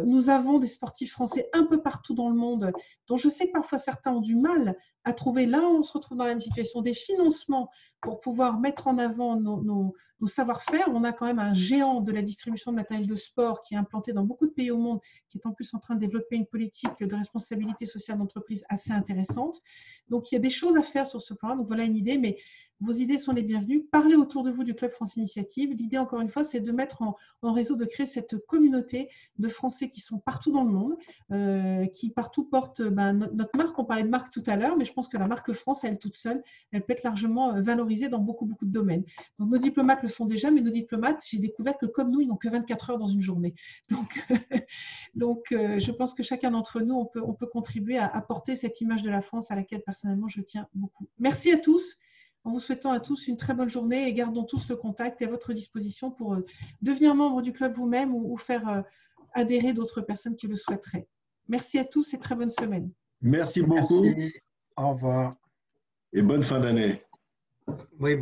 Nous avons des sportifs français un peu partout dans le monde, dont je sais que parfois certains ont du mal à trouver, là on se retrouve dans la même situation, des financements pour pouvoir mettre en avant nos savoir-faire. On a quand même un géant de la distribution de matériel de sport qui est implanté dans beaucoup de pays au monde, qui est en plus en train de développer une politique de responsabilité sociale d'entreprise assez intéressante. Donc il y a des choses à faire sur ce plan-là. Donc voilà une idée, mais vos idées sont les bienvenues. Parlez autour de vous du Club France Initiative. L'idée, encore une fois, c'est de mettre en réseau, de créer cette communauté de Français qui sont partout dans le monde, qui partout portent notre marque. On parlait de marque tout à l'heure, mais je pense que la marque France, elle toute seule, elle peut être largement valorisée dans beaucoup de domaines. Donc nos diplomates le font déjà, mais nos diplomates, j'ai découvert que comme nous, ils n'ont que 24 heures dans une journée. Donc je pense que chacun d'entre nous, on peut contribuer à porter cette image de la France à laquelle personnellement je tiens beaucoup. Merci à tous. En vous souhaitant à tous une très bonne journée et gardons tous le contact et à votre disposition pour devenir membre du club vous-même ou faire adhérer d'autres personnes qui le souhaiteraient. Merci à tous et très bonne semaine. Merci beaucoup. Merci. Au revoir. Et bonne fin d'année. Oui.